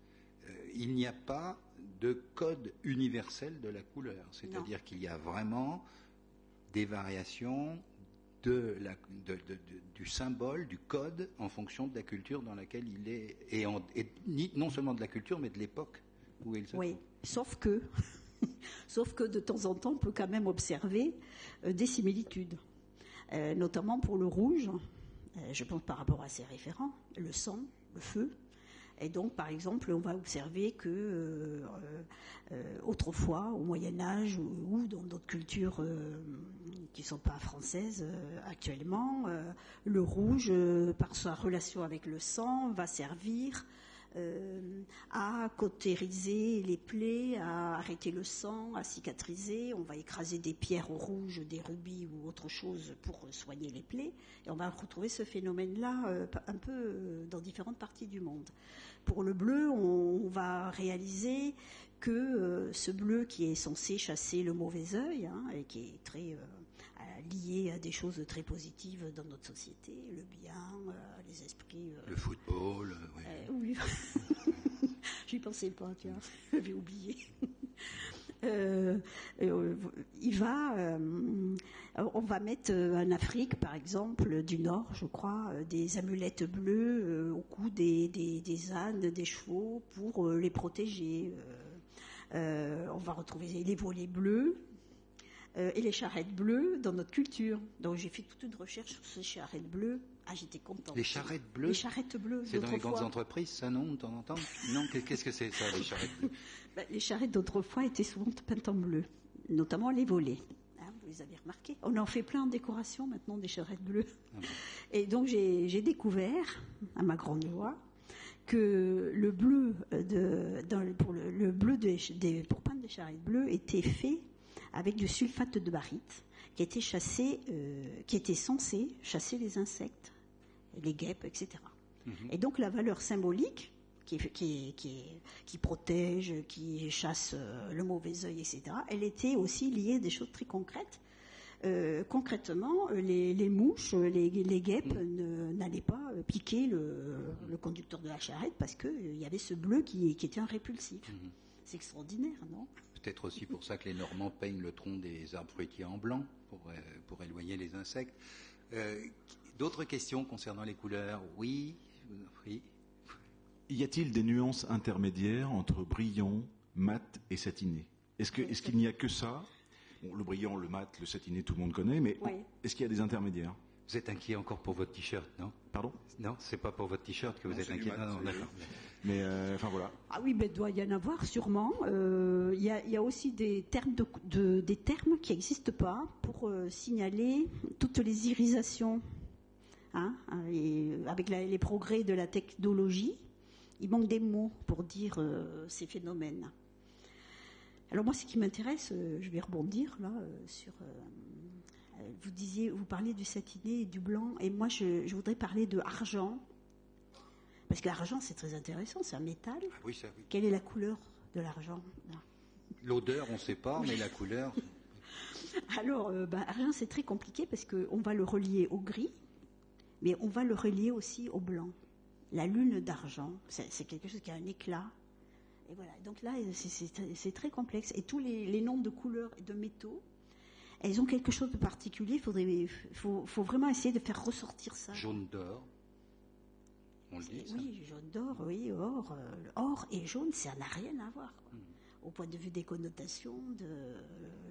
il n'y a pas de code universel de la couleur. C'est-à-dire qu'il y a vraiment des variations du symbole, du code, en fonction de la culture dans laquelle il est, et non seulement de la culture, mais de l'époque où il se trouve. Oui, sauf que de temps en temps, on peut quand même observer des similitudes, notamment pour le rouge. Je pense par rapport à ses référents, le sang, le feu. Et donc, par exemple, on va observer que autrefois, au Moyen-Âge ou dans d'autres cultures qui ne sont pas françaises actuellement, le rouge, par sa relation avec le sang, va servir à cautériser les plaies, à arrêter le sang, à cicatriser. On va écraser des pierres au rouge, des rubis ou autre chose pour soigner les plaies. Et on va retrouver ce phénomène-là un peu dans différentes parties du monde. Pour le bleu, on va réaliser que ce bleu qui est censé chasser le mauvais œil, et qui est très lié à des choses très positives dans notre société, le bien, les esprits... le football, oui. Oui. J'y pensais pas, tiens, j'avais oublié. On va mettre en Afrique, par exemple, du Nord, je crois, des amulettes bleues au cou des ânes, des chevaux, pour les protéger. On va retrouver les volets bleus et les charrettes bleues dans notre culture. Donc j'ai fait toute une recherche sur ces charrettes bleues. Ah, j'étais contente. Les charrettes bleues? Les charrettes bleues. C'est dans les grandes entreprises, ça, non, de temps en temps? Non, qu'est-ce que c'est, ça, les charrettes bleues? Les charrettes d'autrefois étaient souvent peintes en bleu, notamment les volets. Vous les avez remarqués. On en fait plein en décoration maintenant, des charrettes bleues. Ah bon. Et donc j'ai découvert, à ma grande joie, que le bleu pour peindre des charrettes bleues était fait avec du sulfate de baryte qui était censé chasser les insectes, les guêpes, etc. Et donc la valeur symbolique qui protège, qui chasse le mauvais œil, etc., elle était aussi liée à des choses très concrètes. Concrètement, les mouches, les guêpes n'allaient pas piquer le conducteur de la charrette parce qu'il y avait ce bleu qui était un répulsif. C'est extraordinaire, non? Peut-être aussi pour ça que les Normands peignent le tronc des arbres fruitiers en blanc, pour éloigner les insectes. D'autres questions concernant les couleurs? Oui. Y a-t-il des nuances intermédiaires entre brillant, mat et satiné? Est-ce qu'il n'y a que ça? Bon, le brillant, le mat, le satiné, tout le monde connaît, mais oui. Est-ce qu'il y a des intermédiaires? Vous êtes inquiet encore pour votre t-shirt, non? Pardon? Non, c'est pas pour votre t-shirt que vous êtes inquiet. Non, d'accord. Mais enfin voilà. Ah oui, mais il doit y en avoir sûrement. Il y a aussi des termes des termes qui n'existent pas pour signaler toutes les irisations. Avec les progrès de la technologie, il manque des mots pour dire ces phénomènes. Alors moi, ce qui m'intéresse, je vais rebondir là sur. Vous parliez du satiné et du blanc, et moi je voudrais parler de argent, parce que l'argent c'est très intéressant, c'est un métal. Ah oui, ça, oui. Quelle est la couleur de l'argent? L'odeur, on ne sait pas, mais la couleur. Alors, argent, c'est très compliqué parce qu'on va le relier au gris, mais on va le relier aussi au blanc. La lune d'argent, c'est quelque chose qui a un éclat. Et voilà. Donc là, c'est très complexe. Et tous les noms de couleurs et de métaux, elles ont quelque chose de particulier. Faut vraiment essayer de faire ressortir ça. Jaune d'or. On le dit, ça. Oui, jaune d'or, oui, or. Or et jaune, ça n'a rien à voir, quoi. Au point de vue des connotations,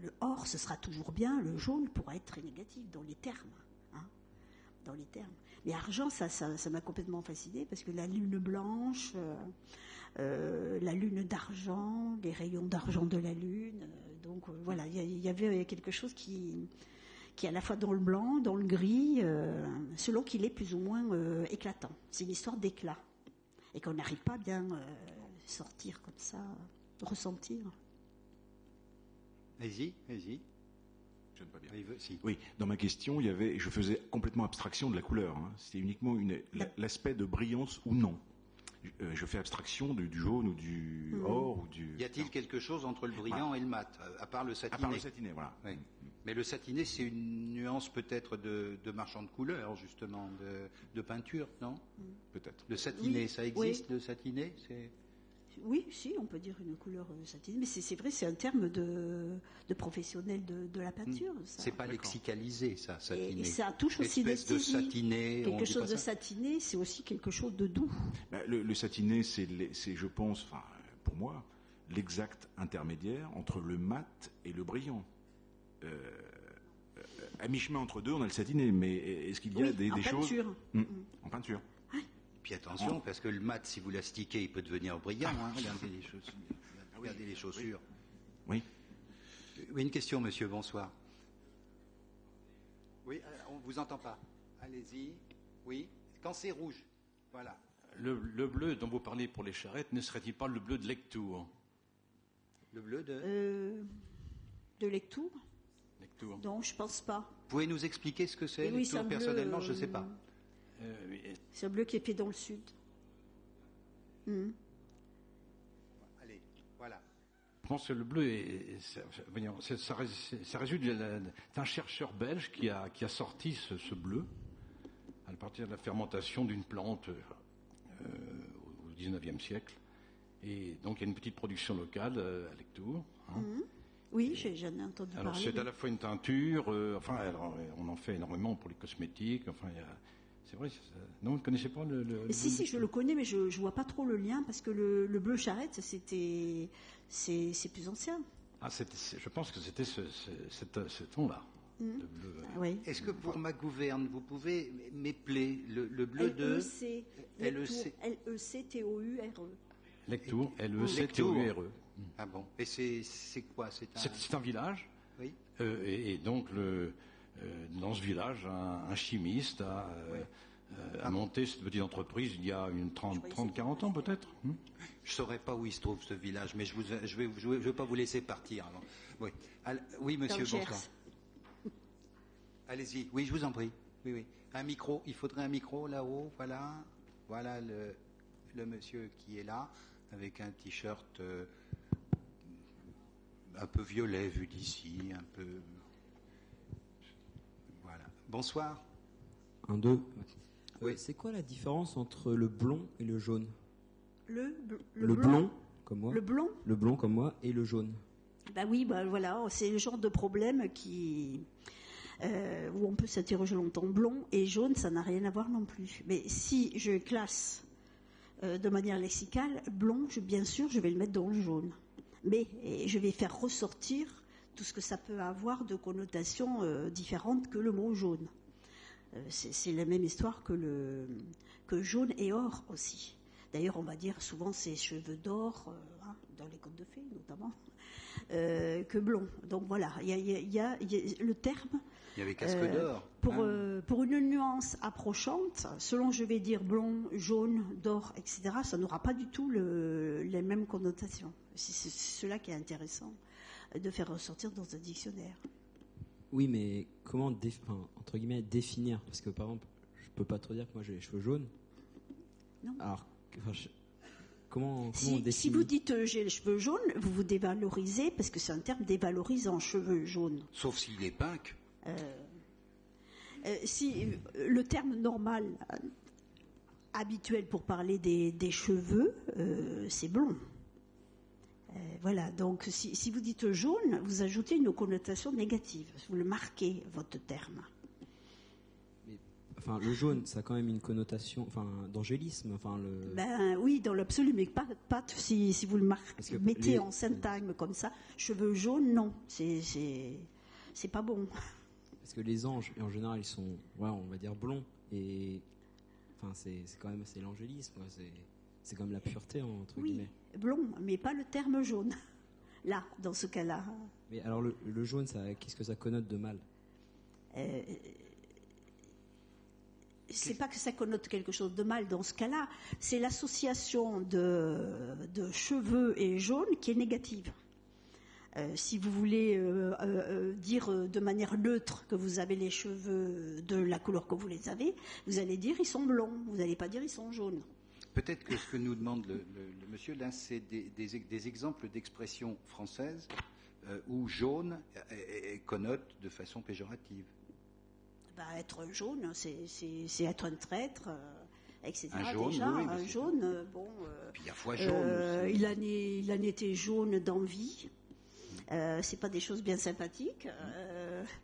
le or, ce sera toujours bien, le jaune pourra être très négatif dans les termes. Dans les termes. Mais argent, ça m'a complètement fasciné parce que la lune blanche, la lune d'argent, les rayons d'argent de la lune. Donc voilà, il y avait quelque chose qui est à la fois dans le blanc, dans le gris, selon qu'il est plus ou moins éclatant. C'est une histoire d'éclat. Et qu'on n'arrive pas à bien sortir comme ça, ressentir. Vas-y. Je ne pas bien. Si. Oui, dans ma question, je faisais complètement abstraction de la couleur. C'était uniquement l'aspect de brillance ou non. Je fais abstraction du jaune ou du or ou du. Y a-t-il quelque chose entre le brillant et le mat, à part le satiné? À part le satiné, voilà. Oui. Mais le satiné, c'est une nuance peut-être de marchand de couleurs, justement, de peinture, non? Peut-être. Le satiné, Oui, ça existe, oui. le satiné? Oui, si, on peut dire une couleur satinée, mais c'est vrai, c'est un terme de professionnel de la peinture. Ça. C'est pas lexicalisé, ça, satiné. Et ça touche aussi espèce de l'esthésie. satiné. Quelque chose de satiné, c'est aussi quelque chose de doux. Le satiné, c'est, je pense, enfin, pour moi, l'exact intermédiaire entre le mat et le brillant. À mi-chemin entre deux, on a le satiné, mais est-ce qu'il y a des choses en peinture? Puis attention, parce que le mat, si vous l'astiquez, il peut devenir brillant. Regardez les chaussures. Oui. Oui, une question, monsieur, bonsoir. Oui, on ne vous entend pas. Allez-y. Oui, quand c'est rouge. Voilà. Le bleu dont vous parlez pour les charrettes, ne serait-il pas le bleu de lecture? Le bleu De lecture? Lecture. Non, je pense pas. Vous pouvez nous expliquer ce que c'est, Oui, lecture? Personnellement, je ne sais pas. C'est un bleu qui est fait dans le sud. Allez, voilà. Je pense que le bleu, ça résulte d'un chercheur belge qui a sorti ce bleu à partir de la fermentation d'une plante au XIXe siècle. Et donc il y a une petite production locale à Lectoure. Oui, j'en ai entendu parler. Alors c'est à la fois une teinture, on en fait énormément pour les cosmétiques. C'est vrai, non, vous ne connaissez pas le Si, je le connais, mais je ne vois pas trop le lien, parce que le bleu charrette, c'est plus ancien. Je pense que c'était ce ton-là. Oui. Est-ce que pour ma gouverne, vous pouvez m'épeler le bleu de L-E-C-T-O-U-R-E. Lectoure, L-E-C-T-O-U-R-E. Ah bon. Et c'est quoi? C'est un village. Oui. Et donc, dans ce village, un chimiste a monté cette petite entreprise il y a 30-40 ans peut-être. Je ne saurais pas où il se trouve ce village, mais je ne vais pas vous laisser partir. Alors. Oui. Oui, monsieur, bonsoir. Allez-y. Oui, je vous en prie. Oui. Un micro. Il faudrait un micro là-haut. Voilà. Voilà le monsieur qui est là, avec un t-shirt un peu violet vu d'ici, un peu. Voilà. Bonsoir. 1, 2. Oui. C'est quoi la différence entre le blond et le jaune? Le blond, comme moi. Le blond? Le blond, comme moi, et le jaune. Voilà, c'est le genre de problème où on peut s'interroger longtemps. Blond et jaune, ça n'a rien à voir non plus. Mais si je classe de manière lexicale, blond, bien sûr, je vais le mettre dans le jaune. Mais je vais faire ressortir tout ce que ça peut avoir de connotations différentes que le mot jaune. C'est la même histoire que jaune et or aussi. D'ailleurs, on va dire souvent c'est cheveux d'or, dans les contes de fées notamment, que blond. Donc voilà, il y a le terme. Il y avait casque d'or. Pour une nuance approchante, selon je vais dire blond, jaune, d'or, etc., ça n'aura pas du tout les mêmes connotations. C'est cela qui est intéressant de faire ressortir dans un dictionnaire. Oui, mais comment, entre guillemets, définir? Parce que, par exemple, je peux pas trop dire que moi j'ai les cheveux jaunes. Non. Alors, comment on Si définit? vous dites j'ai les cheveux jaunes, vous vous dévalorisez parce que c'est un terme dévalorisant, cheveux jaunes. Sauf s'il est punk. Si le terme normal, habituel pour parler des cheveux, c'est blond. Voilà, donc si vous dites jaune, vous ajoutez une connotation négative. Vous le marquez, votre terme. Enfin, le jaune, ça a quand même une connotation, d'angélisme. Ben oui, dans l'absolu, mais pas si vous le Parce que mettez en syntagme comme ça. Cheveux jaunes, non, c'est pas bon. Parce que les anges, en général, ils sont, on va dire blonds. Et c'est quand même, c'est l'angélisme. C'est comme la pureté, entre guillemets. Blond, mais pas le terme jaune. Là, dans ce cas-là. Mais alors, le jaune, qu'est-ce que ça connote de mal? C'est pas que ça connote quelque chose de mal dans ce cas-là, c'est l'association de cheveux et jaune qui est négative. Si vous voulez dire de manière neutre que vous avez les cheveux de la couleur que vous les avez, vous allez dire ils sont blonds, vous n'allez pas dire ils sont jaunes. Peut-être que ce que nous demande le monsieur là, c'est des exemples d'expressions françaises où jaune connote de façon péjorative. Être jaune, c'est être un traître, etc. Un jaune, déjà, oui, un jaune, bon. Puis il y a fois jaune. Il en était jaune d'envie. C'est pas des choses bien sympathiques.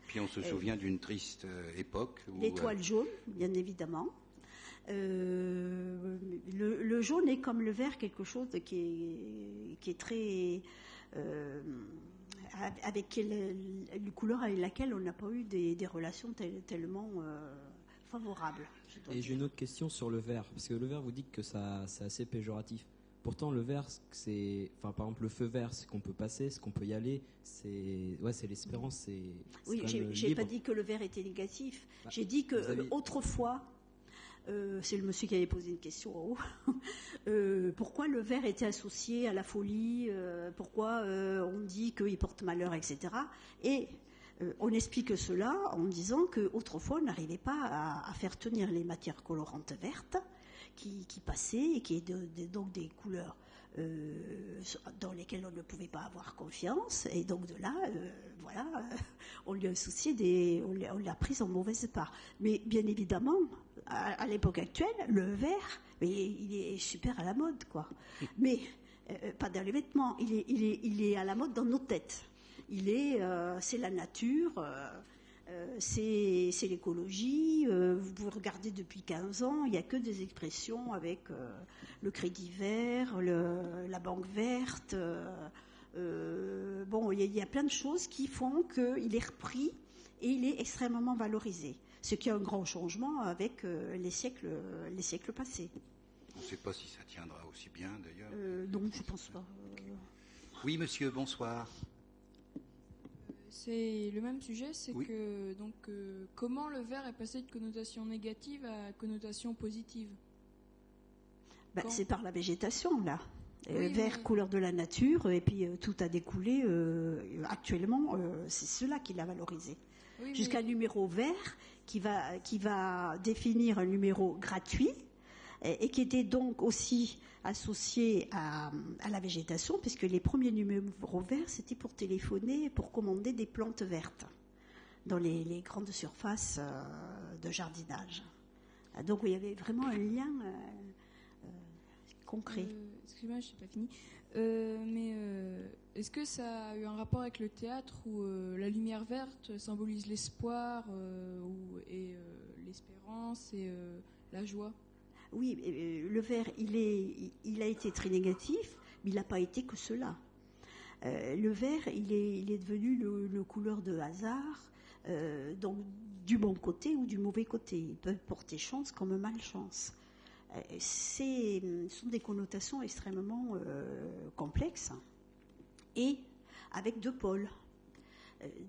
Puis on se souvient d'une triste époque. L'étoile jaune, bien évidemment. Le jaune est comme le vert, quelque chose qui est très avec une couleur avec laquelle on n'a pas eu des relations tellement favorables. Et j'ai une autre question sur le vert, parce que le vert, vous dites que c'est assez péjoratif. Pourtant, le vert, par exemple, le feu vert, c'est qu'on peut passer, c'est qu'on peut y aller, c'est l'espérance, Oui, j'ai pas dit que le vert était négatif. J'ai dit que autrefois. C'est le monsieur qui avait posé une question en haut. Pourquoi le vert était associé à la folie, pourquoi on dit qu'il porte malheur, etc. Et on explique cela en disant qu'autrefois on n'arrivait pas à faire tenir les matières colorantes vertes qui passaient et qui étaient donc des couleurs dans lesquelles on ne pouvait pas avoir confiance. Et donc de là, on lui a associé on l'a prise en mauvaise part. Mais bien évidemment, à l'époque actuelle, le vert, il est super à la mode, quoi. Mais pas dans les vêtements, il est à la mode dans nos têtes. C'est la nature, c'est l'écologie. Vous regardez depuis 15 ans, il n'y a que des expressions avec le crédit vert, la banque verte. Il y a plein de choses qui font qu'il est repris et il est extrêmement valorisé. Ce qui est un grand changement avec les siècles passés. On ne sait pas si ça tiendra aussi bien, d'ailleurs. Non, je ne pense pas. Oui, monsieur, bonsoir. C'est le même sujet, c'est que comment le vert est passé de connotation négative à connotation positive? C'est par la végétation, là. Oui, vert, couleur de la nature, et puis tout a découlé. Actuellement, c'est cela qui l'a valorisé. Oui, Jusqu'à un numéro vert qui va définir un numéro gratuit et qui était donc aussi associé à la végétation, puisque les premiers numéros verts, c'était pour téléphoner, pour commander des plantes vertes dans les grandes surfaces de jardinage. Donc il y avait vraiment un lien concret. Excusez-moi, je n'ai pas fini. Est-ce que ça a eu un rapport avec le théâtre où la lumière verte symbolise l'espoir et l'espérance et la joie? Oui, le vert, il a été très négatif, mais il n'a pas été que cela. Le vert, il est devenu le couleur de hasard, donc du bon côté ou du mauvais côté. Il peut porter chance comme malchance. Ce sont des connotations extrêmement complexes et avec deux pôles.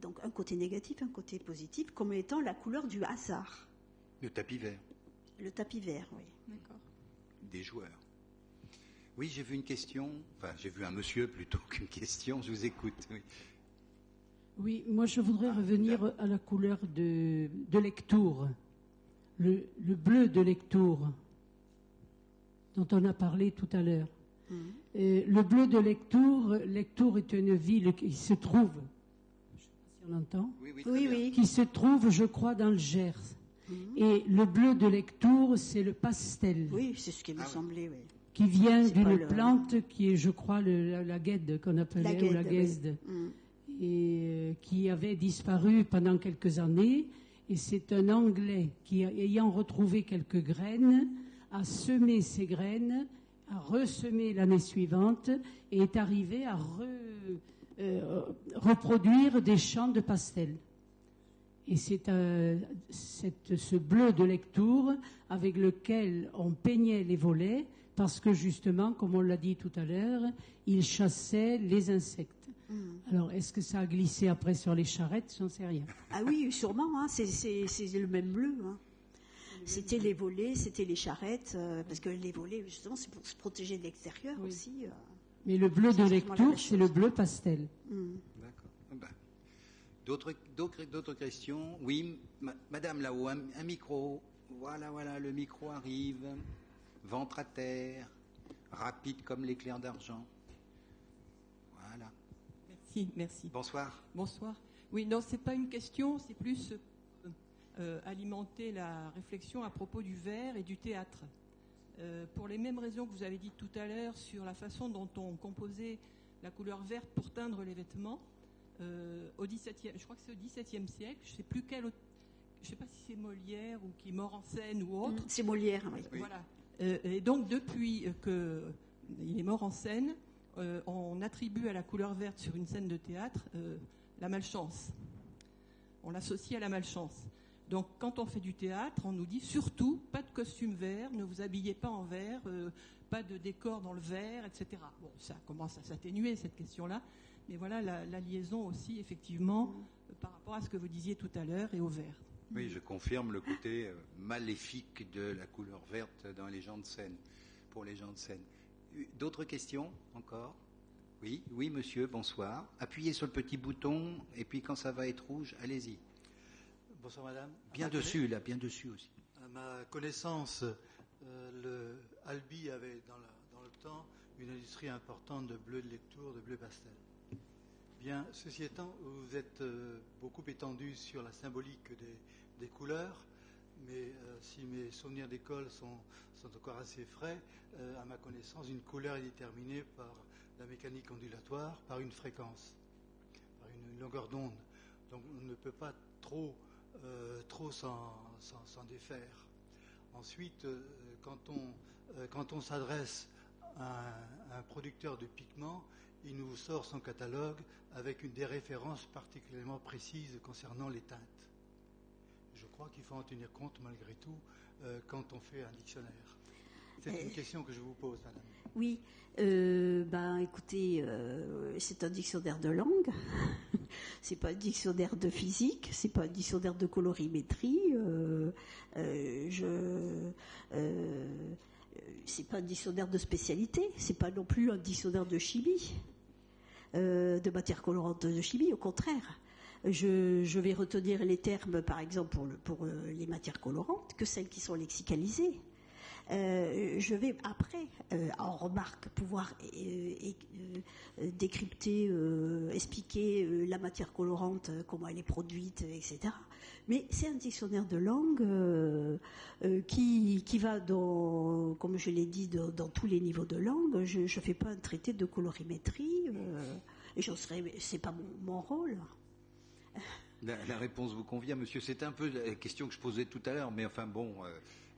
Donc un côté négatif, un côté positif, comme étant la couleur du hasard. Le tapis vert. Le tapis vert, oui. D'accord. Des joueurs. Oui, j'ai vu une question. Enfin, j'ai vu un monsieur plutôt qu'une question. Je vous écoute. Oui, oui, moi je voudrais revenir à la couleur de lectour. Le bleu de lectour dont on a parlé tout à l'heure. Le bleu de Lectoure est une ville qui se trouve, je ne sais pas si on entend, Oui. qui se trouve, je crois, dans le Gers. Et le bleu de Lectoure, c'est le pastel. Oui, c'est ce qui me semblait, oui. Qui vient C'est pas d'une le- plante qui est, je crois, la guêde qu'on appelait, ou la oui. guesde, et qui avait disparu pendant quelques années. Et c'est un Anglais qui, ayant retrouvé quelques graines, a semé ces graines, a ressemé l'année suivante et est arrivé à reproduire des champs de pastel. Et c'est ce bleu de Lectoure avec lequel on peignait les volets parce que justement, comme on l'a dit tout à l'heure, il chassait les insectes. Alors, est-ce que ça a glissé après sur les charrettes? J'en sais rien. Ah oui, sûrement, hein, c'est le même bleu. Hein. C'était les volets, c'était les charrettes, parce que les volets, justement, c'est pour se protéger de l'extérieur aussi. Mais le bleu de C'est exactement la Lectoure, même c'est chose. le bleu pastel. D'accord. Ben, d'autres questions? Oui, madame là-haut, un micro. Voilà, le micro arrive. Ventre à terre, rapide comme l'éclair d'argent. Voilà. Merci. Bonsoir. Bonsoir. Oui, non, c'est pas une question, c'est plus alimenter la réflexion à propos du verre et du théâtre. Pour les mêmes raisons que vous avez dites tout à l'heure sur la façon dont on composait la couleur verte pour teindre les vêtements, au XVIIe, je crois que c'est au XVIIe siècle, je sais plus quel, je sais pas si c'est Molière ou qui Mort en scène ou autre. C'est Molière, oui. Voilà. Et donc depuis qu'il est mort en scène, on attribue à la couleur verte sur une scène de théâtre la malchance. On l'associe à la malchance. Donc quand on fait du théâtre, on nous dit surtout pas de costume vert, ne vous habillez pas en vert, pas de décor dans le vert, etc. Bon, ça commence à s'atténuer cette question-là, mais voilà la liaison aussi effectivement par rapport à ce que vous disiez tout à l'heure et au vert. Oui, je confirme le côté maléfique de la couleur verte dans les gens de scène, pour les gens de scène. D'autres questions encore? Oui, monsieur, bonsoir. Appuyez sur le petit bouton, et puis quand ça va être rouge, allez-y. Bonsoir madame. Bien dessus aussi. À ma connaissance, Albi avait dans le temps une industrie importante de bleu de Lectoure, de bleu pastel. Bien, ceci étant, vous êtes beaucoup étendu sur la symbolique des couleurs, mais si mes souvenirs d'école sont encore assez frais, à ma connaissance, une couleur est déterminée par la mécanique ondulatoire, par une fréquence, par une longueur d'onde. Donc on ne peut pas trop s'en défaire. Ensuite, quand on s'adresse à un producteur de pigments, il nous sort son catalogue avec des références particulièrement précises concernant les teintes. Je crois qu'il faut en tenir compte malgré tout quand on fait un dictionnaire. C'est une question que je vous pose, madame. Oui, écoutez, c'est un dictionnaire de langue, c'est pas un dictionnaire de physique, c'est pas un dictionnaire de colorimétrie, c'est pas un dictionnaire de spécialité, c'est pas non plus un dictionnaire de chimie, de matière colorante de chimie, au contraire. Je vais retenir les termes, par exemple, pour les matières colorantes, que celles qui sont lexicalisées. Je vais après, en remarque, pouvoir décrypter, expliquer la matière colorante, comment elle est produite, etc. Mais c'est un dictionnaire de langue qui va, comme je l'ai dit, dans tous les niveaux de langue. Je ne fais pas un traité de colorimétrie, c'est pas mon rôle. La réponse vous convient, monsieur. C'est un peu la question que je posais tout à l'heure, mais enfin bon...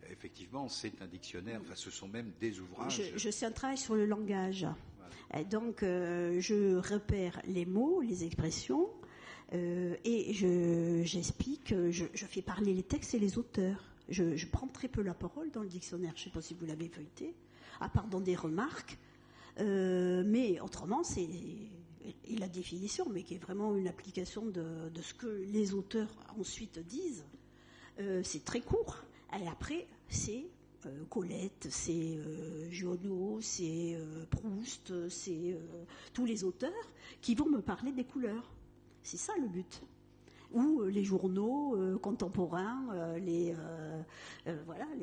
effectivement, c'est un dictionnaire, enfin, ce sont même des ouvrages. Je sais un travail sur le langage. Voilà. Donc, je repère les mots, les expressions, et j'explique, je fais parler les textes et les auteurs. Je prends très peu la parole dans le dictionnaire, je ne sais pas si vous l'avez feuilleté, à part dans des remarques, mais autrement, c'est la définition, mais qui est vraiment une application de ce que les auteurs ensuite disent. C'est très court. Et après, c'est Colette, c'est Giono, c'est Proust, c'est tous les auteurs qui vont me parler des couleurs. C'est ça le but. ou les journaux contemporains, les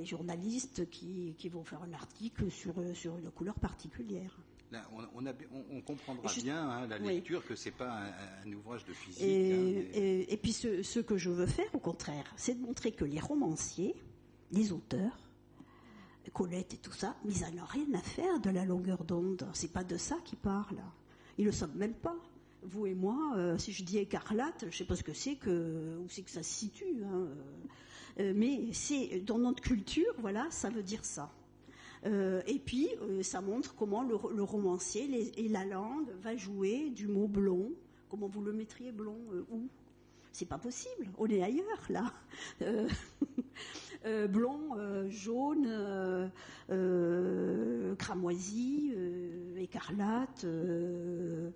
journalistes qui vont faire un article sur une couleur particulière. Là, on comprendra bien la oui. lecture que c'est pas un ouvrage de physique. Et puis ce que je veux faire, au contraire, c'est de montrer que les romanciers, les auteurs, Colette et tout ça, mais ils n'en ont rien à faire de la longueur d'onde. C'est pas de ça qu'ils parlent. Ils le savent même pas. Vous et moi, si je dis écarlate, je sais pas ce que c'est où c'est que ça se situe. Hein. Mais c'est dans notre culture, voilà, ça veut dire ça. Et puis, ça montre comment le romancier et la langue va jouer du mot blond. Comment vous le mettriez blond où? C'est pas possible. On est ailleurs, là. Blond, jaune, cramoisi, écarlate, je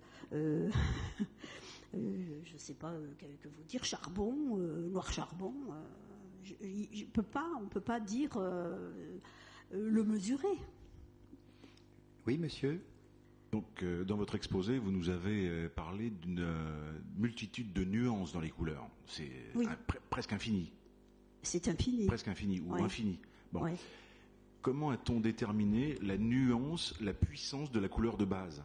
ne sais pas que vous dire, charbon, noir charbon. On peut pas dire le mesurer. Oui, monsieur. Donc, dans votre exposé, vous nous avez parlé d'une multitude de nuances dans les couleurs. C'est presque infini. C'est infini. Presque infini ou infini. Bon. Ouais. Comment a-t-on déterminé la nuance, la puissance de la couleur de base?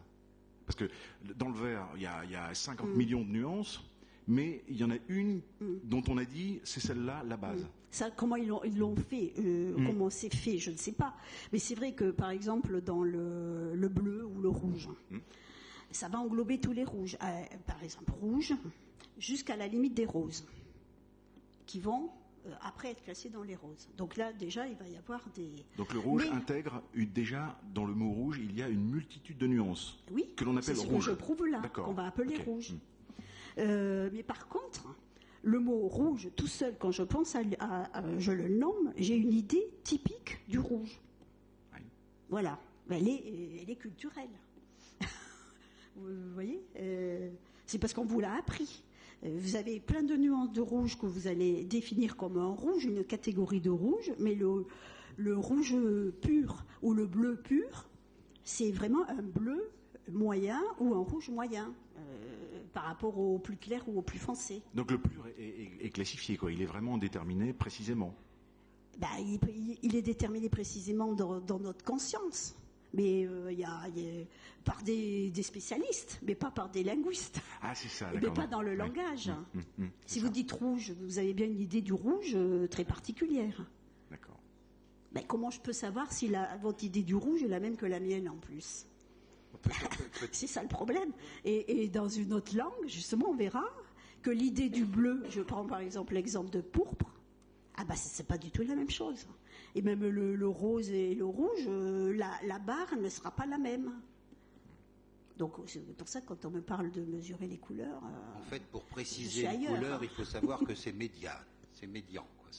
Parce que dans le vert, il y a 50 millions de nuances, mais il y en a une dont on a dit c'est celle-là la base. Ça, comment ils l'ont fait, comment c'est fait, je ne sais pas. Mais c'est vrai que, par exemple, dans le bleu ou le rouge, ça va englober tous les rouges. Par exemple, rouge, jusqu'à la limite des roses, qui vont après être classés dans les roses. Donc là, déjà, il va y avoir des... Donc le rouge intègre déjà, dans le mot rouge, il y a une multitude de nuances. Oui, que l'on appelle rouge. C'est ce que je prouve là, qu'on va appeler rouge. Mais par contre... Le mot rouge, tout seul, quand je pense je le nomme, j'ai une idée typique du rouge. Oui. Voilà. Elle est culturelle. Vous voyez, c'est parce qu'on vous l'a appris. Vous avez plein de nuances de rouge que vous allez définir comme un rouge, une catégorie de rouge, mais le rouge pur ou le bleu pur, c'est vraiment un bleu moyen ou un rouge moyen. Par rapport au plus clair ou au plus foncé. Donc le pur est classifié, quoi. Il est vraiment déterminé précisément. Il est déterminé précisément dans notre conscience. Mais par des spécialistes, mais pas par des linguistes. Ah, c'est ça. Mais pas dans le langage. Si vous dites rouge, vous avez bien une idée du rouge très particulière. D'accord. Comment je peux savoir si votre idée du rouge est la même que la mienne en plus? C'est ça le problème. Et dans une autre langue, justement, on verra que l'idée du bleu, je prends par exemple l'exemple de pourpre, c'est pas du tout la même chose. Et même le rose et le rouge, la barre ne sera pas la même. Donc c'est pour ça que quand on me parle de mesurer les couleurs... en fait, pour préciser les couleurs, il faut savoir que c'est médian. C'est médian, quoi.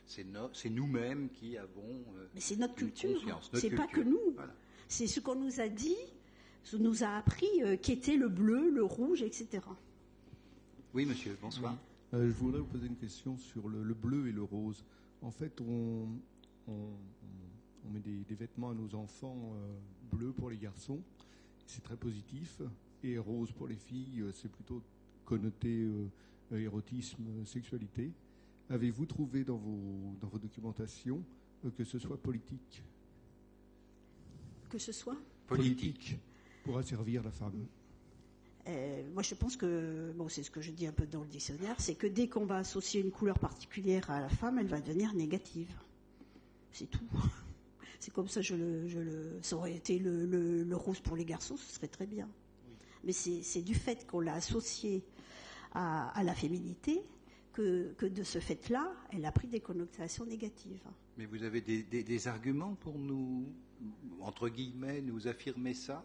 C'est nous-mêmes qui avons... Mais c'est notre culture. C'est pas culture. Que nous. Voilà. C'est ce qu'on nous a dit, ce qu'on nous a appris, qu'était le bleu, le rouge, etc. Oui, monsieur, bonsoir. Je voudrais vous poser une question sur le bleu et le rose. En fait, on met des vêtements à nos enfants bleus pour les garçons, c'est très positif, et rose pour les filles, c'est plutôt connoté érotisme, sexualité. Avez-vous trouvé dans vos documentations que ce soit politique? Que ce soit politique pour asservir la femme. Moi, je pense que, c'est ce que je dis un peu dans le dictionnaire, c'est que dès qu'on va associer une couleur particulière à la femme, elle va devenir négative. C'est tout. C'est comme ça, ça aurait été le rose pour les garçons, ce serait très bien. Oui. Mais c'est du fait qu'on l'a associée à la féminité que de ce fait-là, elle a pris des connotations négatives. Mais vous avez des arguments pour nous, entre guillemets, nous affirmer ça?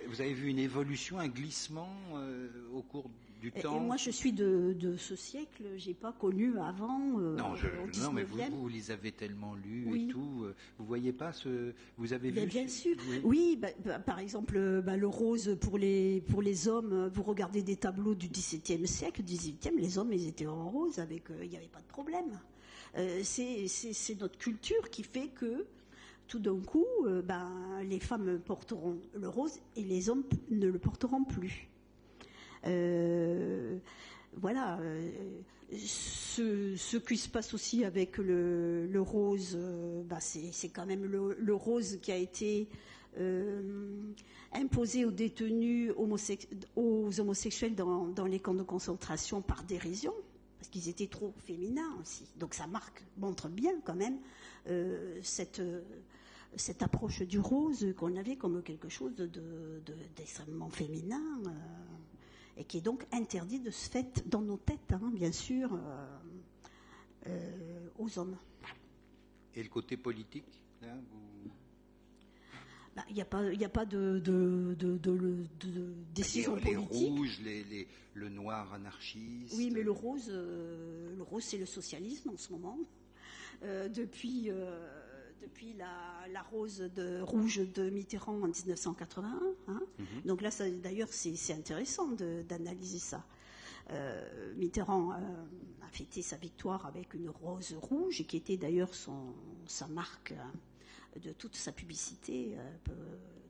Vous avez vu une évolution, un glissement au cours du temps? Moi, je suis de ce siècle, j'ai pas connu avant. Non, mais vous les avez tellement lus et tout. Vous voyez pas vous avez vu? Bien sûr. Oui, par exemple, le rose pour les hommes. Vous regardez des tableaux du XVIIe siècle, les hommes ils étaient en rose il n'y avait pas de problème. C'est notre culture qui fait que tout d'un coup, les femmes porteront le rose et les hommes ne le porteront plus. Voilà. Ce qui se passe aussi avec le rose, c'est quand même le rose qui a été imposé aux détenus aux homosexuels dans les camps de concentration par dérision, parce qu'ils étaient trop féminins aussi. Donc ça montre bien quand même cette approche du rose qu'on avait comme quelque chose d'extrêmement féminin, et qui est donc interdit de ce fait dans nos têtes, bien sûr, aux hommes. Et le côté politique, là, il n'y a pas de décision politique. Les rouges, le noir anarchiste. Oui, mais le rose, c'est le socialisme en ce moment. Depuis la rose rouge de Mitterrand en 1981. Donc là, d'ailleurs, c'est intéressant d'analyser ça. Mitterrand a fêté sa victoire avec une rose rouge, qui était d'ailleurs sa marque de toute sa publicité,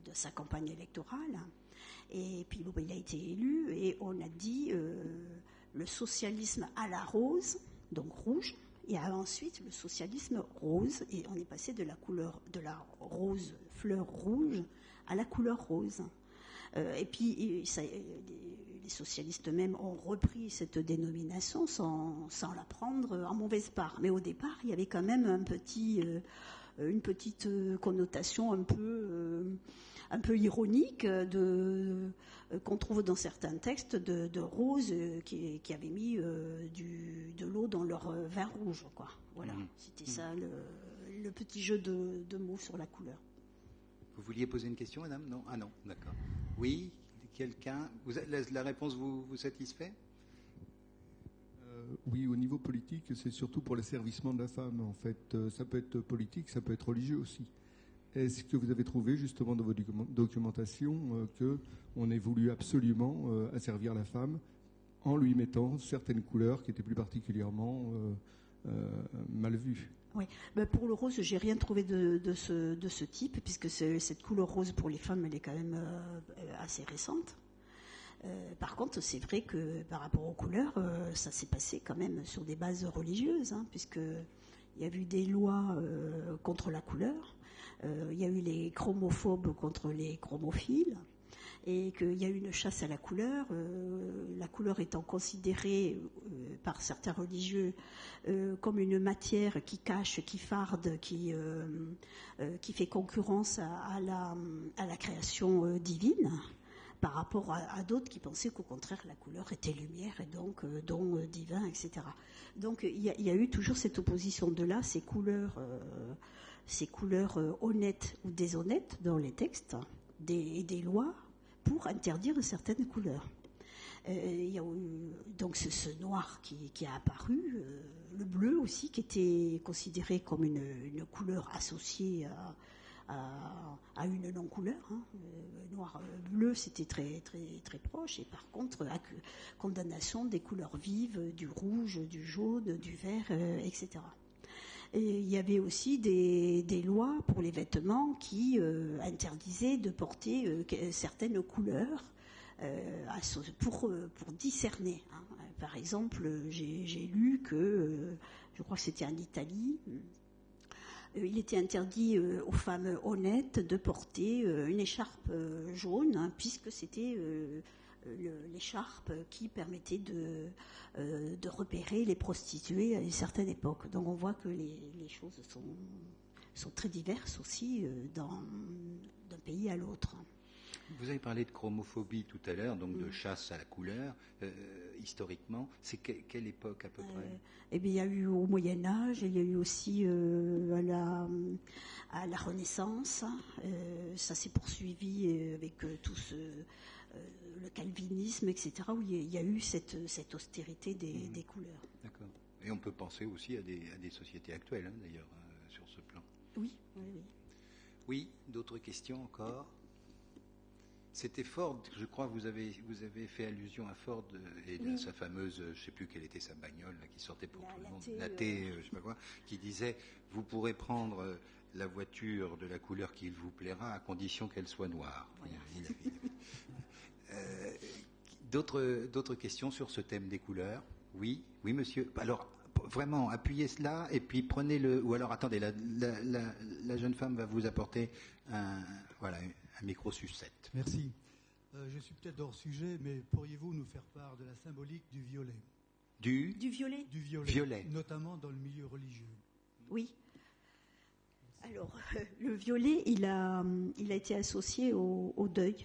de sa campagne électorale. Et puis il a été élu, et on a dit le socialisme à la rose, donc rouge. Et ensuite le socialisme rose, et on est passé de la couleur de la rose fleur rouge à la couleur rose. Et puis les socialistes eux-mêmes ont repris cette dénomination sans la prendre en mauvaise part. Mais au départ, il y avait quand même une petite connotation un peu ironique qu'on trouve dans certains textes de rose qui avaient mis de l'eau dans leur vin rouge, quoi. Voilà, c'était ça le petit jeu de mots sur la couleur. Vous vouliez poser une question, madame? Non? Ah non, d'accord. Oui, quelqu'un? La réponse vous satisfait? Oui, au niveau politique, c'est surtout pour l'asservissement de la femme. En fait, ça peut être politique, ça peut être religieux aussi. Est-ce que vous avez trouvé justement dans votre documentation qu'on ait voulu absolument asservir la femme en lui mettant certaines couleurs qui étaient plus particulièrement mal vues? Oui, pour le rose, j'ai rien trouvé de ce type, puisque cette couleur rose pour les femmes, elle est quand même assez récente. Par contre, c'est vrai que par rapport aux couleurs, ça s'est passé quand même sur des bases religieuses, puisqu'il y a eu des lois contre la couleur, il y a eu les chromophobes contre les chromophiles, et qu'il y a eu une chasse à la couleur étant considérée par certains religieux comme une matière qui cache, qui farde, qui fait concurrence à la création divine, par rapport à d'autres qui pensaient qu'au contraire la couleur était lumière et donc don divin, etc. Donc il y a eu toujours cette opposition de là, ces couleurs honnêtes ou déshonnêtes dans les textes, des lois pour interdire certaines couleurs. Il y a eu donc ce noir qui a apparu, le bleu aussi qui était considéré comme une couleur associée à une non-couleur. Noir, bleu, c'était très, très, très proche. Et par contre, condamnation des couleurs vives, du rouge, du jaune, du vert, etc. Et il y avait aussi des lois pour les vêtements qui interdisaient de porter certaines couleurs pour discerner. Par exemple, j'ai lu que, je crois que c'était en Italie, il était interdit aux femmes honnêtes de porter une écharpe jaune, puisque c'était l'écharpe qui permettait de repérer les prostituées à une certaine époque. Donc on voit que les choses sont très diverses aussi d'un pays à l'autre. Vous avez parlé de chromophobie tout à l'heure, donc de chasse à la couleur. Historiquement, c'est quelle époque à peu près? Eh bien, il y a eu au Moyen-Âge, il y a eu aussi à la Renaissance. Ça s'est poursuivi avec tout le calvinisme, etc., où il y a eu cette austérité des couleurs. D'accord. Et on peut penser aussi à des sociétés actuelles, d'ailleurs, sur ce plan. Oui. Oui, d'autres questions encore? C'était Ford, je crois, vous avez fait allusion à Ford et à sa fameuse, je ne sais plus quelle était sa bagnole là, qui sortait pour tout le monde, la T, je ne sais pas quoi, qui disait vous pourrez prendre la voiture de la couleur qu'il vous plaira à condition qu'elle soit noire. Voilà. D'autres questions sur ce thème des couleurs? Oui, monsieur. Alors, vraiment, appuyez cela et puis prenez-le. Ou alors, attendez, la jeune femme va vous apporter un micro sucette. Merci. Je suis peut-être hors sujet, mais pourriez-vous nous faire part de la symbolique du violet? Du violet? Du violet. Notamment dans le milieu religieux. Oui. Alors, le violet, il a été associé au deuil,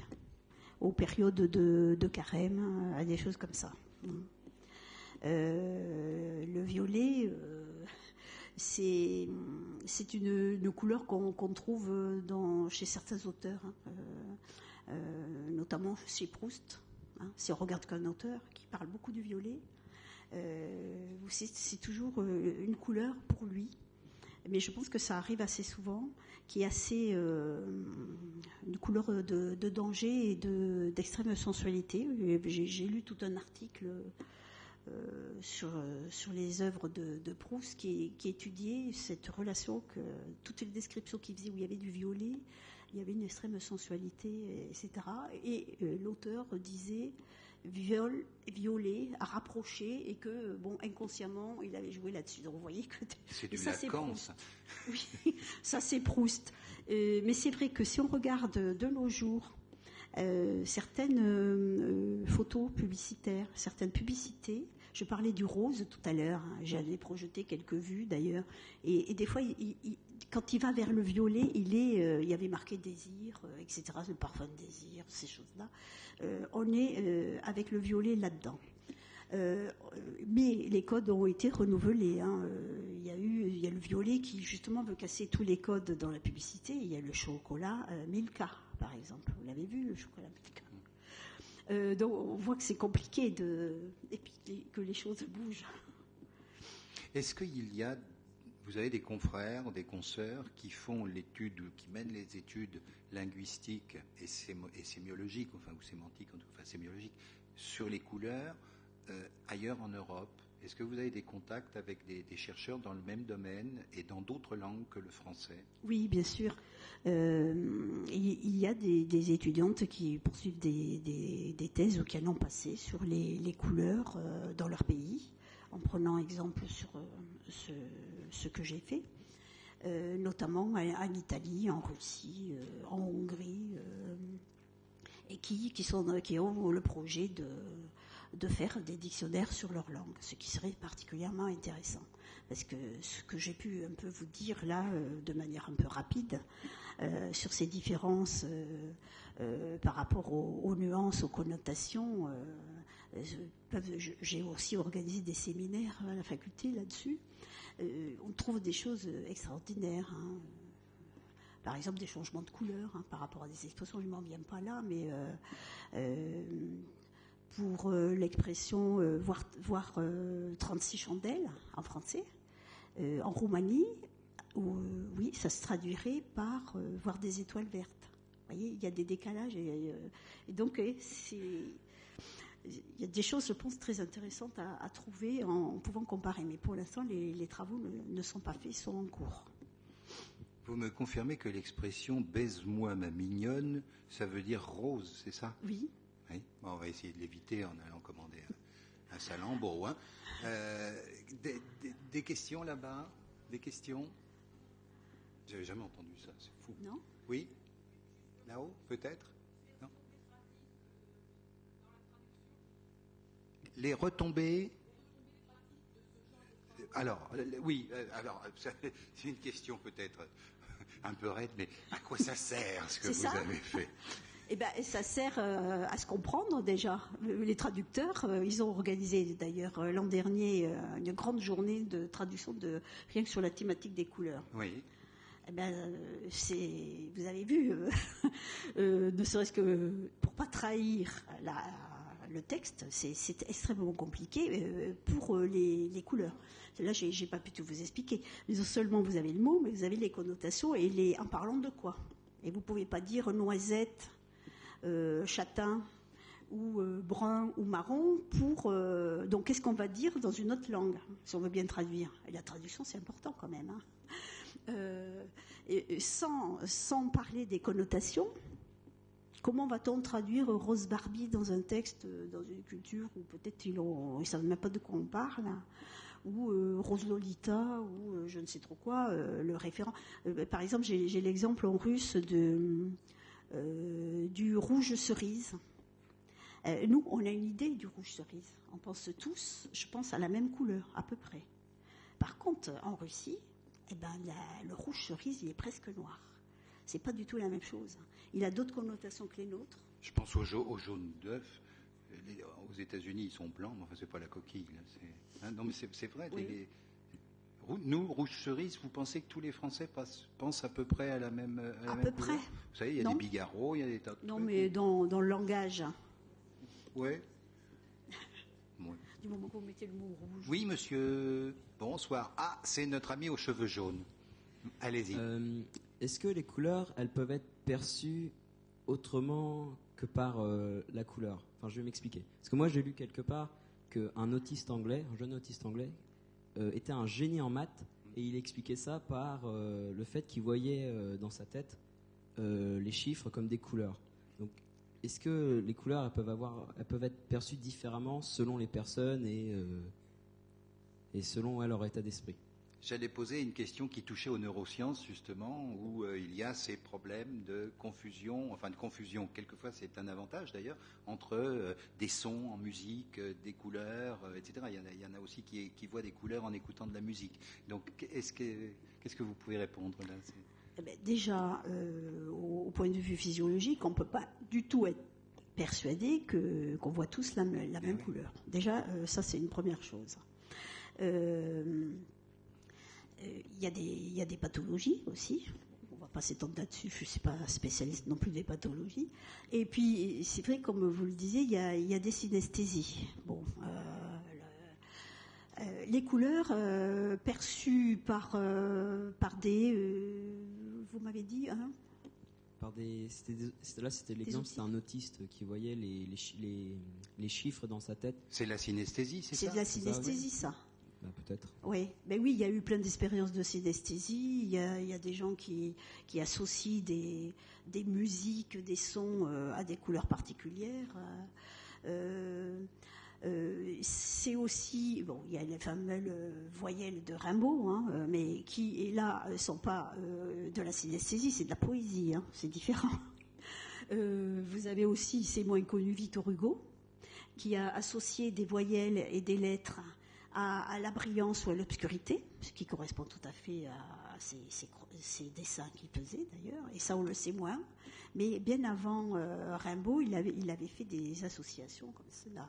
aux périodes de carême, à des choses comme ça. Le violet, c'est une couleur qu'on trouve chez certains auteurs, notamment chez Proust. Si on regarde qu'un auteur qui parle beaucoup du violet, c'est toujours une couleur pour lui. Mais je pense que ça arrive assez souvent, qui est assez une couleur de danger et d'extrême sensualité. J'ai lu tout un article sur les œuvres de Proust qui étudiait cette relation, que toutes les descriptions qu'il faisait où il y avait du violet, il y avait une extrême sensualité, etc. Et l'auteur disait violet à rapprocher, et que inconsciemment il avait joué là-dessus. Donc vous voyez que c'est du Lacan, ça. Oui, ça c'est Proust. Mais c'est vrai que si on regarde de nos jours certaines photos publicitaires, certaines publicités, je parlais du rose tout à l'heure, j'avais projeté quelques vues d'ailleurs, et des fois quand il va vers le violet, il y avait marqué désir, etc., le parfum de désir, ces choses-là. On est avec le violet là-dedans. Mais les codes ont été renouvelés. Il y a le violet qui justement veut casser tous les codes dans la publicité. Il y a le chocolat Milka, par exemple. Vous l'avez vu, le chocolat Milka. Donc on voit que c'est compliqué et puis que les choses bougent. Est-ce qu'il y a, vous avez des confrères, des consoeurs qui font l'étude, qui mènent les études linguistiques et sémiologiques, ou sémantiques, enfin sémiologiques, sur les couleurs ailleurs en Europe? Est-ce que vous avez des contacts avec des chercheurs dans le même domaine et dans d'autres langues que le français? Oui, bien sûr. Il y a des étudiantes qui poursuivent des thèses ou qui en ont passé sur les couleurs dans leur pays, en prenant exemple sur ce que j'ai fait, notamment en Italie, en Russie, en Hongrie, et qui ont le projet de faire des dictionnaires sur leur langue, ce qui serait particulièrement intéressant. Parce que ce que j'ai pu un peu vous dire là, de manière un peu rapide, sur ces différences par rapport aux nuances, aux connotations, j'ai aussi organisé des séminaires à la faculté là-dessus. On trouve des choses extraordinaires. Par exemple, des changements de couleur par rapport à des expressions, je ne m'en viens pas là, mais pour l'expression voir 36 chandelles en français, en Roumanie, oui, ça se traduirait par voir des étoiles vertes. Vous voyez, il y a des décalages et donc il y a des choses, je pense, très intéressantes à trouver en pouvant comparer. Mais pour l'instant, les travaux ne sont pas faits, sont en cours. Vous me confirmez que l'expression « baise-moi ma mignonne », ça veut dire rose, c'est ça? Oui. Oui. Bon, on va essayer de l'éviter en allant commander un salambo. Des questions là-bas? Des questions? J'avais jamais entendu ça, c'est fou. Non? Oui? Là-haut, peut-être? Non? Les retombées? Alors, oui, c'est une question peut-être un peu raide, mais à quoi ça sert ce que vous avez fait? Eh ben, ça sert à se comprendre déjà. Les traducteurs, ils ont organisé d'ailleurs l'an dernier une grande journée de traduction rien que sur la thématique des couleurs. Oui. Eh ben, vous avez vu, ne serait-ce que pour pas trahir le texte, c'est extrêmement compliqué pour les couleurs. Là, j'ai pas pu tout vous expliquer. Mais non seulement vous avez le mot, mais vous avez les connotations et en parlant de quoi. Et vous pouvez pas dire noisette, châtain ou brun ou marron pour. Donc, qu'est-ce qu'on va dire dans une autre langue, si on veut bien traduire? Et la traduction, c'est important quand même. Et sans parler des connotations, Comment va-t-on traduire Rose Barbie dans un texte, dans une culture où peut-être ils ne savent même pas de quoi on parle, ou Rose Lolita, ou je ne sais trop quoi, le référent. Par exemple, j'ai l'exemple en russe du rouge cerise. Nous, on a une idée du rouge cerise. On pense tous, je pense, à la même couleur, à peu près. Par contre, en Russie, le rouge cerise, il est presque noir. C'est pas du tout la même chose. Il a d'autres connotations que les nôtres. Je pense au jaune d'œuf. Aux États-Unis, ils sont blancs, mais enfin, c'est pas la coquille. Là. Non, mais c'est vrai. Oui. Nous, rouge cerise, vous pensez que tous les Français pensent à peu près à la même À même peu couleur? près. Vous savez, il y a des bigarros, il y a des tas de Non, trucs. mais dans le langage. Ouais. Du moment que vous mettez le mot rouge. Oui, monsieur. Bonsoir. Ah, c'est notre ami aux cheveux jaunes. Allez-y. Est-ce que les couleurs, elles peuvent être perçues autrement que par la couleur? Enfin, je vais m'expliquer. Parce que moi, j'ai lu quelque part qu'un jeune autiste anglais, était un génie en maths, et il expliquait ça par le fait qu'il voyait dans sa tête les chiffres comme des couleurs. Donc, est-ce que les couleurs, elles peuvent être perçues différemment selon les personnes et selon leur état d'esprit? J'allais poser une question qui touchait aux neurosciences, justement, où il y a ces problèmes de confusion, quelquefois c'est un avantage d'ailleurs, entre des sons en musique, des couleurs, etc. Il y en a aussi qui voient des couleurs en écoutant de la musique. Donc, qu'est-ce que vous pouvez répondre là? Déjà, au point de vue physiologique, on ne peut pas du tout être persuadé qu'on voit tous la même couleur. Déjà, ça c'est une première chose. Il y a des pathologies aussi. On ne va pas s'étendre là-dessus, je ne suis pas spécialiste non plus des pathologies. Et puis, c'est vrai, comme vous le disiez, il y a des synesthésies. Bon, les couleurs perçues par des... vous m'avez dit... Hein, c'était l'exemple, c'était un autiste qui voyait les chiffres dans sa tête. C'est la synesthésie, c'est ça? C'est de la synesthésie, ça. Peut-être. Oui, oui, il y a eu plein d'expériences de synesthésie. Il y a des gens qui associent des musiques, des sons à des couleurs particulières. C'est aussi, bon, il y a les fameuses voyelles de Rimbaud, hein, mais qui, là, sont pas de la synesthésie, c'est de la poésie, hein, c'est différent. Vous avez aussi, c'est moins connu, Victor Hugo, qui a associé des voyelles et des lettres à la brillance ou à l'obscurité, ce qui correspond tout à fait à ces dessins qu'il faisait d'ailleurs, et ça on le sait moins. Mais bien avant Rimbaud, il avait fait des associations comme cela.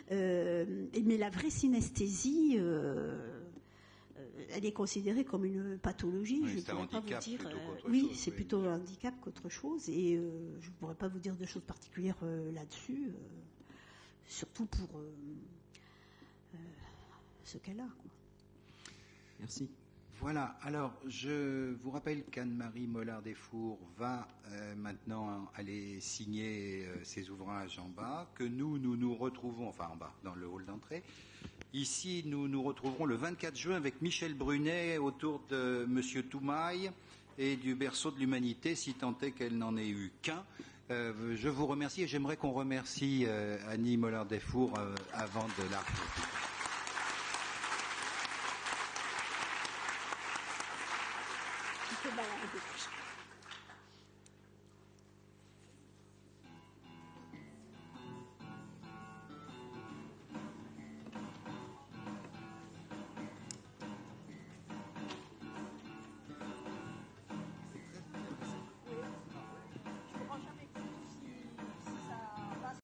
Mais la vraie synesthésie, elle est considérée comme une pathologie. Oui, je ne pourrais pas vous dire. Oui, c'est plutôt un handicap qu'autre chose, et je ne pourrais pas vous dire de choses particulières là-dessus, surtout pour ce qu'elle a, quoi. Merci. Voilà, alors je vous rappelle qu'Anne-Marie Mollard-Desfours va maintenant aller signer ses ouvrages en bas, que nous retrouvons, enfin en bas, dans le hall d'entrée. Ici, nous nous retrouverons le 24 juin avec Michel Brunet autour de Monsieur Toumaï et du berceau de l'humanité, si tant est qu'elle n'en ait eu qu'un. Je vous remercie et j'aimerais qu'on remercie Annie Mollard-Desfours avant de la...